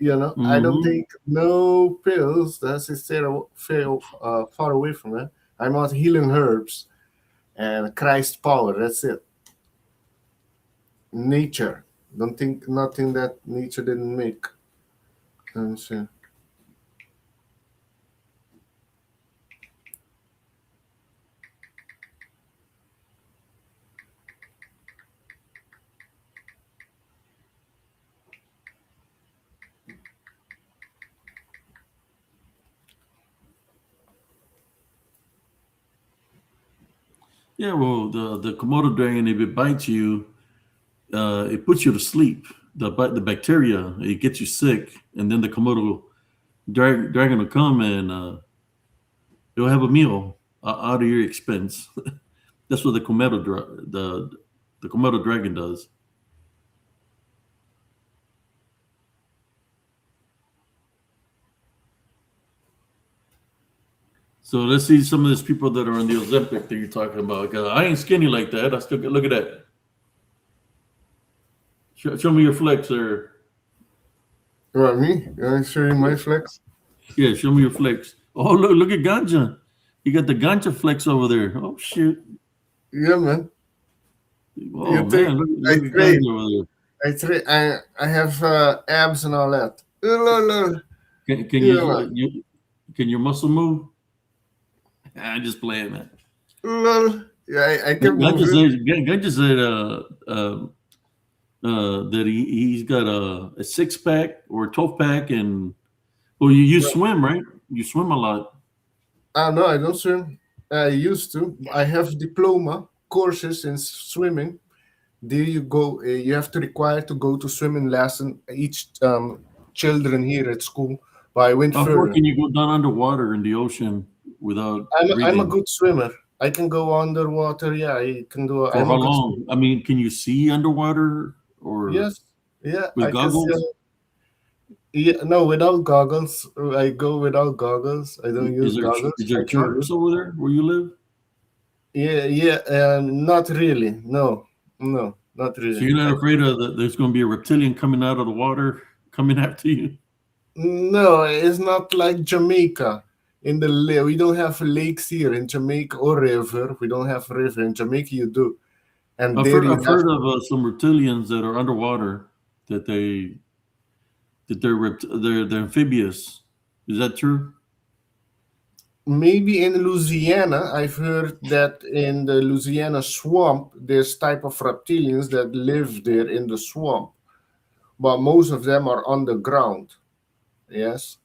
I don't Hmm. take no pills. That's stay far away from that. I'm on healing herbs and Christ power. That's it. Nature. Don't think nothing that nature didn't make. Let me see. Yeah, well, the Komodo dragon, if it bites you, it puts you to sleep. The bacteria, it gets you sick, and then the Komodo dragon will come and you'll have a meal out of your expense. That's what the Komodo dragon does. So let's see some of these people that are on the Ozempic that you're talking about. 'Cause I ain't skinny like that. I still look at that. Show me your flex, or What, me? You want to show you my flex? yeah, show me your flex. Oh, look at Ganja. You got the Ganja flex over there. Oh shoot. Yeah, man. Oh You think man, I look at train? Ganja over I have abs and all that. Lol. there. Can Yeah, you can your muscle move? I'm just playing, man. lol. Yeah, I can move Ganja it. said that he's got a 6 pack or a 12 pack, and well, you swim, right? You swim a lot. No, I don't swim. I used to. I have diploma courses in swimming. There you go. You have to require to go to swimming lesson each children here at school. But I went How far further. can you go down underwater in the ocean without I'm a breathing? good swimmer. I can go underwater. Yeah, I can do. For I'm how a good swimmer. long? I mean, can you see underwater or Yes. Yeah, with I can see. goggles? Yeah, no, without goggles. I go without goggles. I don't use Is goggles. there I can do. sharks over there where you live? Yeah, yeah. Not really. No, no, not So really. you're not afraid of there's going to be a reptilian coming out of the water coming after you? No, it's not like Jamaica. We don't have lakes here in Jamaica or river. We don't have river in Jamaica. You do, and there you I've have heard of some reptilians that are underwater that they're amphibious. Is that true? maybe in Louisiana. I've heard that in the Louisiana swamp, there's type of reptilians that live there in the swamp, but most of them are on the ground. Yes.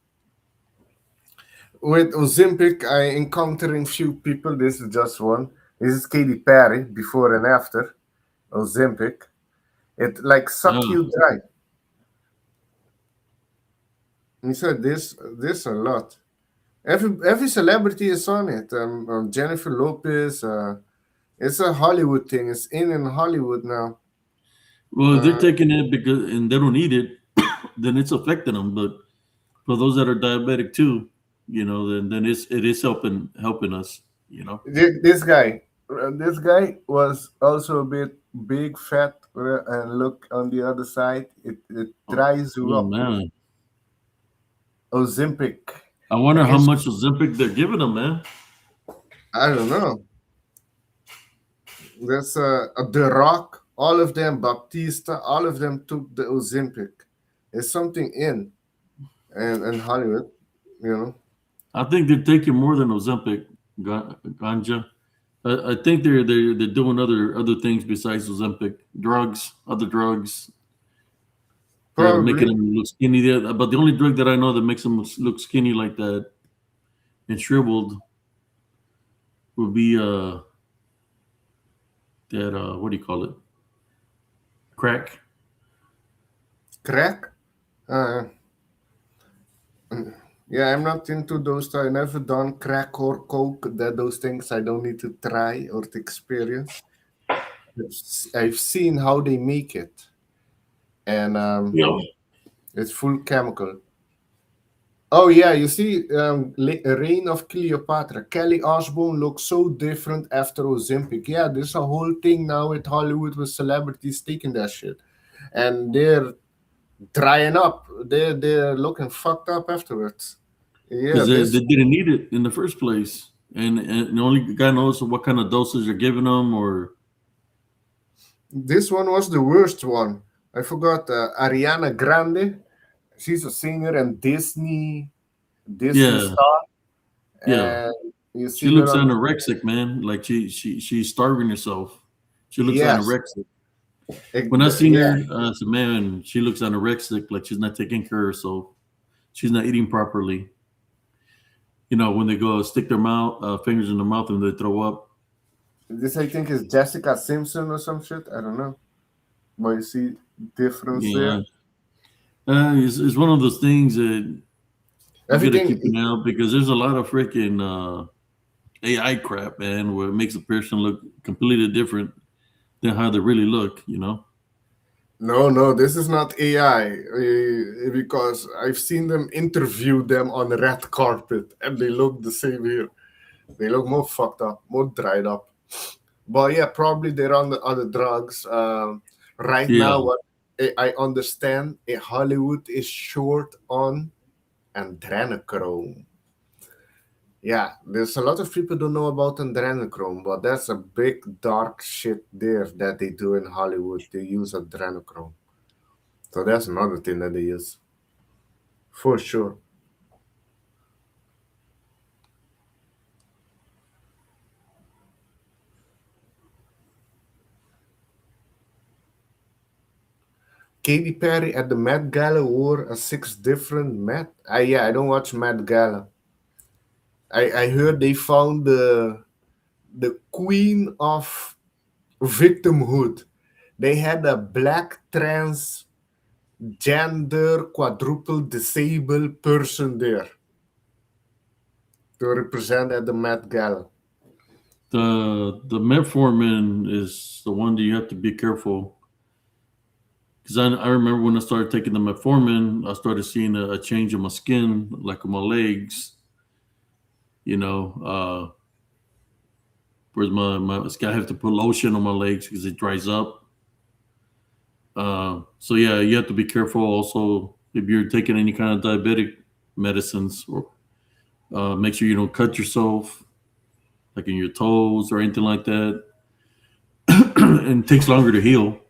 With Ozempic, I encountering few people. This is just one. This is Katy Perry before and after Ozempic. It like suck Yeah. you dry. He said this a lot. Every celebrity is on it. Jennifer Lopez. It's a Hollywood thing. It's in Hollywood now. Well, if they're Uh, taking it because and they don't eat it, then it's affecting them. But for those that are diabetic too, then it is helping us. this guy was also a bit big, fat, and look on the other side. It Oh, dries you oh up. man, Ozempic. I wonder how Against, much Ozempic they're giving them, man. I don't know. That's The Rock. All of them, Baptista, all of them took the Ozempic. There's something in Hollywood, you know. I think they're taking more than Ozempic, ganja. I think they're doing other things besides Ozempic, other drugs that are making Probably. them look skinny. But the only drug that I know that makes them look skinny like that and shriveled would be that what do you call it? Crack. Crack. Uh, yeah, I'm not into those. I never done crack or coke. Those things I don't need to try or to experience. I've seen how they make it, and Yeah. it's full chemical. Oh yeah, you see, Reign of Cleopatra. Kelly Osbourne looks so different after Ozempic. Yeah, there's a whole thing now with Hollywood with celebrities taking that shit, and they're drying up. They're looking fucked up afterwards. Yeah, Because they didn't need it in the first place, and the only guy knows what kind of doses you're giving them, or this one was the worst one. I forgot Ariana Grande. She's a singer and Disney yeah, star, yeah. and you She see her looks on. anorexic, man. Like she's starving herself. She looks Yes, anorexic. When I seen yeah, her, I said, "Man, she looks anorexic. Like she's not taking care of herself. She's not eating properly." When they go stick their mouth fingers in their mouth and they throw up, This I think is Jessica Simpson or some shit. I don't know. But you see difference Yeah, there. it's one of those things that you got to keep Everything. an eye out because there's a lot of freaking AI crap, man, where it makes a person look completely different than how they really look. You know. No, this is not AI because I've seen them interview them on the red carpet and they look the same here. They look more fucked up, more dried up. But yeah, probably they're on the other drugs. Right Yeah. now, what I understand, Hollywood is short on adrenochrome. Yeah, there's a lot of people don't know about adrenochrome, but that's a big dark shit there that they do in Hollywood. They use adrenochrome. So that's another thing that they use. For sure. Katy Perry at the Met Gala wore a 6 different Met. Yeah, I don't watch Met Gala. I heard they found the queen of victimhood. They had a black transgender quadruple disabled person there to represent at the Met Gala. The metformin is the one that you have to be careful because I remember when I started taking the metformin, I started seeing a change in my skin, like on my legs. You know, whereas my I have to put lotion on my legs because it dries up. So yeah, you have to be careful. Also, if you're taking any kind of diabetic medicines, or make sure you don't cut yourself, like in your toes or anything like that. And it takes longer to heal.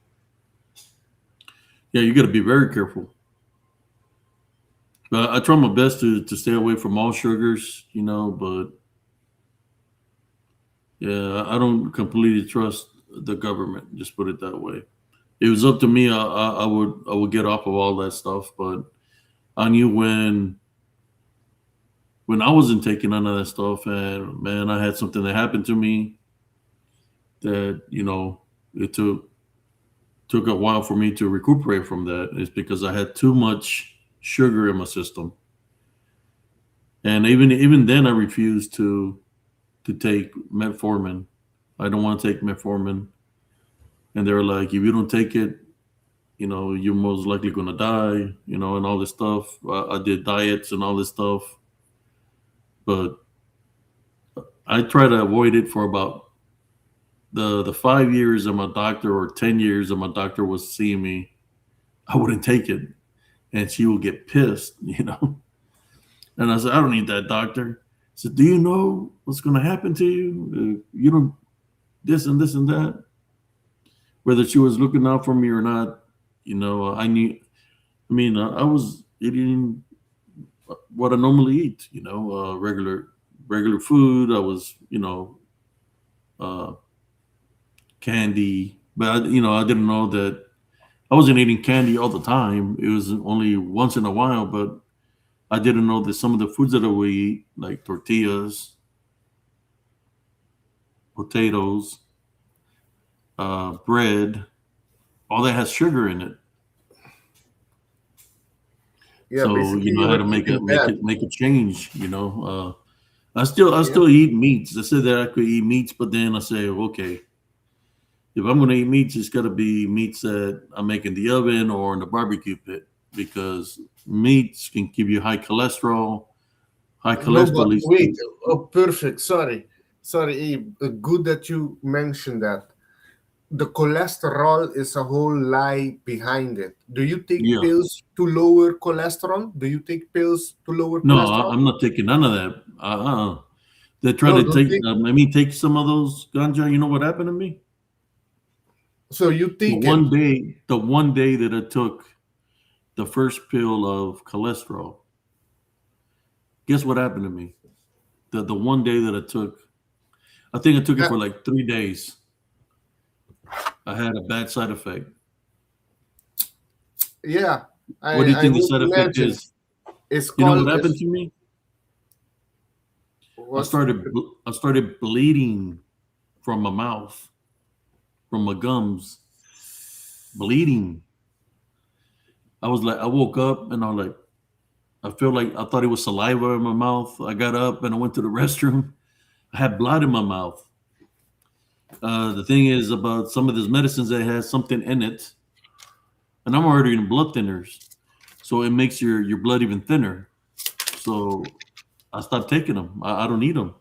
Yeah, you got to be very careful. But I try my best to stay away from all sugars, you know. But yeah, I don't completely trust the government. Just put it that way. If it was up to me, I would get off of all that stuff. But I knew when I wasn't taking none of that stuff, and man, I had something that happened to me that it took a while for me to recuperate from that. It's because I had too much sugar in my system, and even then, I refused to take metformin. I don't want to take metformin, and they were like, if you don't take it, you're most likely gonna die, and all this stuff. I did diets and all this stuff, but I try to avoid it for about the 5 years of my doctor or 10 years of my doctor was seeing me. I wouldn't take it, and she would get pissed, And I said, I don't need that, doctor. I said, do you know what's going to happen to you? You don't this and this and that. Whether she was looking out for me or not, I knew. I mean, I was eating what I normally eat. Regular food. I was, uh, candy, but I didn't know that I wasn't eating candy all the time. It was only once in a while, but I didn't know that some of the foods that I would eat, like tortillas, potatoes, bread, all that has sugar in it. Yeah, So basically I you had were to make eating it make bad. it make a change. I Yeah. still eat meats. I said that I could eat meats, but then I say, okay, if I'm gonna eat meats, it's got to be meats that I make in the oven or in the barbecue pit because meats can give you high cholesterol. High No, but cholesterol leads wait. to Oh, perfect. Sorry, Abe. Good that you mentioned that. The cholesterol is a whole lie behind it. Do you take yeah. pills to lower cholesterol? Do you take pills to lower No, cholesterol? I'm not taking none of that. They try No, to don't take. take. Take some of those ganja. You know what happened to me? So you The take it. one day, the one day that I took the first pill of cholesterol, guess what happened to me? The one day that I think I took it Yeah, for like 3 days. I had a bad side effect. yeah. What do you I think the would side effect imagine is? it's You know what called happened it's to me? what's I started bleeding from my mouth, from my gums, bleeding. I woke up and I feel like I thought it was saliva in my mouth. I got up and I went to the restroom. I had blood in my mouth. The thing is about some of these medicines that has something in it, and I'm already in blood thinners, so it makes your blood even thinner. So I stopped taking them. I don't need them.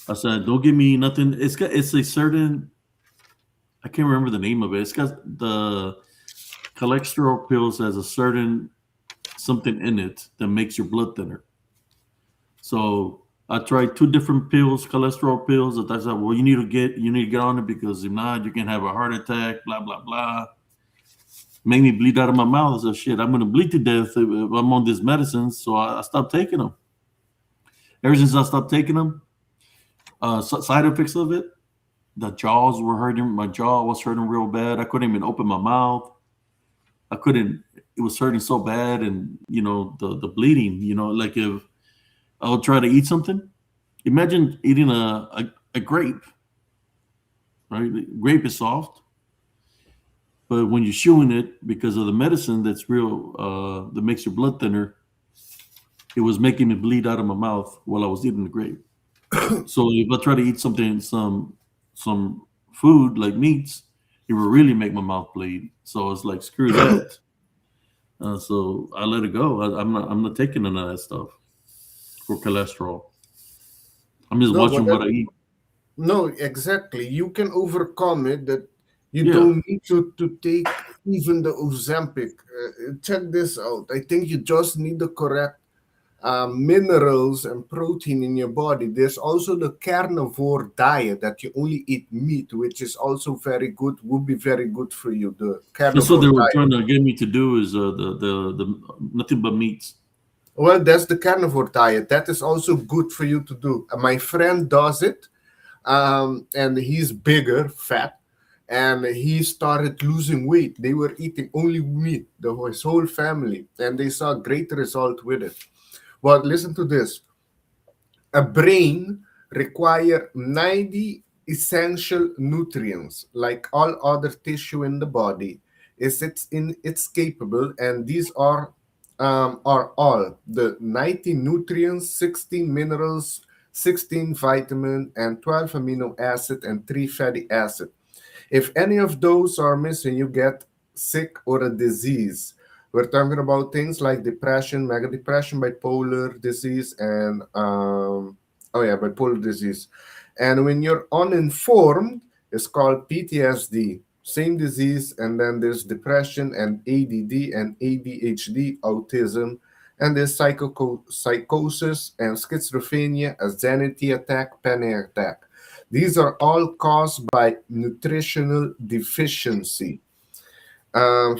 I said, don't give me nothing. It's a certain, I can't remember the name of it. It's got the cholesterol pills has a certain something in it that makes your blood thinner. So I tried two different pills, cholesterol pills. That I said, well, you need to get on it because if not, you can have a heart attack. Blah blah blah. Made me bleed out of my mouth. I said, shit, I'm gonna bleed to death if I'm on this medicine. So I stopped taking them. Ever since I stopped taking them, side effects of it, the jaws were hurting. My jaw was hurting real bad. I couldn't even open my mouth. I couldn't. It was hurting so bad, and the bleeding. Like if I would try to eat something. Imagine eating a grape, right? Grape is soft, but when you're chewing it, because of the medicine that's real, that makes your blood thinner, it was making me bleed out of my mouth while I was eating the grape. So if I try to eat something, some food like meats, it will really make my mouth bleed. So it's like screw that. So I let it go. I'm not taking none of that stuff for cholesterol. I'm just No, watching what I eat. No, exactly. You can overcome it. That you Yeah. don't need to take even the Ozempic. Check this out. I think you just need the correct minerals and protein in your body. There's also the carnivore diet that you only eat meat, which is also very good. Would be very good for you. The That's what carnivore they were diet. trying to get me to do is the nothing but meats. Well, that's the carnivore diet. That is also good for you to do. My friend does it, and he's bigger, fat, and he started losing weight. They were eating only meat, his whole family, and they saw great result with it. But listen to this: a brain requires 90 essential nutrients, like all other tissue in the body. It's capable, and these are all the 90 nutrients, 16 minerals, 16 vitamin, and 12 amino acid and 3 fatty acid. If any of those are missing, you get sick or a disease. We're talking about things like depression, mega depression, bipolar disease, and bipolar disease. And when you're uninformed, it's called PTSD. Same disease, and then there's depression and ADD and ADHD, autism, and there's psychosis and schizophrenia, anxiety attack, panic attack. These are all caused by nutritional deficiency.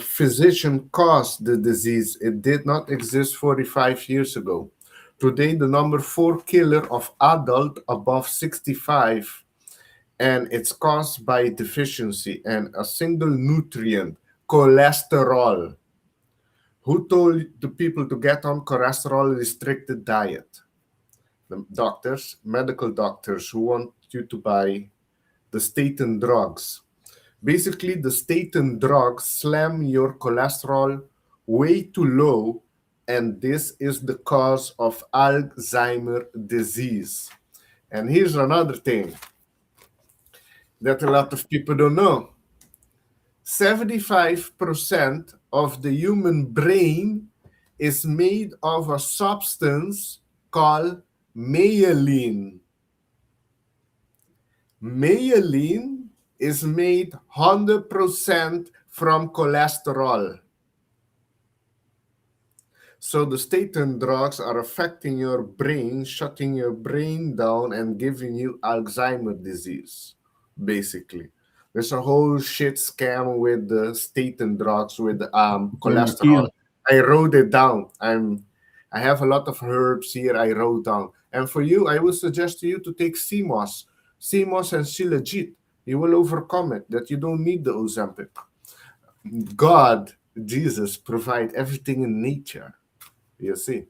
Physician caused the disease. It did not exist 45 years ago. Today, the number 4 killer of adult above 65, and it's caused by deficiency and a single nutrient, cholesterol. Who told the people to get on cholesterol restricted diet? The doctors, medical doctors who want you to buy the statin drugs. Basically, the statin drugs slam your cholesterol way too low, and this is the cause of Alzheimer's disease. And here's another thing that a lot of people don't know. 75% of the human brain is made of a substance called myelin. Myelin is made 100% from cholesterol. So the statin drugs are affecting your brain, shutting your brain down, and giving you Alzheimer's disease, basically. There's a whole shit scam with the statin drugs, with cholesterol. I wrote it down. I have a lot of herbs here I wrote down. And for you, I would suggest to you to take CMOS and Shilajit. You will overcome it, that you don't need the Ozempic. God, Jesus, provide everything in nature. You see.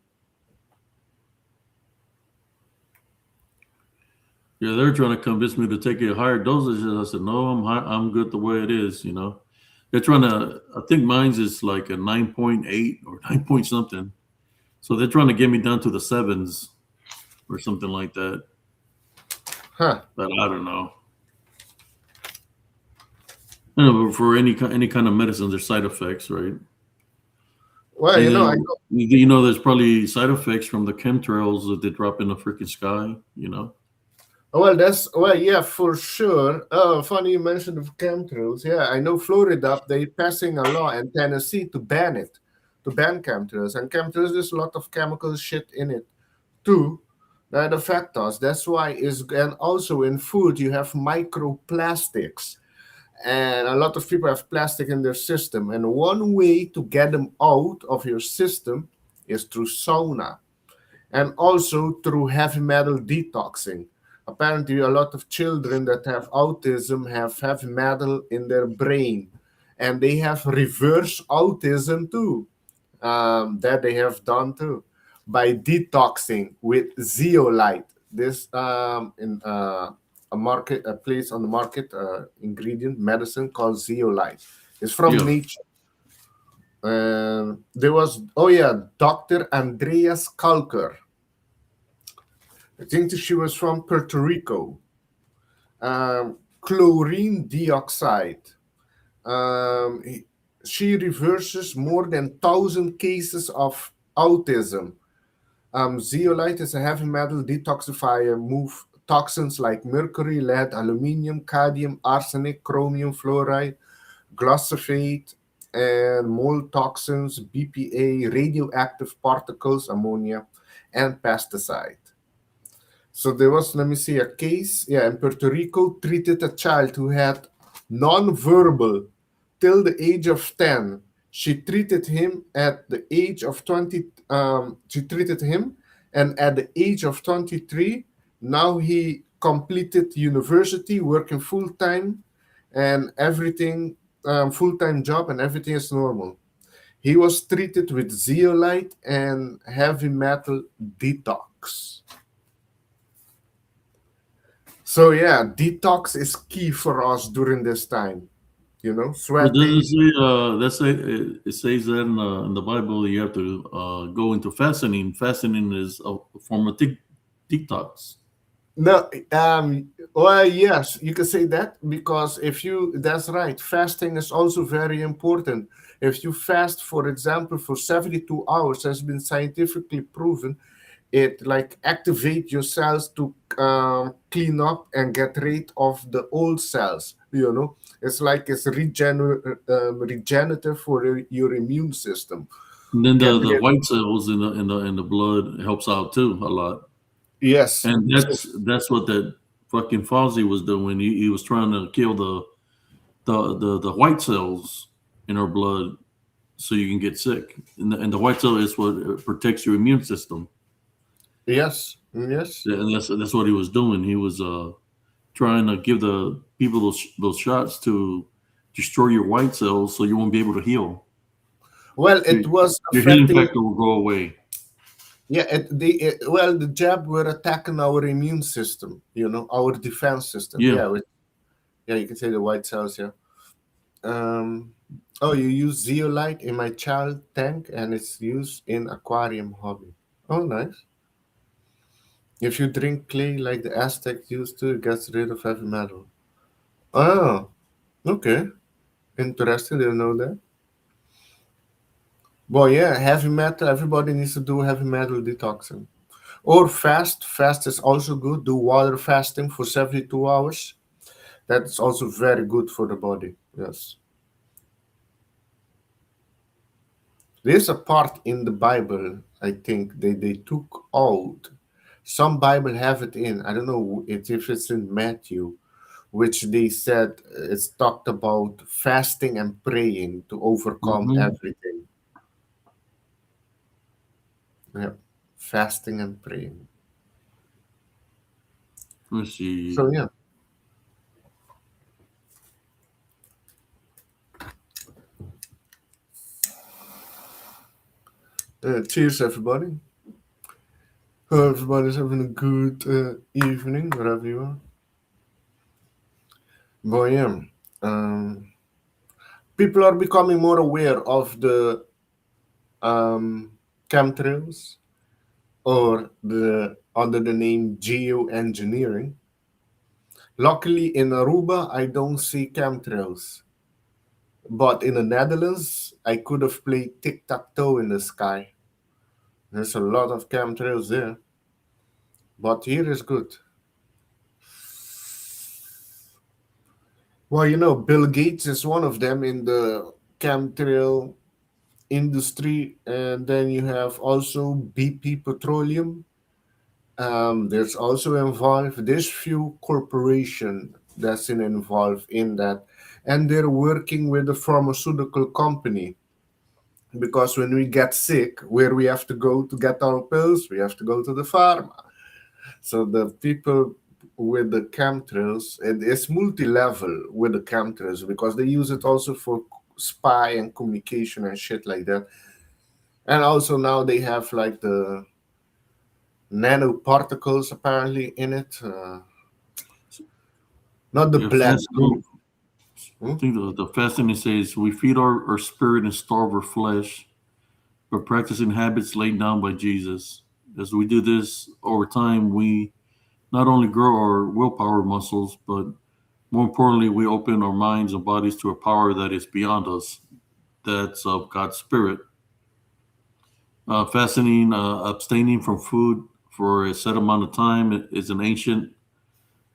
Yeah, they're trying to convince me to take a higher dosage. I said, no, I'm good the way it is. They're trying to. I think mine's is like a 9.8 or 9 point something. So they're trying to get me down to the sevens or something like that. Huh. But I don't know. But for any kind of medicine, there's side effects, right? Well, And I then know. there's probably side effects from the chemtrails that they drop in the freaking sky. Well, yeah, for sure. Oh, funny you mentioned of chemtrails. Yeah, I know Florida, they passing a law in Tennessee to ban it, to ban chemtrails. And chemtrails, there's a lot of chemical shit in it too that affect us. That's why and also in food you have microplastics, and a lot of people have plastic in their system. And one way to get them out of your system is through sauna and also through heavy metal detoxing. Apparently, a lot of children that have autism have heavy metal in their brain, and they have reverse autism too. That they have done too by detoxing with zeolite. This in a place on the market ingredient medicine called zeolite. It's from Yeah. nature. There was, oh yeah, Dr. Andreas Kalker. I think that she was from Puerto Rico. Chlorine dioxide. Um, he- she reverses more than 1,000 cases of autism. Zeolite is a heavy metal detoxifier, move toxins like mercury, lead, aluminium, cadmium, arsenic, chromium, fluoride, glyphosate, and mold toxins, BPA, radioactive particles, ammonia, and pesticide. So there was, let me see, a case, yeah, in Puerto Rico, treated a child who had non-verbal till the age of 10. She treated him at the age of 20. She treated him, and at the age of 23, now he completed university, working full time, and everything, full time job, and everything is normal. He was treated with zeolite and heavy metal detox. So yeah, detox is key for us during this time. Well, does it Sweating. say? It says that in the Bible you have to go into fasting. Fasting is a form of detox. No, well, yes, you can say that because that's right. Fasting is also very important. If you fast, for example, for 72 hours, has been scientifically proven, it like activate your cells to clean up and get rid of the old cells. It's like it's regenerative for your immune system. And then Get the rid. white cells in the blood helps out too a lot. Yes. And So, that's what that fucking Fauci was doing. He was trying to kill the white cells in our blood so you can get sick. And the white cell is what protects your immune system. yes. Yes. Yeah, and that's what he was doing. He was trying to give the people those shots to destroy your white cells so you won't be able to heal. Well, Your, it was your healing affecting. factor will go away. Yeah, the jab were attacking our immune system. Our defense system. Yeah. Yeah, yeah, you can say the white cells. Yeah. Um. Oh, you use zeolite in my child tank, and it's used in aquarium hobby. Oh, nice. If you drink clay like the Aztecs used to, it gets rid of heavy metal. Oh, okay. Interesting. Didn't know that. Well, yeah, heavy metal. Everybody needs to do heavy metal detoxing. Or fast. Fast is also good. Do water fasting for 72 hours. That's also very good for the body. Yes. There's a part in the Bible, I think, they took out. Some Bible have it in. I don't know if it's in Matthew, which they said it's talked about fasting and praying to overcome Hmm. everything. Yeah. Fasting and praying. Let's see. So yeah. Cheers, everybody. Hope everybody's having a good evening, wherever you are. But yeah, um, people are becoming more aware of the um, chemtrails or the under the name geoengineering. Luckily, in Aruba, I don't see chemtrails. But in the Netherlands, I could have played tic tac toe in the sky. There's a lot of chemtrails there, but here is good. Well, Bill Gates is one of them in the chemtrail industry, and then you have also BP Petroleum. There's also involved. There's few corporation that's involved in that, and they're working with a pharmaceutical company because when we get sick, where we have to go to get our pills, we have to go to the pharma. So the people with the chemtrails, it is multi-level with the chemtrails because they use it also for spy and communication and shit like that. And also now they have like the nanoparticles apparently in it. Not the Yeah, black goo. fascinating. I think the fascinating says we feed our spirit and starve our flesh. We're practicing habits laid down by Jesus. As we do this over time, we not only grow our willpower muscles, but more importantly, we open our minds and bodies to a power that is beyond us. That's of God's Spirit. Fascinating, abstaining from food for a set amount of time is an ancient,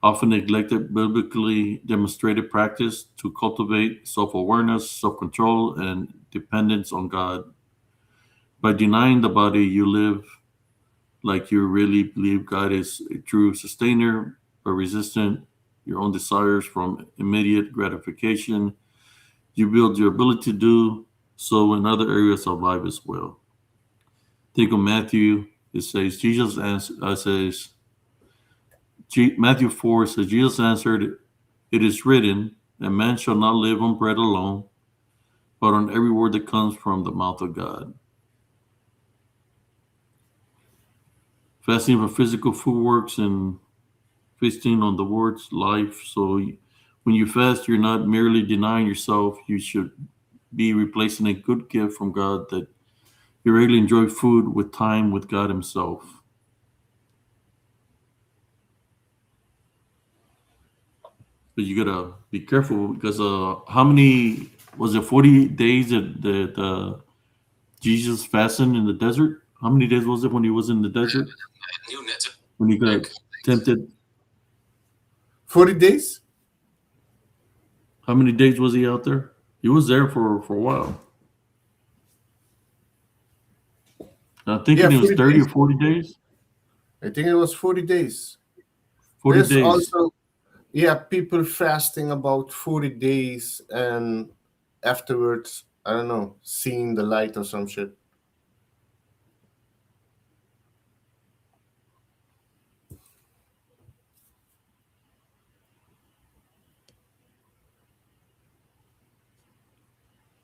often neglected, biblically demonstrated practice to cultivate self awareness, self control, and dependence on God. By denying the body, you live like you really believe God is a true sustainer, but resistant your own desires from immediate gratification. You build your ability to do so in other areas of life as well. Think of Matthew. It says Matthew 4 says Jesus answered, "It is written, that man shall not live on bread alone, but on every word that comes from the mouth of God." Fasting for physical food works and feasting on the word's life. So when you fast, you're not merely denying yourself. You should be replacing a good gift from God that you really enjoy food with time with God Himself. But you gotta be careful because how many was it? 40 days that Jesus fasted in the desert. How many days was it when He was in the desert when He got tempted? 40 days? How many days was He out there? He was there for a while. I'm Yeah, thinking it was 40 30 days. or 40 days. I think it was 40 days. 40 There's days. also, yeah, people fasting about 40 days and afterwards, I don't know, seeing the light or some shit.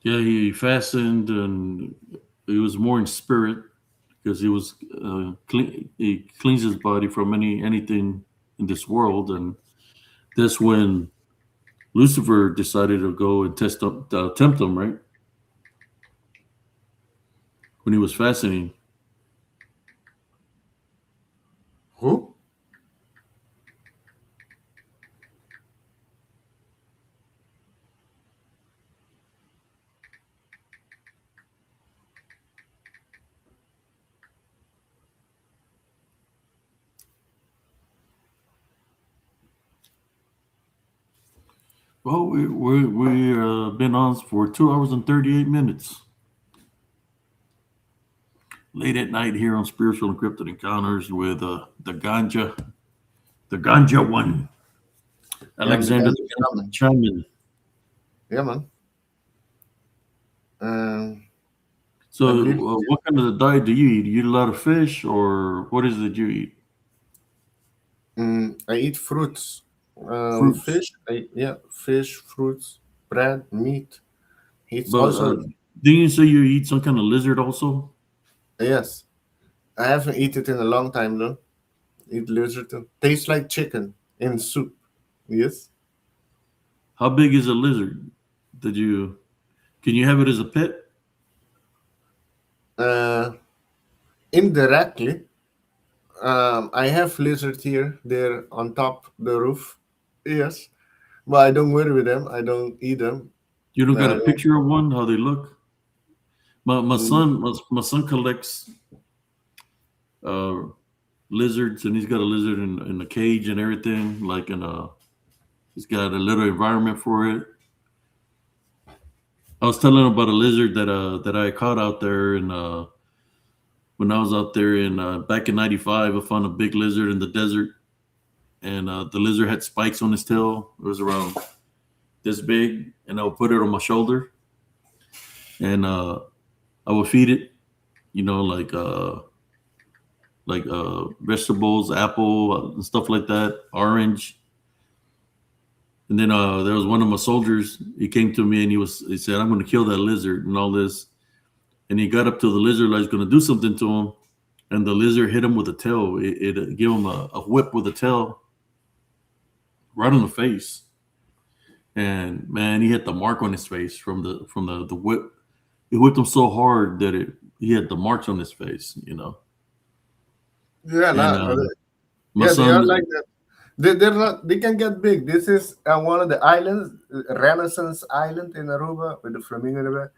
Yeah, he fastened and he was more in spirit because he was clean. He cleans his body from anything in this world, and that's when Lucifer decided to go and tempt him, right? When he was fasting. Who? Well, we been on for 2 hours and 38 minutes. Late at night here on Spiritual and Cryptid Encounters with the ganja one, Yeah, I'm the Alexander guy the who's Ganja coming. Shaman. Yeah, man. Um, So, I believe what kind of diet do you eat? You eat a lot of fish, or what is it you eat? I eat fruits. Fruits. Fish, yeah, fish, fruits, bread, meat. It's But also, didn't you say you eat some kind of lizard also? yes, I haven't eaten it in a long time though. Eat lizard too. Tastes like chicken in soup. Yes. How big is a lizard? Did you can you have it as a pet? Uh, Indirectly, I have lizard here. They're on top the roof. Yes, but I don't worry with them. I don't eat them. You don't got a Uh, picture of one? How they look? My mm, son my son collects uh, lizards, and he's got a lizard in a cage and everything. Like in a, he's got a little environment for it. I was telling him about a lizard that I caught out there, and when I was out there in back in '95, I found a big lizard in the desert, and the lizard had spikes on his tail. It was around this big, and I would put it on my shoulder, and I would feed it, you know, vegetables, apple, and stuff like that, orange. And then there was one of my soldiers. He came to me and he said, "I'm going to kill that lizard and all this." And he got up to the lizard like he's going to do something to him, and the lizard hit him with a tail. It gave him a whip with a tail right on the face. And man, he had the mark on his face from the whip. It whipped him so hard that he had the marks on his face, you know. yeah, And my yeah, they are son, like that. They're not. They can get big. This is one of the islands, Renaissance Island in Aruba with the flamingo in the back.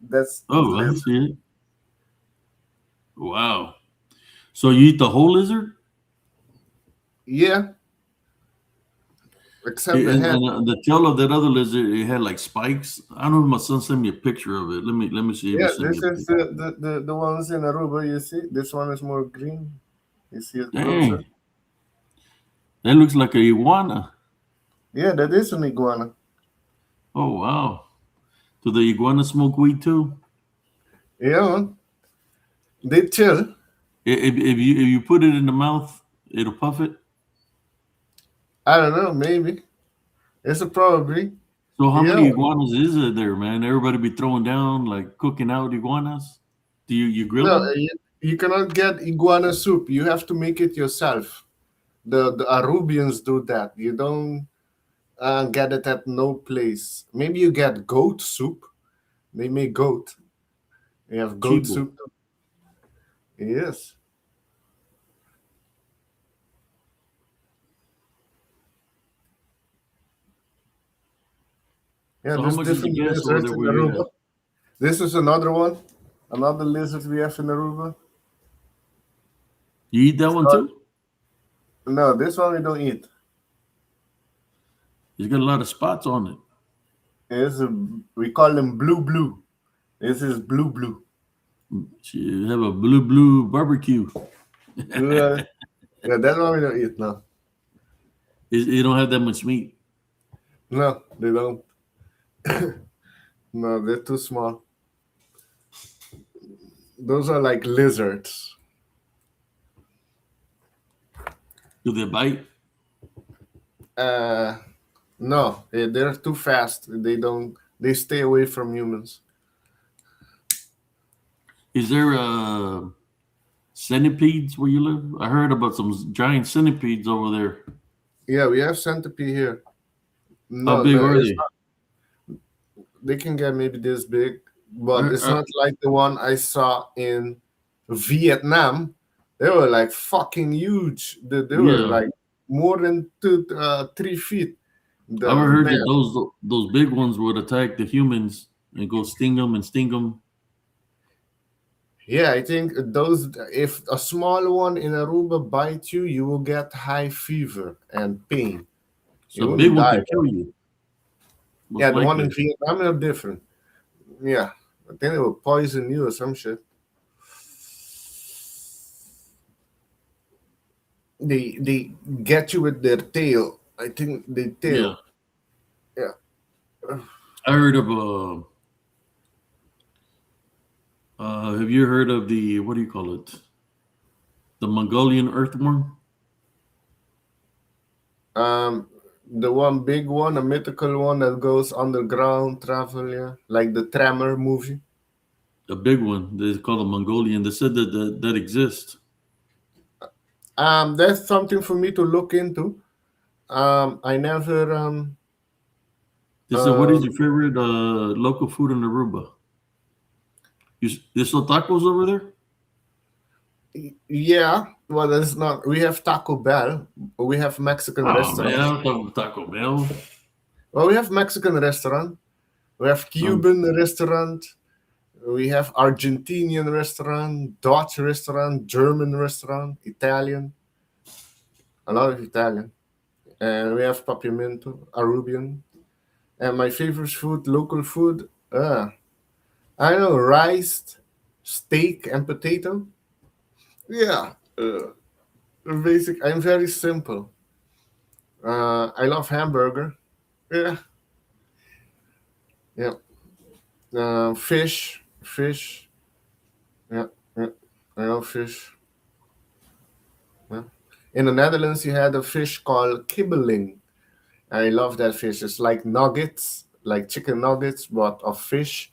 That's the oh, I lizard. see it. Wow. So you eat the whole lizard? Yeah, except Yeah, the head. and the tail of that other lizard, it had like spikes. I don't know if my son sent me a picture of it. Let me see if he Yeah, sent me this a is picture. the ones in Aruba. You see, this one is more green. You see it closer. Dang, that looks like a iguana. Yeah, that is an iguana. Oh wow. Do the iguana smoke weed too? Yeah, man. They chill. If you put it in the mouth, it'll puff it. I don't know. Maybe it's a probably. So how Yeah. many iguanas is there, man? Everybody be throwing down like cooking out iguanas. Do you grill No, them? you cannot get iguana soup. You have to make it yourself. The Arubians do that. You don't get it at no place. Maybe you get goat soup. They make goat. You have goat Chibo. soup. Yes. Yeah, So how there's much is the different gas over lizards there in where you Aruba. at? This is another one. Another lizard we have in Aruba. You eat that one too? No, this one we don't eat. It's got a lot of spots on it. It's a, we call them blue blue. This is blue blue. You have a blue barbecue. Yeah, yeah, that one we don't eat. No, You don't have that much meat. no, they don't. No, they're too small. Those are like lizards. Do they bite? Uh, no, they're too fast. They don't. They stay away from humans. Is there centipedes where you live? I heard about some giant centipedes over there. Yeah, we have centipede here. How No, big no, are it's they? not. They can get maybe this big, but Are, it's are, not like the one I saw in Vietnam. They were like fucking huge. They were yeah, like more than 3 feet. I've The heard man, that those big ones would attack the humans and go sting them and sting them. yeah, I think those. If a small one in Aruba bites you, you will get high fever and pain. So You a big wouldn't one die. could kill you, most Yeah, the one in likely. Vietnam are different. Yeah, I think they will poison you or some shit. They get you with their tail. I think the Yeah, tail. Yeah. I heard of have you heard of the what do you call it? The Mongolian earthworm? Um, the one big one, a mythical one that goes underground, travel. Yeah, like the Tremor movie. a big one. They call it Mongolian. They said that exists. That's something for me to look into. I never They said, "What is um your favorite local food in Aruba?" You still tacos over there? yeah, well, it's not. We have Taco Bell. We have Mexican Oh man, restaurant. I'm talking Taco Bell. Well, we have Mexican restaurant. We have Um, Cuban restaurant. We have Argentinian restaurant, Dutch restaurant, German restaurant, Italian. A lot of Italian. And we have Papiamento, Arubian. And my favorite food, local food, I don't know, rice, steak, and potato. Yeah, basic. I'm very simple. I love hamburger. Yeah, yeah. Fish. Yeah, yeah. I love fish. Yeah. In the Netherlands, you had a fish called kibbeling. I love that fish. It's like nuggets, like chicken nuggets, but of fish.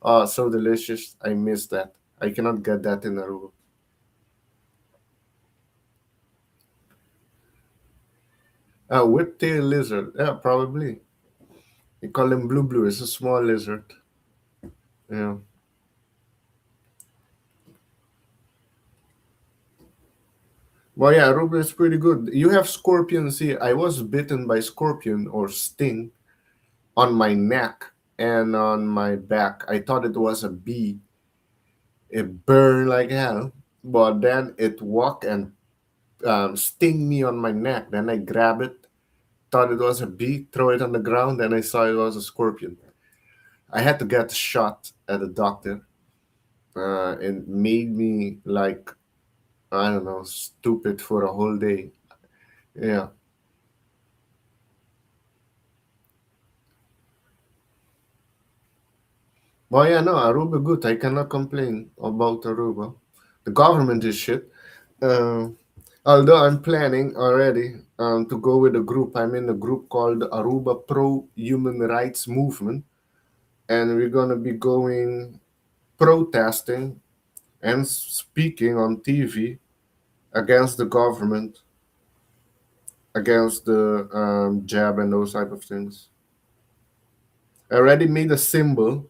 Oh, so delicious. I miss that. I cannot get that in Aruba. Whiptail lizard. Yeah, probably. You call him blue blue. It's a small lizard. Yeah. Well, yeah, Aruba is pretty good. You have scorpions here. I was bitten by scorpion or sting on my neck and on my back. I thought it was a bee. It burned like hell, but then it walked and sting me on my neck. Then I grab it, thought it was a bee, throw it on the ground, and I saw it was a scorpion. I had to get a shot at the doctor. It made me like, I don't know, stupid for a whole day. Yeah. Well, yeah, no, Aruba good. I cannot complain about Aruba. The government is shit. Uh, Although I'm planning already to go with a group. I'm in a group called Aruba Pro Human Rights Movement, and we're gonna be going protesting and speaking on TV against the government, against the jab and those type of things. I already made a symbol.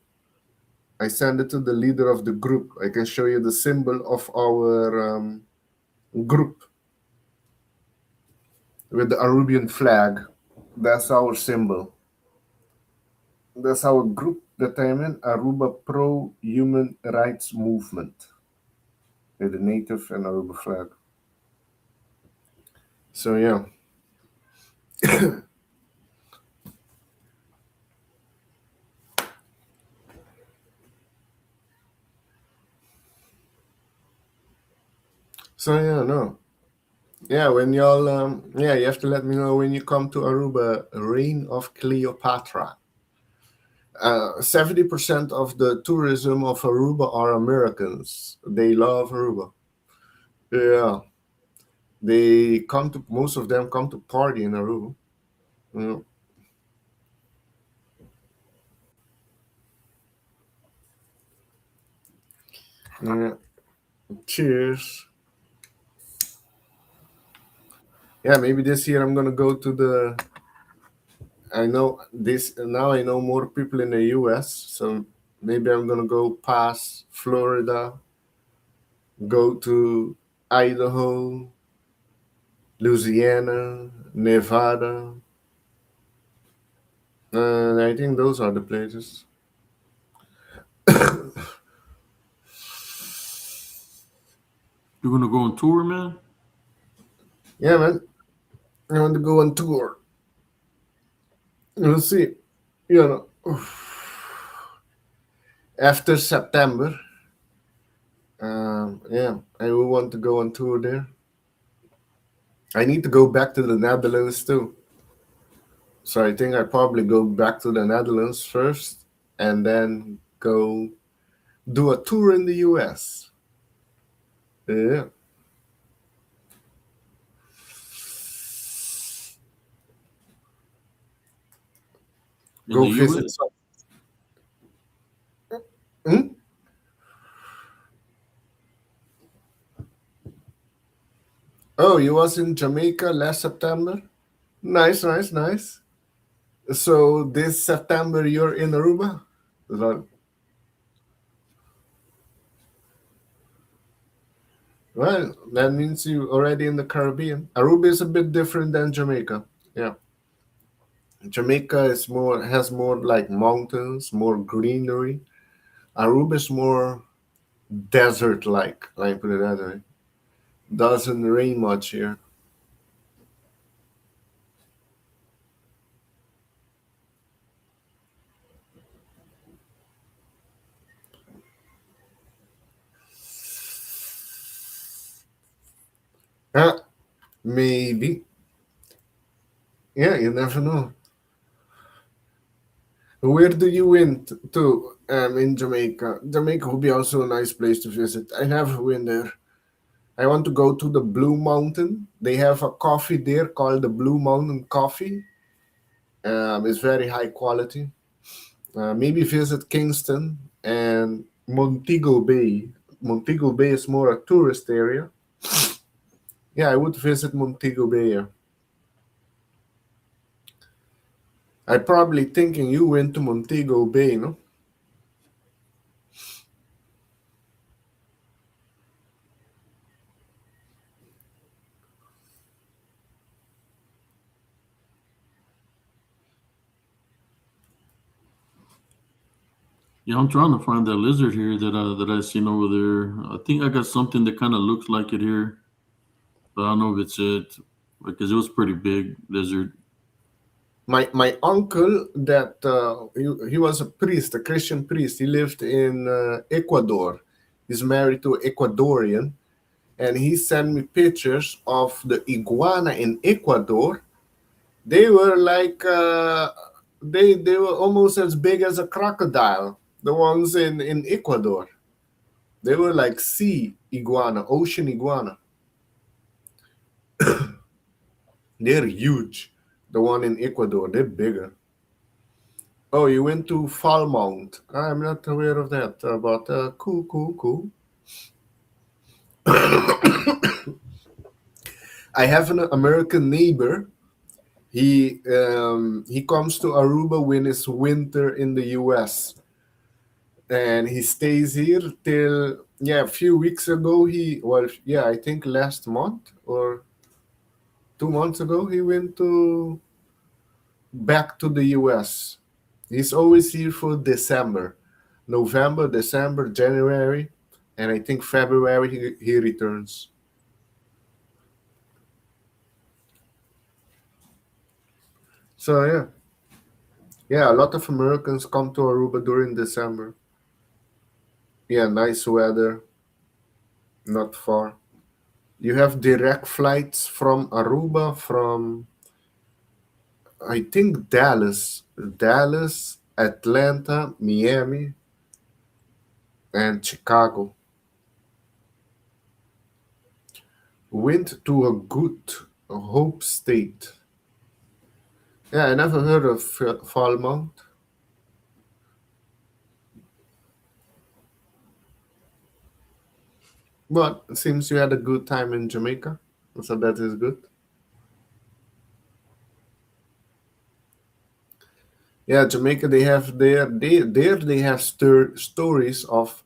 I sent it to the leader of the group. I can show you the symbol of our group with the Arubian flag. That's our symbol. That's our group that I'm in, Aruba Pro Human Rights Movement, with the native and Aruba flag. So yeah. So yeah, no. Yeah, when y'all yeah, you have to let me know when you come to Aruba, Reign of Cleopatra. 70% of the tourism of Aruba are Americans. They love Aruba. Yeah. They come to most of them come to party in Aruba. Yeah. Yeah. Cheers. Yeah, maybe this year I'm gonna go to the. I know this now. I know more people in the U.S., so maybe I'm gonna go past Florida, go to Idaho, Louisiana, Nevada, and I think those are the places. You're gonna go on tour, man? Yeah, man, I want to go on tour. We'll see. You know, after September, yeah, I will want to go on tour there. I need to go back to the Netherlands too. So I think I probably go back to the Netherlands first and then go do a tour in the US. Yeah. In Go the U.S.? visit some. Hmm? Oh, you was in Jamaica last September? Nice, nice, nice. So this September you're in Aruba? Lol. Well, that means you already in the Caribbean. Aruba is a bit different than Jamaica. Yeah. Jamaica is more has more like mountains, more greenery. Aruba is more desert like put it that way. Doesn't rain much here. Yeah, maybe. Yeah, you never know. Where do you went to in Jamaica? Jamaica would be also a nice place to visit. I never went there. I want to go to the Blue Mountain. They have a coffee there called the Blue Mountain Coffee. It's very high quality. Maybe visit Kingston and Montego Bay. Montego Bay is more a tourist area. Yeah, I would visit Montego Bay. I probably thinking you went to Montego Bay, no? Yeah, I'm trying to find that lizard here that I seen over there. I think I got something that kind of looks like it here, but I don't know if it's it because it was pretty big lizard. My uncle that he was a priest, a Christian priest. He lived in Ecuador. He's married to an Ecuadorian, and he sent me pictures of the iguana in Ecuador. They were like they were almost as big as a crocodile. The ones in Ecuador, they were like sea iguana, ocean iguana. They're huge. The one in Ecuador, they're bigger. Oh, you went to Falmouth. I'm not aware of that. But cool, cool, cool. I have an American neighbor. He comes to Aruba when it's winter in the U.S. and he stays here till a few weeks ago. I think last month or 2 months ago he went to back to the U.S. He's always here for December, November, December, January, and I think February he returns. So yeah, a lot of Americans come to Aruba during December. Yeah, nice weather, not far. You have direct flights from Aruba from I think Dallas, Atlanta, Miami, and Chicago. Went to a good Hope State. Yeah, I never heard of Falmouth. But it seems you had a good time in Jamaica, so that is good. Yeah, Jamaica, they have they have stories of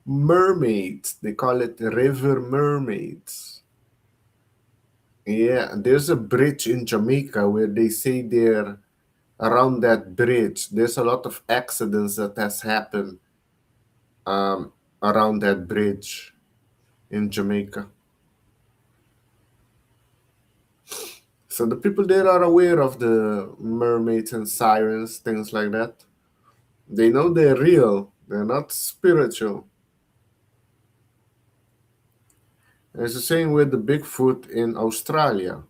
mermaids. They call it river mermaids. Yeah, there's a bridge in Jamaica where they say they're around that bridge. There's a lot of accidents that has happened um, around that bridge in Jamaica. So the people there are aware of the mermaids and sirens, things like that. They know they're real. They're not spiritual. And it's the same with the Bigfoot in Australia,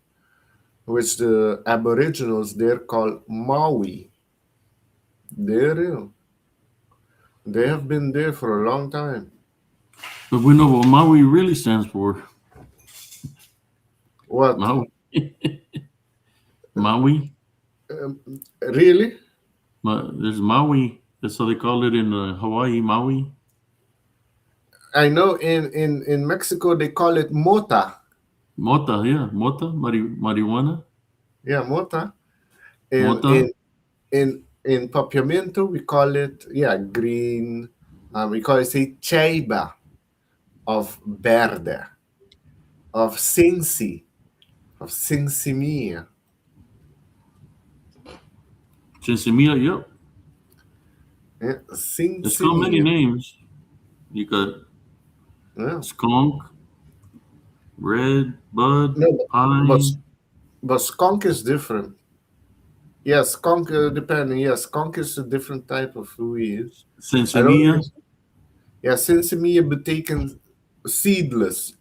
which the Aboriginals there call Maui. They're real. They have been there for a long time. But we know what Maui really stands for. What? Maui. Maui. Um, really? There's Maui. That's how they call it in Hawaii. Maui. I know in Mexico they call it mota. Mota, yeah, mota, marijuana, Yeah, mota. In mota. in in Papiamento, we call it, yeah, green. We call it, say, chaiba of verde, of Cincy, of Cincimia. Chinsemilla, yep. Yeah, It's called many Cincimia. names. You got Yeah. skunk, red, bud, No, but pine, but skunk is different. Yeah, skunk, depending. Yeah, skunk is a different type of weed. I don't know. sensimilla, Yeah, Cincimia betekent seedless.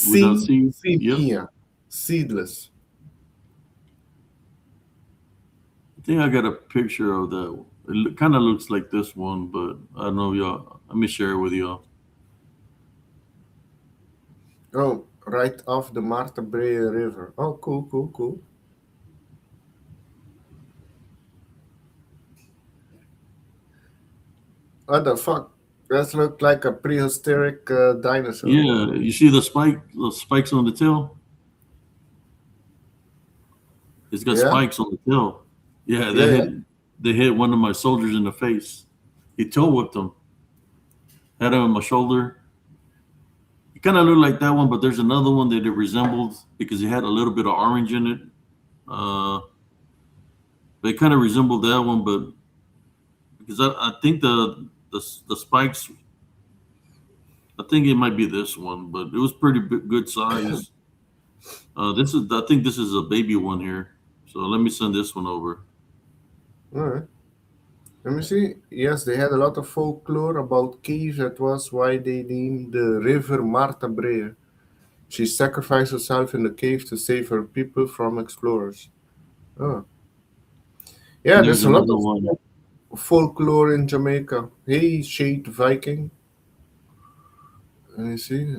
without seed. Yep. Cincimia, seedless. I think I got a picture of that. It kind of looks like this one, but I don't know y'all. Let me share it with y'all. Oh, right off the Marta Brea River. Oh, cool, cool, cool. What the fuck? That look like a prehistoric dinosaur. Yeah, you see the spikes on the tail? It's got Yeah, spikes on the tail. Yeah, yeah, yeah. they hit one of my soldiers in the face. He toe whipped him. Had him on my shoulder. It kind of looked like that one, but there's another one that it resembled because it had a little bit of orange in it. Uh, they kind of resembled that one, but because I think the spikes, I think it might be this one, but it was pretty good size. I think this is a baby one here. So let me send this one over. All right. Let me see. Yes, they had a lot of folklore about caves. That was why they named the river Marta Brea. She sacrificed herself in the cave to save her people from explorers. Oh. Yeah, And there's there's a lot another of one. folklore in Jamaica. Hey, Shade Viking. Let me see.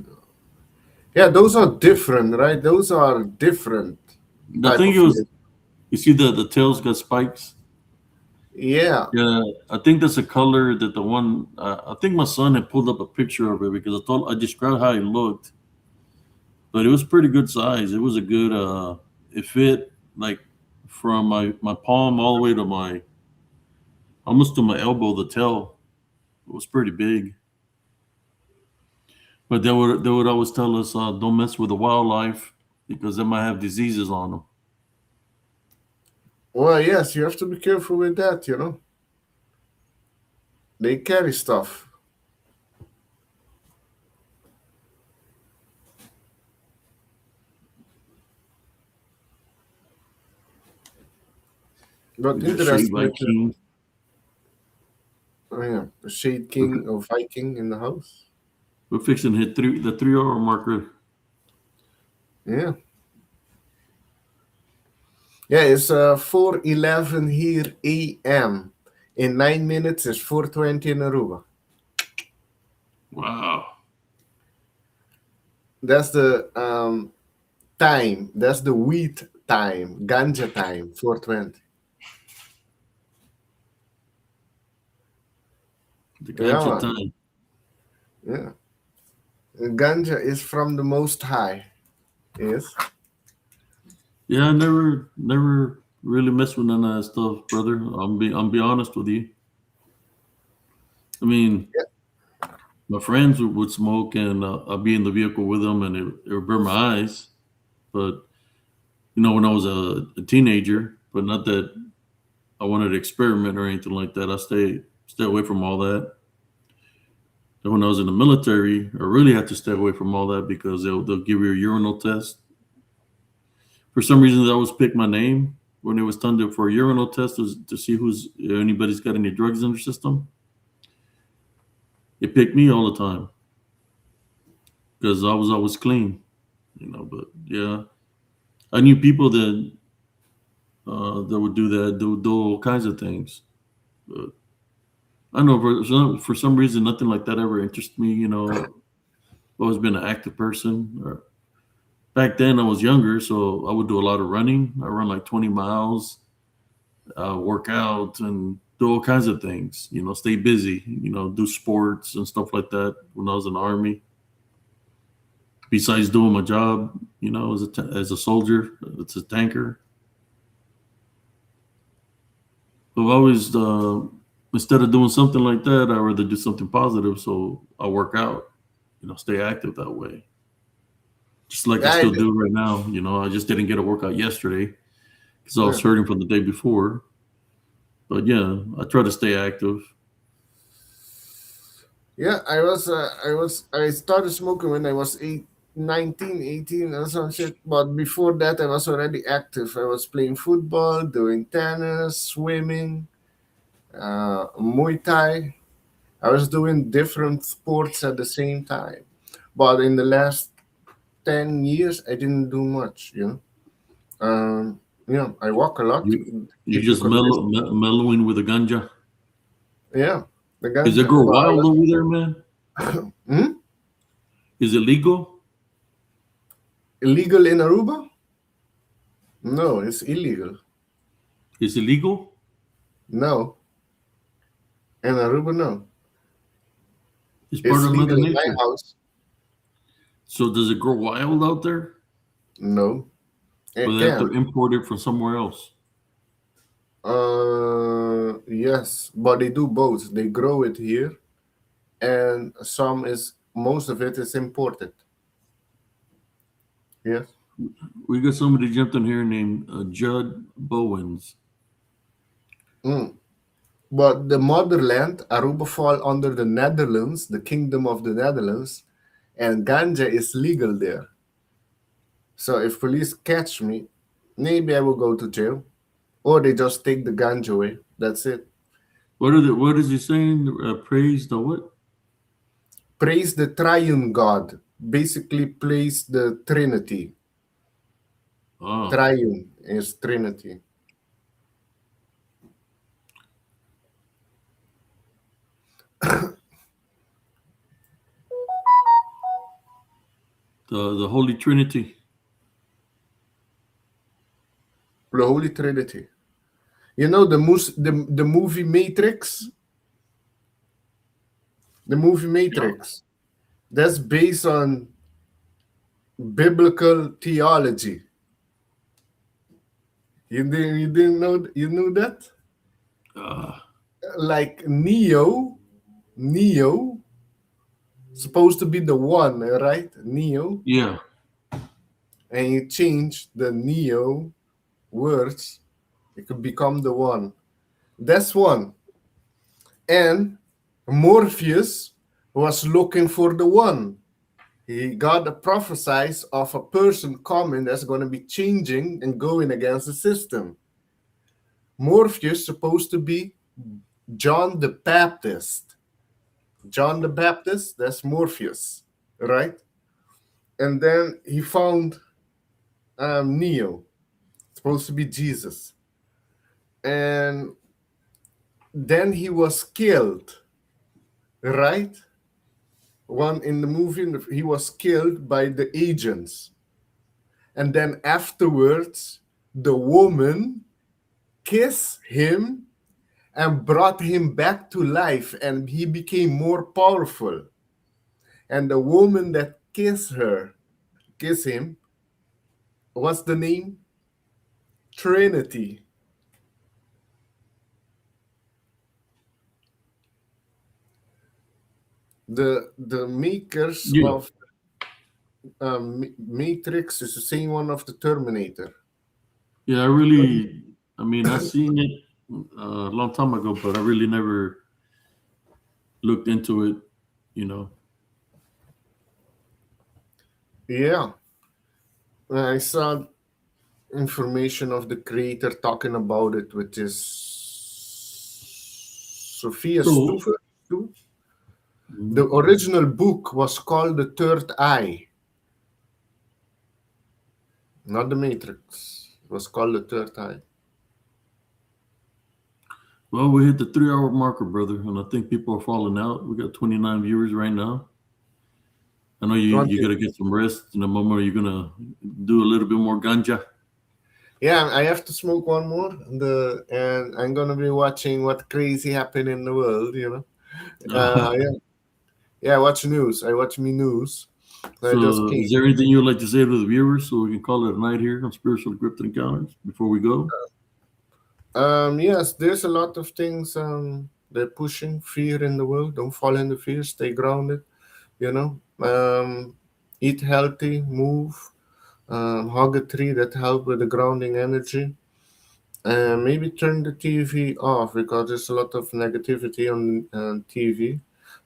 Yeah, those are different, right? Those are different I type think of it was. fish. You see the tails got spikes. Yeah. Yeah, I think that's a color that the one. I think my son had pulled up a picture of it because I described how it looked, but it was pretty good size. It was a good. It fit like from my palm all the way to my almost to my elbow. The tail it was pretty big. But they would always tell us don't mess with the wildlife because they might have diseases on them. Well, yes, you have to be careful with that, you know. They carry stuff. We But got shade interesting, Viking. oh, yeah, the Shade We're, King or Viking in the house. we're fixing to hit the 3 hour marker. Yeah. Yeah, it's 4:11 here a.m. In 9 minutes, it's 4:20 in Aruba. Wow, That's the time. That's the wheat time, ganja time, 4:20. the Yeah, ganja man. time. Yeah. Ganja is from the Most High. Yes. Yeah, I never really messed with none of that stuff, brother. I'm be honest with you. I mean, my friends would smoke, and I'd be in the vehicle with them, and it would burn my eyes. But when I was a teenager, but not that I wanted to experiment or anything like that. I stay away from all that. And when I was in the military, I really had to stay away from all that because they'll give you a urinal test. For some reason, they always pick my name when it was time for a urinal test to see who's anybody's got any drugs in their system. It picked me all the time because I was always clean, But yeah, I knew people that would do that, do all kinds of things. But I don't know for some reason nothing like that ever interested me. I've always been an active person. Back then I was younger, so I would do a lot of running. I run like 20 miles, work out, and do all kinds of things. Stay busy. Do sports and stuff like that when I was in the army. besides doing my job, as a soldier, it's a tanker. I've always, instead of doing something like that, I'd rather do something positive. So I work out, stay active that way. Just like I Yeah, still do right now. I just didn't get a workout yesterday because I was hurting from the day before. But yeah, I try to stay active. yeah. I started smoking when I was 19, 18 or some shit. But before that, I was already active. I was playing football, doing tennis, swimming, Muay Thai. I was doing different sports at the same time. But in the last 10 years, I didn't do much. I walk a lot to You keep the just condition. mellowing with a ganja. Yeah, the Is it ganja. grow But wild over there, man? Hmm? Is it legal? Illegal in Aruba? No, it's illegal. Is it legal? No, in Aruba, no. It's part It's of Mother legal in my Nature. house. So does it grow wild out there? No, Or it they have to can. import it from somewhere else? Yes, but they do both. They grow it here, and most of it is imported. Yes. We got somebody jumped in here named Judd Bowens. Mm. But the motherland, Aruba, fall under the Netherlands, the Kingdom of the Netherlands, and ganja is legal there. So if police catch me, maybe I will go to jail, or they just take the ganja away. That's it. What is he saying? Praise the what? Praise the triune God. Basically, praise the Trinity. Oh, Triune is Trinity. the Holy Trinity. The Holy Trinity. You know the movie Matrix? The movie Yeah. Matrix. That's based on biblical theology. You didn't know you knew that? Uh, Like Neo, supposed to be the one, right? Neo, yeah. and you change the Neo words, it could become the one. That's one. And Morpheus was looking for the one. He got a prophesize of a person coming that's going to be changing and going against the system. Morpheus supposed to be John the Baptist. John the Baptist, that's Morpheus, right? And then he found Neo, supposed to be Jesus. And then he was killed, right? One in the movie, he was killed by the agents. And then afterwards, the woman kissed him and brought him back to life, and he became more powerful. And the woman that kissed him, what's the name? Trinity. The makers Yeah. of Matrix is the same one of the Terminator. Yeah, I mean, I seen it a long time ago, but I really never looked into it, you know. Yeah, I saw information of the creator talking about it, which is Sophia So, Stuver. The original book was called The Third Eye, not The Matrix. It was called The Third Eye. well, we hit the 3 hour marker, brother, and I think people are falling out. We got 29 viewers right now. I know you got to get some rest in a moment. You're gonna do a little bit more ganja. Yeah, I have to smoke one more, and I'm gonna be watching what crazy happened in the world. Yeah, yeah. Watch news. I watch me news. So I just So, came. is there anything you would like to say to the viewers so we can call it a night here on Spiritual Cryptid Encounters before we go? Yes, there's a lot of things they're pushing fear in the world. Don't fall into fear. Stay grounded. You know, eat healthy, move, hug a tree that help with the grounding energy. And maybe turn the TV off because there's a lot of negativity on TV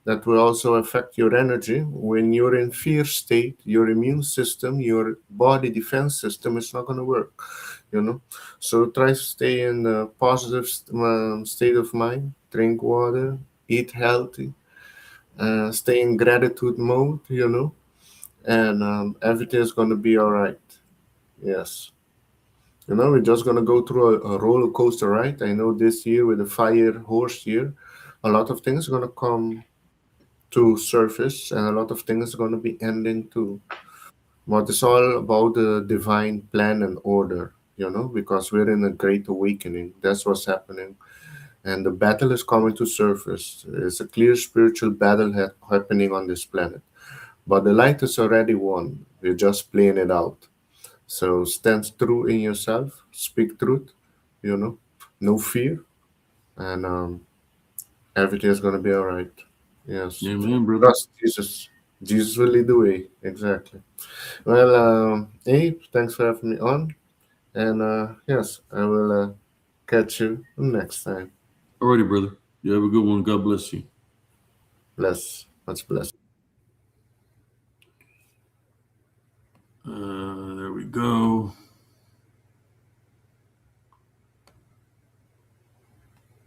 that will also affect your energy. When you're in fear state, your immune system, your body defense system is not going to work, you know. So try to stay in a positive state of mind, drink water, eat healthy, stay in gratitude mode, and everything is going to be all right. Yes. We're just going to go through a roller coaster, right? I know this year with the fire horse year, a lot of things are going to come to surface and a lot of things are going to be ending too. But it's all about the divine plan and order, because we're in a great awakening. That's what's happening. And the battle is coming to surface. It's a clear spiritual battle happening on this planet. But the light is already won. We're just playing it out. So stand true in yourself, speak truth, no fear, and everything is going to be all right. Yes. Amen, brother. Trust Jesus. Jesus will lead the way. Exactly. Well, Abe, thanks for having me on. And yes, I will catch you next time. Alrighty, brother. You have a good one. God bless you. Bless. Much blessed. There we go.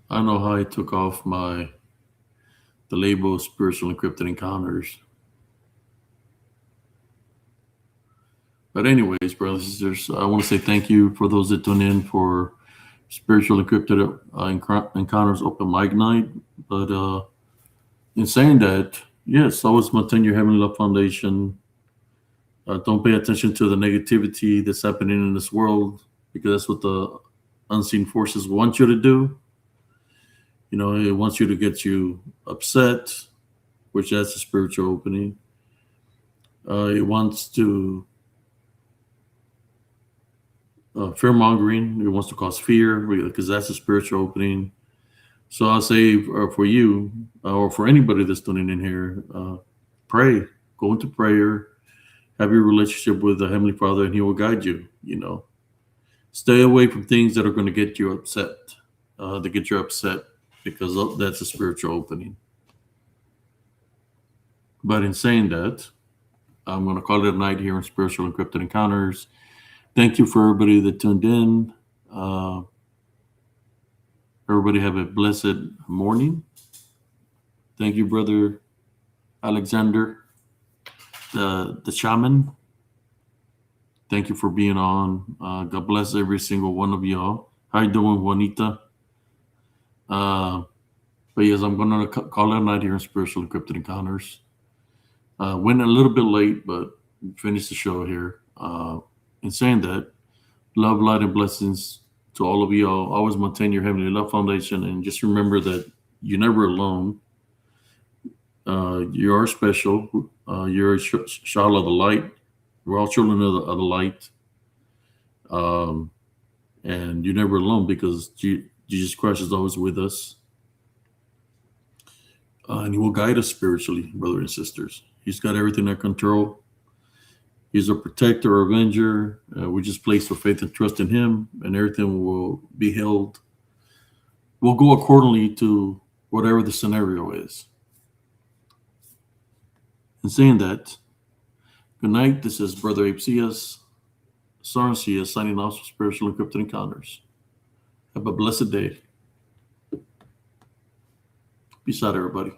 I don't know how I took off the label Spiritual Encrypted Encounters. But anyways, brothers and sisters, I want to say thank you for those that tune in for Spiritual Encrypted Encounters Open Mic Night. But in saying that, yes, always maintain your Heavenly Love Foundation. Don't pay attention to the negativity that's happening in this world because that's what the unseen forces want you to do. It wants you to get you upset, which that's a spiritual opening. It wants to fear mongering. It wants to cause fear because that's a spiritual opening. So I'll say for you or for anybody that's tuning in here, pray, go into prayer, have your relationship with the Heavenly Father, and He will guide you. Stay away from things that are going to get you upset. Because that's a spiritual opening. But in saying that, I'm going to call it a night here in Spiritual Encrypted Encounters. Thank you for everybody that tuned in. Everybody have a blessed morning. Thank you, Brother Alexander, the shaman. Thank you for being on. God bless every single one of y'all. How you doing, Juanita? But yes, I'm going to call it a night here in Spiritual Encrypted Encounters. Went a little bit late, but finished the show here. In saying that, love, light, and blessings to all of you all. Always maintain your Heavenly Love Foundation, and just remember that you're never alone. You are special. You're a child of the light. We're all children of the light. And you're never alone because Jesus Christ is always with us. And He will guide us spiritually, brothers and sisters. He's got everything under control. He's a protector, avenger. We just place our faith and trust in Him, and everything will be held. We'll go accordingly to whatever the scenario is. In saying that, good night. This is Brother Abe Cias, Soren Cias, signing off for Spiritual Encrypted Encounters. Have a blessed day. Peace out, everybody.